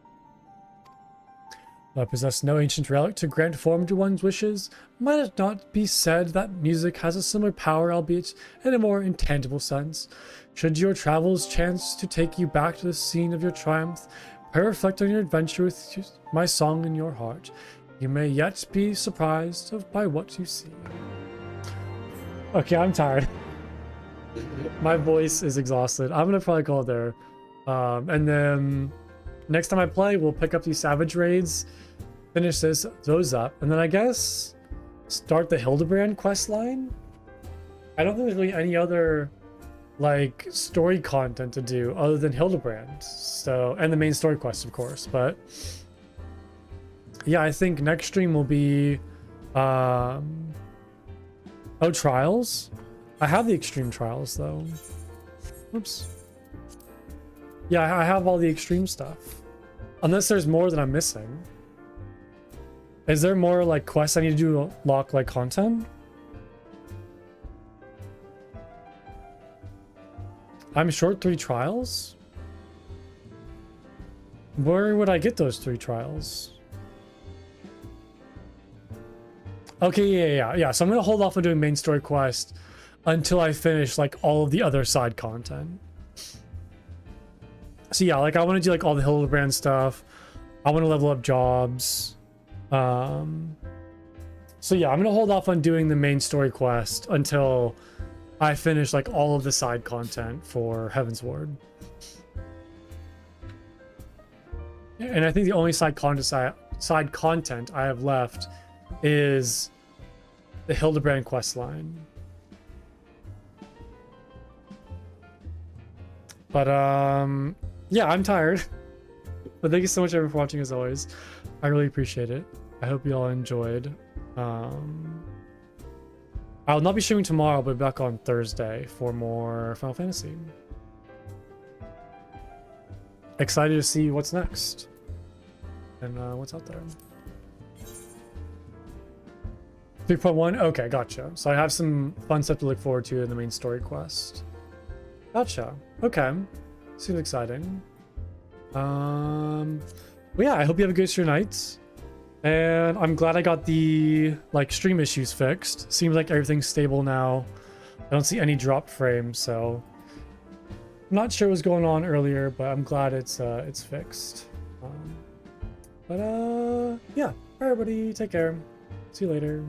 Though I possess no ancient relic to grant form to one's wishes, might it not be said that music has a similar power, albeit in a more intangible sense? Should your travels chance to take you back to the scene of your triumph, pray reflect on your adventure with my song in your heart. You may yet be surprised by what you see. Okay, I'm tired. My voice is exhausted. I'm gonna probably call it there. And then next time I play, we'll pick up these Savage raids, finish those up, and then I guess start the Hildebrand quest line. I don't think there's really any other like story content to do other than Hildebrand. So, and the main story quest, of course. But yeah, I think next stream will be trials. I have the extreme trials though. Oops. Yeah, I have all the extreme stuff. Unless there's more that I'm missing. Is there more like quests I need to do to lock like content? I'm short 3 trials? Where would I get those 3 trials? Okay, yeah. So I'm gonna hold off on doing main story quest until I finish like all of the other side content. So yeah, like I want to do like all the Hildebrand stuff. I want to level up jobs. So yeah, I'm gonna hold off on doing the main story quest until I finish like all of the side content for Heavensward. And I think the only side content I have left is the Hildebrand quest line. But yeah, I'm tired. But thank you so much everyone for watching as always. I really appreciate it. I hope you all enjoyed. I'll not be streaming tomorrow, but back on Thursday for more Final Fantasy. Excited to see what's next and what's out there. 3.1? Okay, gotcha. So I have some fun stuff to look forward to in the main story quest. Gotcha. Okay. Seems exciting. Well, yeah, I hope you have a good rest of your night. And I'm glad I got the like stream issues fixed. Seems like everything's stable now. I don't see any dropped frames, so I'm not sure what's going on earlier, but I'm glad it's fixed. Yeah. Bye, everybody. Take care. See you later.